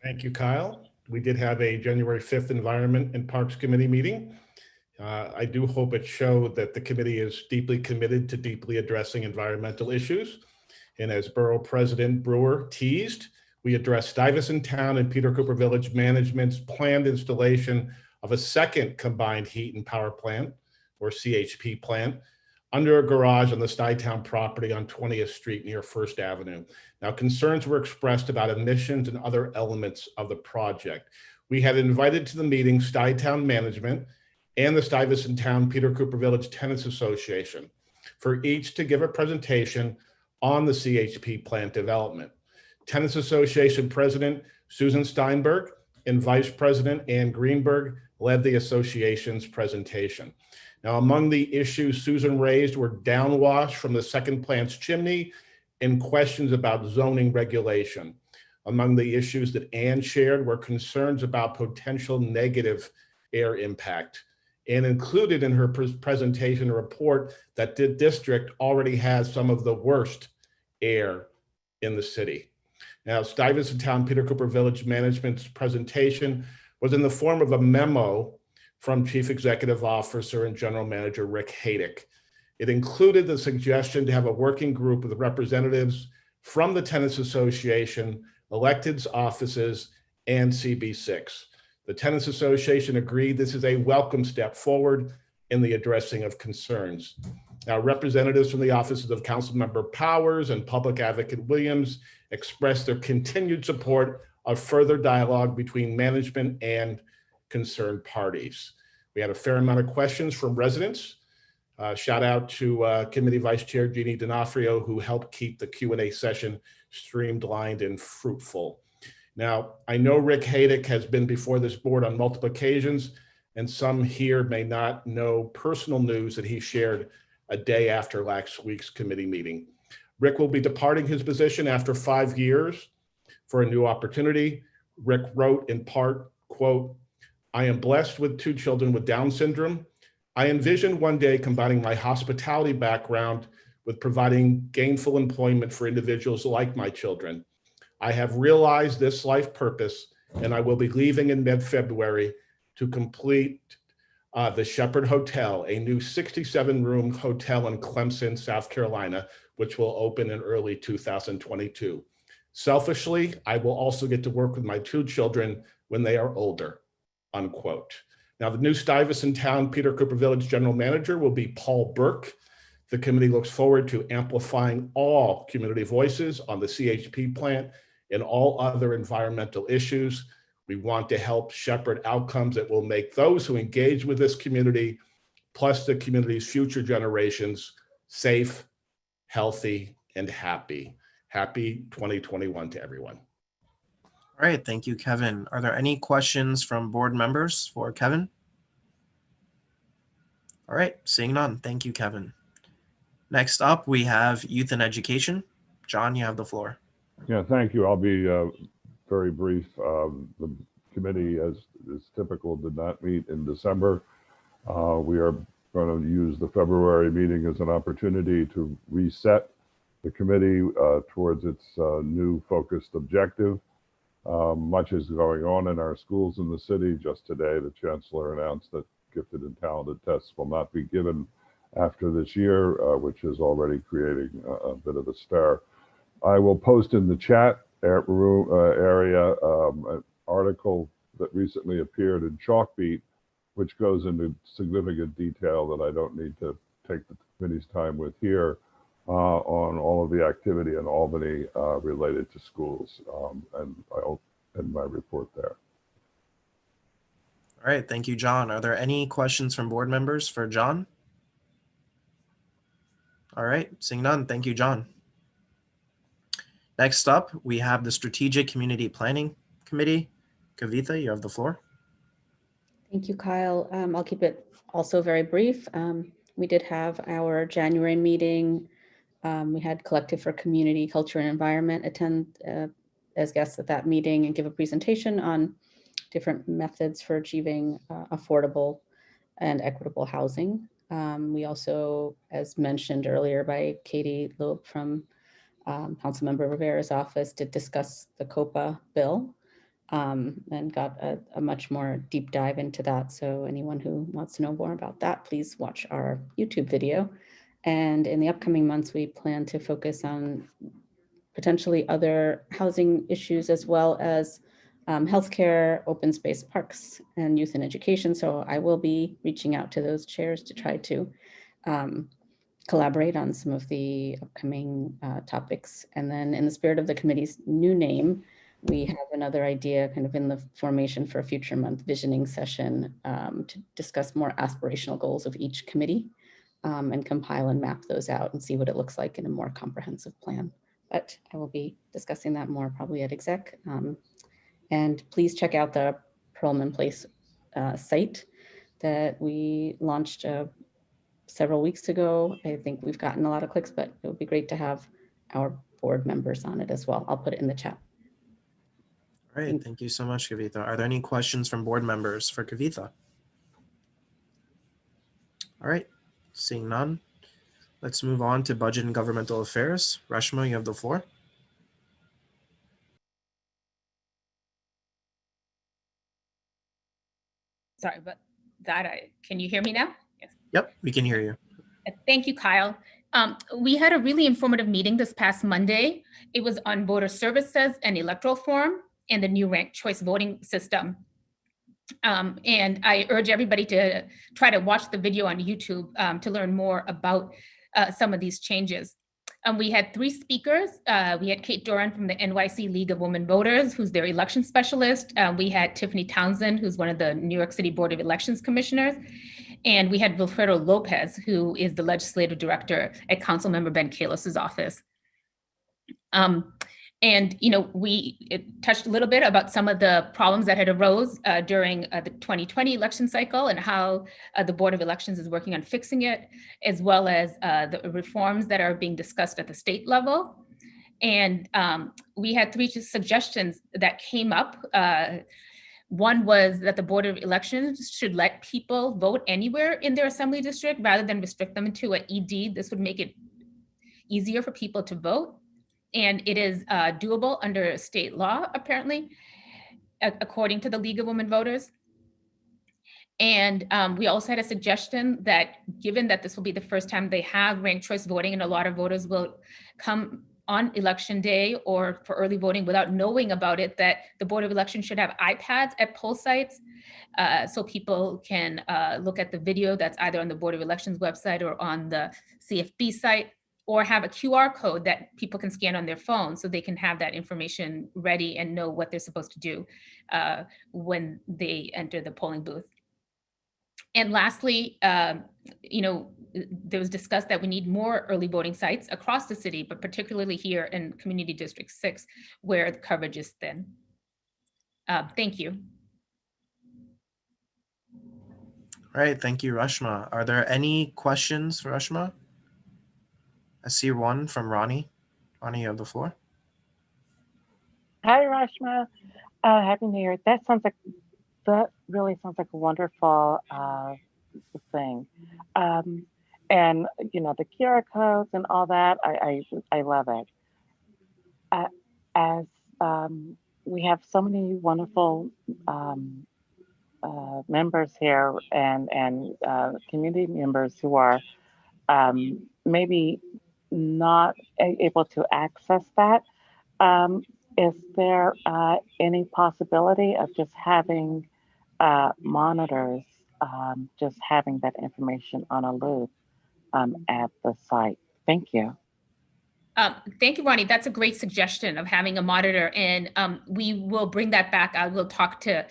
Thank you, Kyle. We did have a January 5th Environment and Parks Committee meeting. I do hope it showed that the committee is deeply committed to deeply addressing environmental issues. And as Borough President Brewer teased, we addressed Stuyvesant Town and Peter Cooper Village Management's planned installation of a second combined heat and power plant, or CHP plant, under a garage on the Stuytown property on 20th Street near First Avenue. Now, concerns were expressed about emissions and other elements of the project. We had invited to the meeting Stuytown Management and the Stuyvesant Town Peter Cooper Village Tenants Association for each to give a presentation on the CHP plant development. Tenants Association President Susan Steinberg and Vice President Ann Greenberg led the association's presentation. Now, among the issues Susan raised were downwash from the second plant's chimney and questions about zoning regulation. Among the issues that Ann shared were concerns about potential negative air impact, and included in her presentation a report that the district already has some of the worst air in the city. Now, Stuyvesant Town Peter Cooper Village Management's presentation was in the form of a memo from Chief Executive Officer and General Manager Rick Haydick. It included the suggestion to have a working group with representatives from the Tenants Association, electeds offices, and CB6. The Tenants Association agreed this is a welcome step forward in the addressing of concerns. Now, representatives from the offices of Councilmember Powers and Public Advocate Williams expressed their continued support of further dialogue between management and concerned parties. We had a fair amount of questions from residents. Shout out to Committee Vice Chair Jeannie D'Onofrio, who helped keep the Q&A session streamlined and fruitful. Now, I know Rick Haydick has been before this board on multiple occasions, and some here may not know personal news that he shared a day after last week's committee meeting. Rick will be departing his position after 5 years for a new opportunity. Rick wrote in part, quote, "I am blessed with 2 children with Down syndrome. I envision one day combining my hospitality background with providing gainful employment for individuals like my children. I have realized this life purpose, and I will be leaving in mid-February to complete the Shepherd Hotel, a new 67-room hotel in Clemson, South Carolina, which will open in early 2022. Selfishly, I will also get to work with my 2 children when they are older," unquote. Now, the new Stuyvesant Town Peter Cooper Village General Manager will be Paul Burke. The committee looks forward to amplifying all community voices on the CHP plant and all other environmental issues. We want to help shepherd outcomes that will make those who engage with this community, plus the community's future generations, safe, healthy, and happy. Happy 2021 to everyone. All right, thank you, Kevin. Are there any questions from board members for Kevin? All right, seeing none. Thank you, Kevin. Next up, we have Youth and Education. John, you have the floor. Yeah, thank you. I'll be very brief. The committee, as is typical, did not meet in December. We are going to use the February meeting as an opportunity to reset the committee towards its new focused objective. Much is going on in our schools in the city. Just today, the chancellor announced that gifted and talented tests will not be given after this year, which is already creating a bit of a stir. I will post in the chat area an article that recently appeared in Chalkbeat, which goes into significant detail that I don't need to take the committee's time with here, on all of the activity in Albany related to schools. And I'll end my report there. All right, thank you, John. Are there any questions from board members for John? All right, seeing none, thank you, John. Next up, we have the Strategic Community Planning Committee. Kavitha, you have the floor. Thank you, Kyle. I'll keep it also very brief. We did have our January meeting. We had Collective for Community, Culture, and Environment attend as guests at that meeting and give a presentation on different methods for achieving affordable and equitable housing. We also, as mentioned earlier by Katie Loeb from Councilmember Rivera's office, did discuss the COPA bill and got a much more deep dive into that. So anyone who wants to know more about that, please watch our YouTube video. And in the upcoming months, we plan to focus on potentially other housing issues as well as healthcare, open space parks, and youth and education. So I will be reaching out to those chairs to try to collaborate on some of the upcoming topics. And then in the spirit of the committee's new name, we have another idea kind of in the formation for a future month visioning session to discuss more aspirational goals of each committee and compile and map those out and see what it looks like in a more comprehensive plan. But I will be discussing that more probably at exec. And please check out the Perlman Place site that we launched several weeks ago. I think we've gotten a lot of clicks, but it would be great to have our board members on it as well. I'll put it in the chat. All right, thank you so much, Kavitha. Are there any questions from board members for Kavitha? All right, seeing none, let's move on to Budget and Governmental Affairs. Reshma, you have the floor. Sorry, but can you hear me now? Yes. Yep, we can hear you. Thank you, Kyle. We had a really informative meeting this past Monday. It was on voter services and electoral form and the new ranked choice voting system. And I urge everybody to try to watch the video on YouTube to learn more about some of these changes. We had 3 speakers. We had Kate Doran from the NYC League of Women Voters, who's their election specialist. We had Tiffany Townsend, who's one of the New York City Board of Elections commissioners. And we had Wilfredo Lopez, who is the legislative director at Councilmember Ben Kalos's office. And, you know, we touched a little bit about some of the problems that had arose during the 2020 election cycle and how the Board of Elections is working on fixing it, as well as the reforms that are being discussed at the state level. And we had 3 suggestions that came up. One was that the Board of Elections should let people vote anywhere in their assembly district rather than restrict them to an ED. This would make it easier for people to vote. And it is doable under state law, apparently, according to the League of Women Voters. And we also had a suggestion that given that this will be the first time they have ranked choice voting and a lot of voters will come on election day or for early voting without knowing about it, that the Board of Elections should have iPads at poll sites so people can look at the video that's either on the Board of Elections website or on the CFB site, or have a QR code that people can scan on their phone so they can have that information ready and know what they're supposed to do when they enter the polling booth. And lastly, you know, there was discussed that we need more early voting sites across the city, but particularly here in Community District 6, where the coverage is thin. Thank you. All right, thank you, Reshma. Are there any questions for Reshma? I see one from Ronnie. Ronnie, you have the floor. Hi, Reshma. Happy New Year. That really sounds like a wonderful thing. And you know, the QR codes and all that, I love it. As we have so many wonderful members here and community members who are maybe not able to access that. Is there any possibility of just having monitors, just having that information on a loop at the site? Thank you. Thank you, Ronnie. That's a great suggestion of having a monitor, and we will bring that back. I will talk to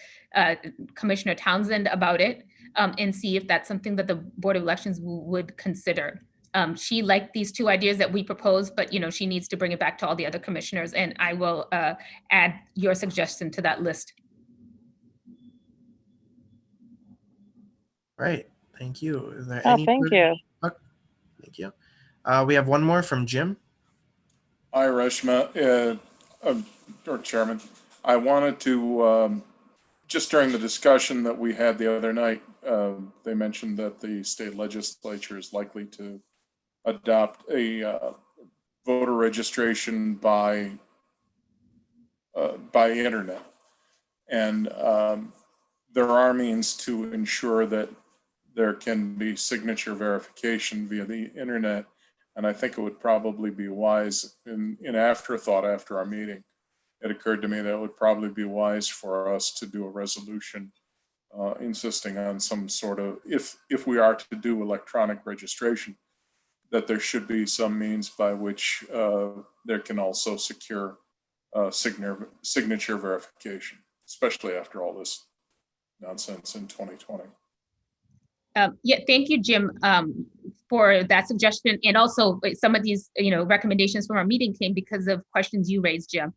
Commissioner Townsend about it and see if that's something that the Board of Elections would consider. She liked these two ideas that we proposed, but she needs to bring it back to all the other commissioners, and I will add your suggestion to that list. Right. Thank you. Is there Oh, thank you. Thank you. We have one more from Jim. Hi, Reshma, or Chairman. I wanted to, just during the discussion that we had the other night, they mentioned that the state legislature is likely to adopt a voter registration by internet. And there are means to ensure that there can be signature verification via the internet. And I think it would probably be wise in afterthought after our meeting. It occurred to me that it would probably be wise for us to do a resolution insisting on some sort of, if we are to do electronic registration, that there should be some means by which there can also secure signature verification, especially after all this nonsense in 2020. Yeah, thank you, Jim, for that suggestion. And also some of these, recommendations from our meeting came because of questions you raised, Jim.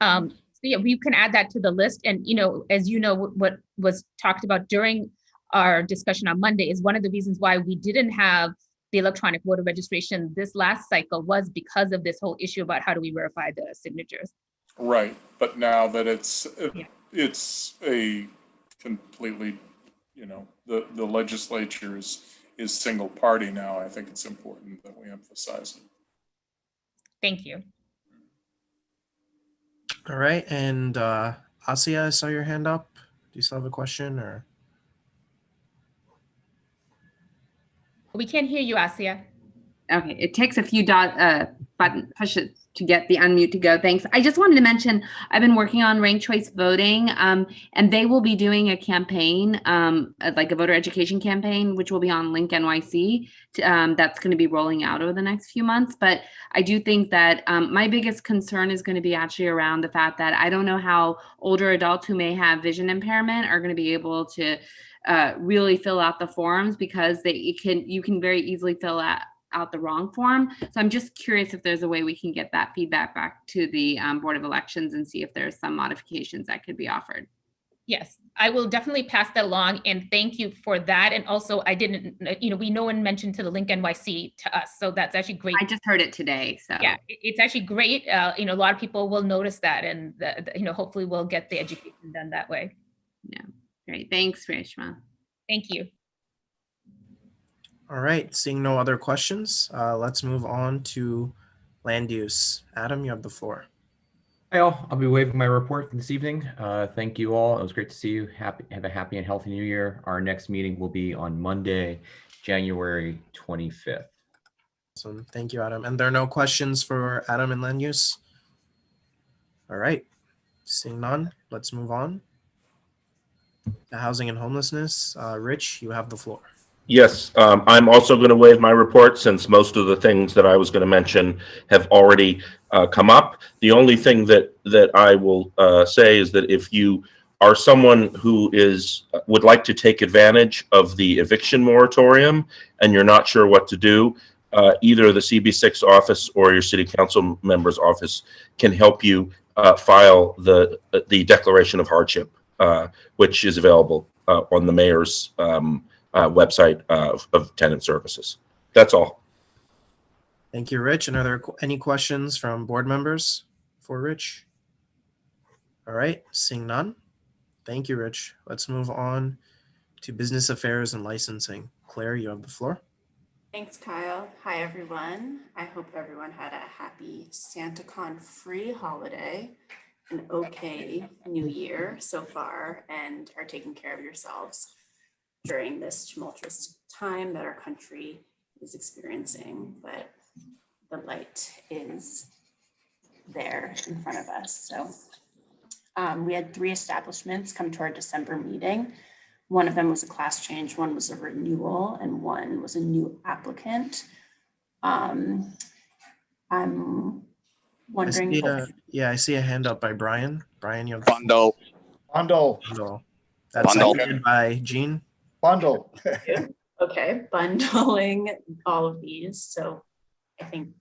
So yeah, we can add that to the list. And, as you know, what was talked about during our discussion on Monday is one of the reasons why we didn't have the electronic voter registration this last cycle was because of this whole issue about how do we verify the signatures. Right, but now that it's a completely, the legislature is single party now, I think it's important that we emphasize it. Thank you. All right, and Asia, I saw your hand up. Do you still have a question or? We can't hear you, Asia. Okay, it takes a few button pushes to get the unmute to go. Thanks. I just wanted to mention I've been working on ranked choice voting, and they will be doing a campaign, like a voter education campaign, which will be on Link NYC. That's going to be rolling out over the next few months. But I do think that my biggest concern is going to be actually around the fact that I don't know how older adults who may have vision impairment are going to be able to really fill out the forms, because you can very easily fill out the wrong form. So I'm just curious if there's a way we can get that feedback back to the Board of Elections and see if there's some modifications that could be offered. Yes, I will definitely pass that along, and thank you for that. And also, I didn't, no one mentioned to the Link NYC to us, so that's actually great. I just heard it today, so yeah, it's actually great. A lot of people will notice that, and hopefully we'll get the education done that way. Yeah, great. Thanks, Reshma. Thank you. All right, seeing no other questions, let's move on to land use. Adam, you have the floor. Hi all, I'll be waiving my report for this evening. Thank you all. It was great to see you. Have a happy and healthy new year. Our next meeting will be on Monday, January 25th. Awesome. Thank you, Adam. And there are no questions for Adam and land use? All right, seeing none, let's move on. The housing and homelessness. Rich, you have the floor. Yes, I'm also going to waive my report since most of the things that I was going to mention have already come up. The only thing that I will say is that if you are someone who would like to take advantage of the eviction moratorium and you're not sure what to do, either the CB6 office or your city council member's office can help you file the declaration of hardship, which is available on the mayor's website of tenant services. That's all. Thank you, Rich. And are there any questions from board members for Rich? All right, seeing none. Thank you, Rich. Let's move on to business affairs and licensing. Claire, you have the floor. Thanks, Kyle. Hi, everyone. I hope everyone had a happy SantaCon free holiday, an okay new year so far, and are taking care of yourselves during this tumultuous time that our country is experiencing, but the light is there in front of us. So we had 3 establishments come to our December meeting. One of them was a class change, one was a renewal, and one was a new applicant. I'm I wondering. see if- yeah, I see a hand up by Brian. Brian, you have Bundle. Bundle. That's Bundle. seconded by Jean. Bundle. Okay, bundling all of these. So I think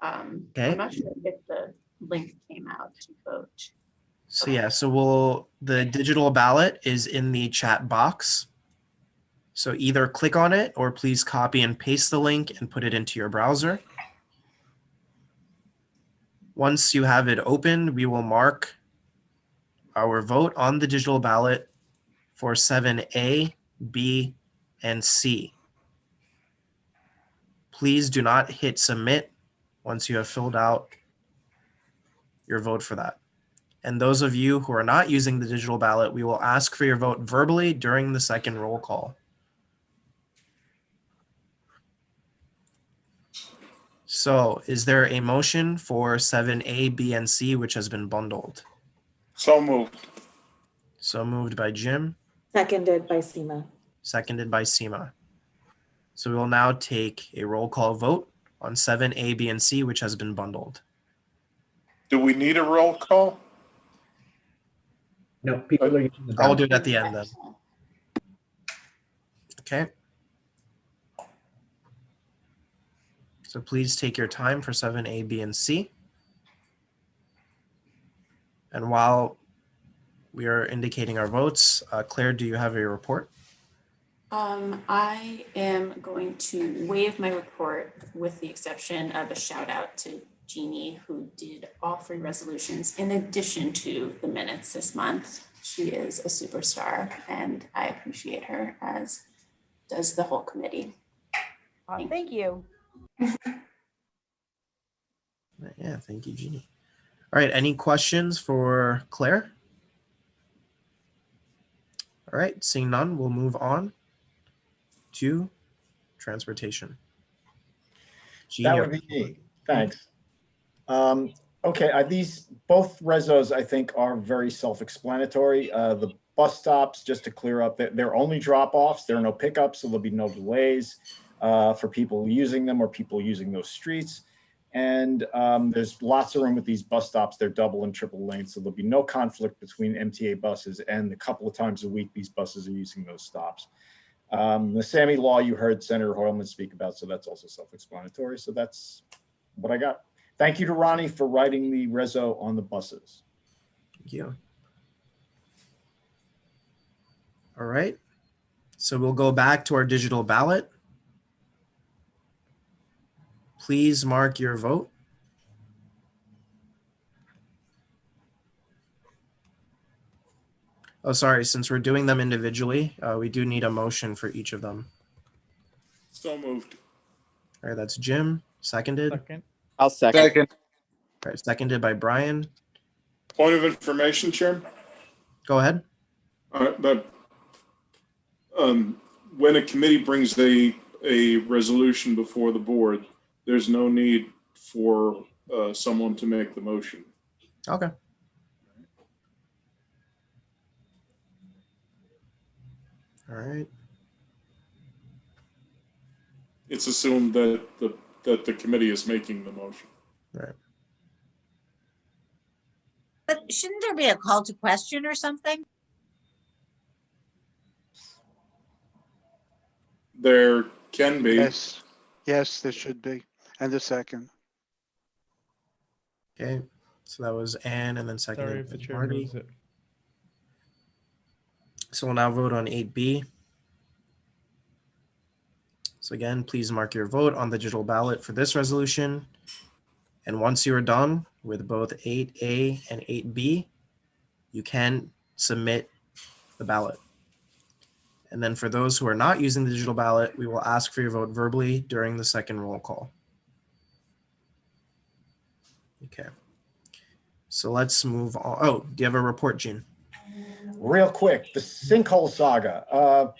Okay. I'm not sure if the link came out to vote. So yeah, so the digital ballot is in the chat box. So either click on it or please copy and paste the link and put it into your browser. Once you have it open, we will mark our vote on the digital ballot for 7A, B, and C. Please do not hit submit once you have filled out your vote for that. And those of you who are not using the digital ballot, we will ask for your vote verbally during the second roll call. So is there a motion for 7A, B, and C, which has been bundled? So moved. So moved by Jim, Seconded by Seema. seconded by Seema. So we will now take a roll call vote on 7A, B, and C, which has been bundled. Do we need a roll call? No, people are using the I'll do ballot. it at the end then. Okay. So please take your time for 7A, B, and C. And while we are indicating our votes, Claire, do you have a report? I am going to waive my report with the exception of a shout out to Jeannie, who did all 3 resolutions in addition to the minutes this month. She is a superstar and I appreciate her, as does the whole committee. Thank you. Yeah, thank you, Jeannie. All right, any questions for Claire? All right, seeing none, we'll move on to transportation. Jean, That you would have- be me. Thanks. Okay, these both resos I think are very self-explanatory. The bus stops, just to clear up, they're only drop-offs. There are no pickups, so there'll be no delays for people using them or people using those streets. And there's lots of room with these bus stops. They're double and triple lanes, so there'll be no conflict between MTA buses and the couple of times a week these buses are using those stops. The SAMI law you heard Senator Hoylman speak about, so that's also self-explanatory. So that's what I got. Thank you to Ronnie for writing the reso on the buses. Thank you. All right, so we'll go back to our digital ballot. Please mark your vote. Oh, sorry, since we're doing them individually, we do need a motion for each of them. So moved. All right, that's Jim, seconded. Second. I'll second. All right, seconded by Brian. Point of information, Chair. Go ahead. When a committee brings a resolution before the board, there's no need for someone to make the motion. Okay. All right. It's assumed that the committee is making the motion. Right. But shouldn't there be a call to question or something? There can be. Yes, yes, there should be. And a second. Okay, so that was Ann and then Sorry seconded if the by chair Marty. moves it. So we'll now vote on 8B. So again, please mark your vote on the digital ballot for this resolution. And once you are done with both 8A and 8B, you can submit the ballot. And then for those who are not using the digital ballot, we will ask for your vote verbally during the second roll call. Okay. So let's move on. Oh, do you have a report, Gene? Real quick, the sinkhole saga.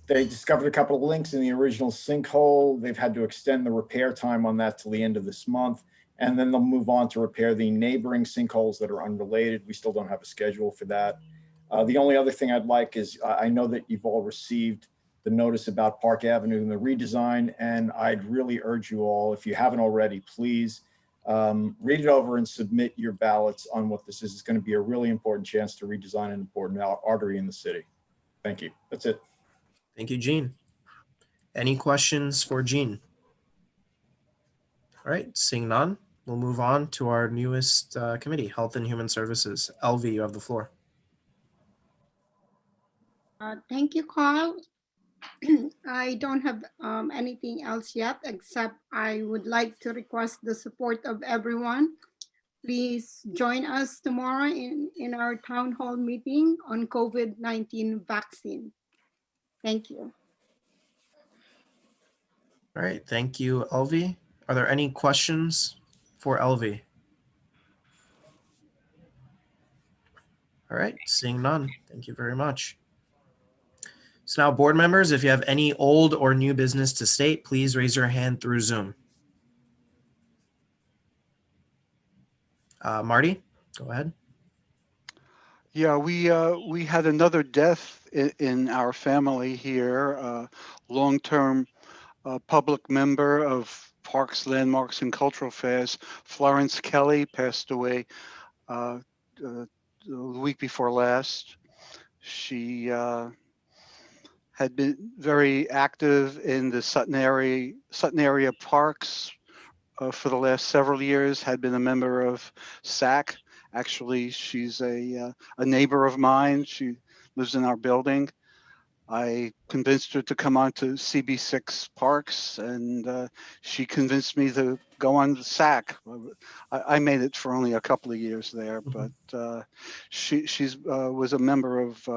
They discovered a couple of links in the original sinkhole. They've had to extend the repair time on that till the end of this month. And then they'll move on to repair the neighboring sinkholes that are unrelated. We still don't have a schedule for that. The only other thing I'd like is, I know that you've all received the notice about Park Avenue and the redesign, and I'd really urge you all, if you haven't already, please Read it over and submit your ballots on what this is. It's going to be a really important chance to redesign an important artery in the city. Thank you. That's it. Thank you, Jean. Any questions for Jean? All right, seeing none, we'll move on to our newest committee, Health and Human Services. LV, you have the floor. Thank you, Carl. I don't have anything else yet, except I would like to request the support of everyone. Please join us tomorrow in our town hall meeting on COVID-19 vaccine. Thank you. All right, thank you, LV. Are there any questions for LV? All right, seeing none, thank you very much. So now, board members, if you have any old or new business to state, please raise your hand through Zoom. Marty, go ahead. Yeah, we had another death in our family here, long-term public member of Parks, Landmarks, and Cultural Affairs. Florence Kelly passed away the week before last. She had been very active in the Sutton area parks for the last several years, had been a member of SAC. Actually, she's a neighbor of mine. She lives in our building. I convinced her to come on to CB6 Parks, and she convinced me to go on the SAC. I made it for only a couple of years there, but she was a member of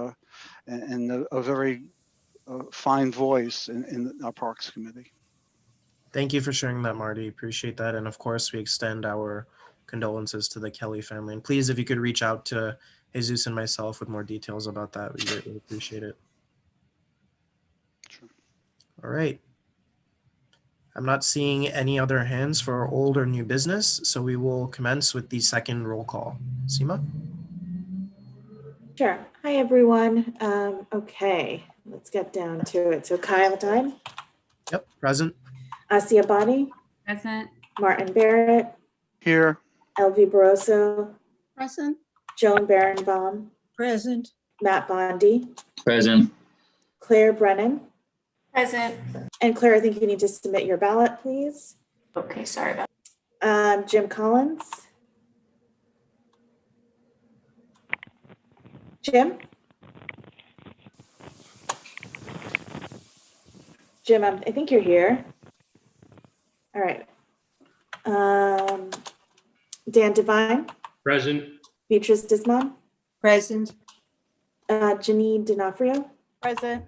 and a very fine voice in our Parks Committee. Thank you for sharing that, Marty. Appreciate that. And of course, we extend our condolences to the Kelly family. And please, if you could reach out to Jesus and myself with more details about that, we greatly appreciate it. Sure. All right. I'm not seeing any other hands for old or new business, so we will commence with the second roll call. Seema? Sure. Hi, everyone. Okay, let's get down to it. So Kyle Dime. Yep, present. Asia Bani. Present. Martin Barrett. Here. LV Barroso. Present. Joan Barenbaum. Present. Matt Bondi. Present. Claire Brennan. Present. And Claire, I think you need to submit your ballot, please. Okay, sorry about Jim Collins. Jim? Jim, I think you're here. All right. Dan Devine. Present. Beatrice Dismon. Present. Janine D'Onofrio. Present.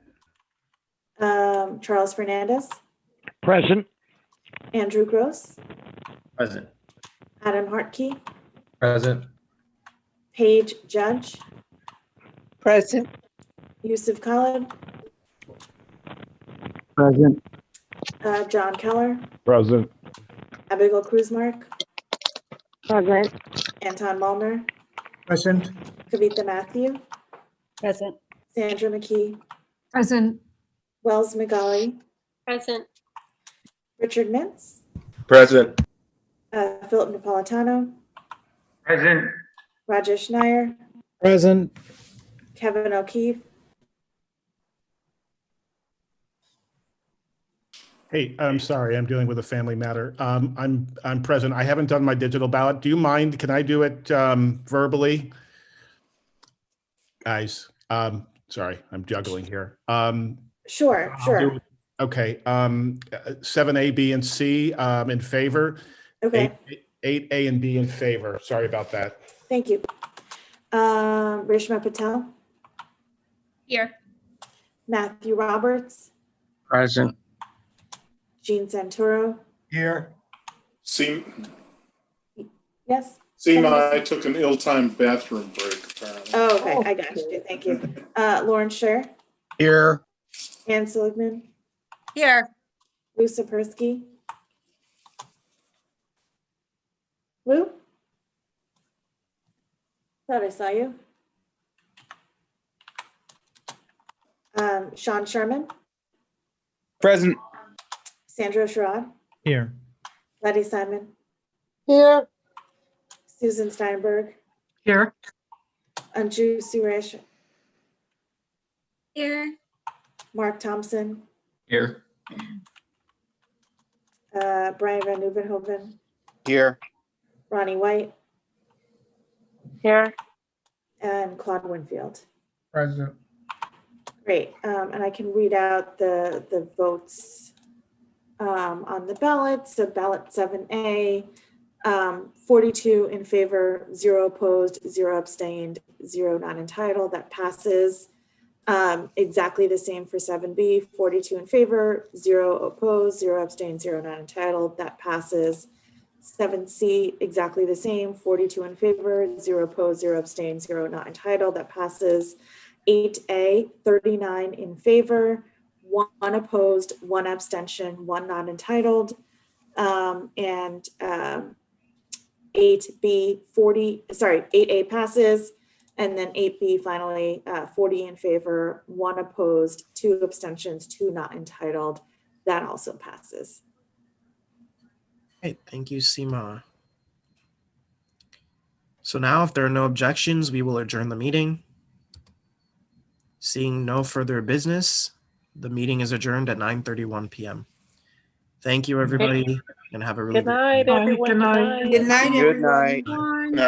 Charles Fernandez. Present. Andrew Gross. Present. Adam Hartke. Present. Paige Judge. Present. Yusuf Khalid. Present. John Keller. Present. Abigail Cruzmark. Present. Anton Malner. Present. Kavitha Matthew. Present. Sandra McKee. Present. Wells McGauley. Present. Richard Mintz. Present. Philip Napolitano. Present. Rajesh Nair. Present. Kevin O'Keefe. Hey, I'm sorry, I'm dealing with a family matter. I'm present. I haven't done my digital ballot. Do you mind? Can I do it verbally? Guys, sorry, I'm juggling here. Sure. Okay, 7A, B, and C in favor. Okay. 8A and B in favor. Sorry about that. Thank you. Rishma Patel. Here. Matthew Roberts. Present. Jean Santoro. Here. Yes. Seema, I took an ill-timed bathroom break, apparently. Oh, okay. I got you. Thank you. Lauren Scher. Here. Ann Seligman. Here. Lou Sapersky. Lou? Thought I saw you. Sean Sherman. Present. Sandra Sherrod. Here. Letty Simon. Here. Susan Steinberg, Here. Anju Suresh, Here. Mark Thompson, Here. Brian Van Nieuwenhoven, Here. Ronnie White, Here. and Claude Winfield. Present. Great, and I can read out the votes on the ballot. So ballot 7A, 42 in favor, 0 opposed, 0 abstained, 0 not entitled. That passes. Exactly the same for 7B, 42 in favor, 0 opposed, 0 abstained, 0 not entitled. That passes. 7C, exactly the same, 42 in favor, 0 opposed, 0 abstained, 0 not entitled. That passes. 8A, 39 in favor, 1 opposed, 1 abstention, 1 not entitled. And 8B, 8A passes. And then 8B finally, 40 in favor, 1 opposed, 2 abstentions, 2 not entitled. That also passes. Okay, thank you, Seema. So now, if there are no objections, we will adjourn the meeting. Seeing no further business, the meeting is adjourned at 9:31 p.m. Thank you, everybody, and have a really Good night, everyone. Good night. Good night, Good night. everyone.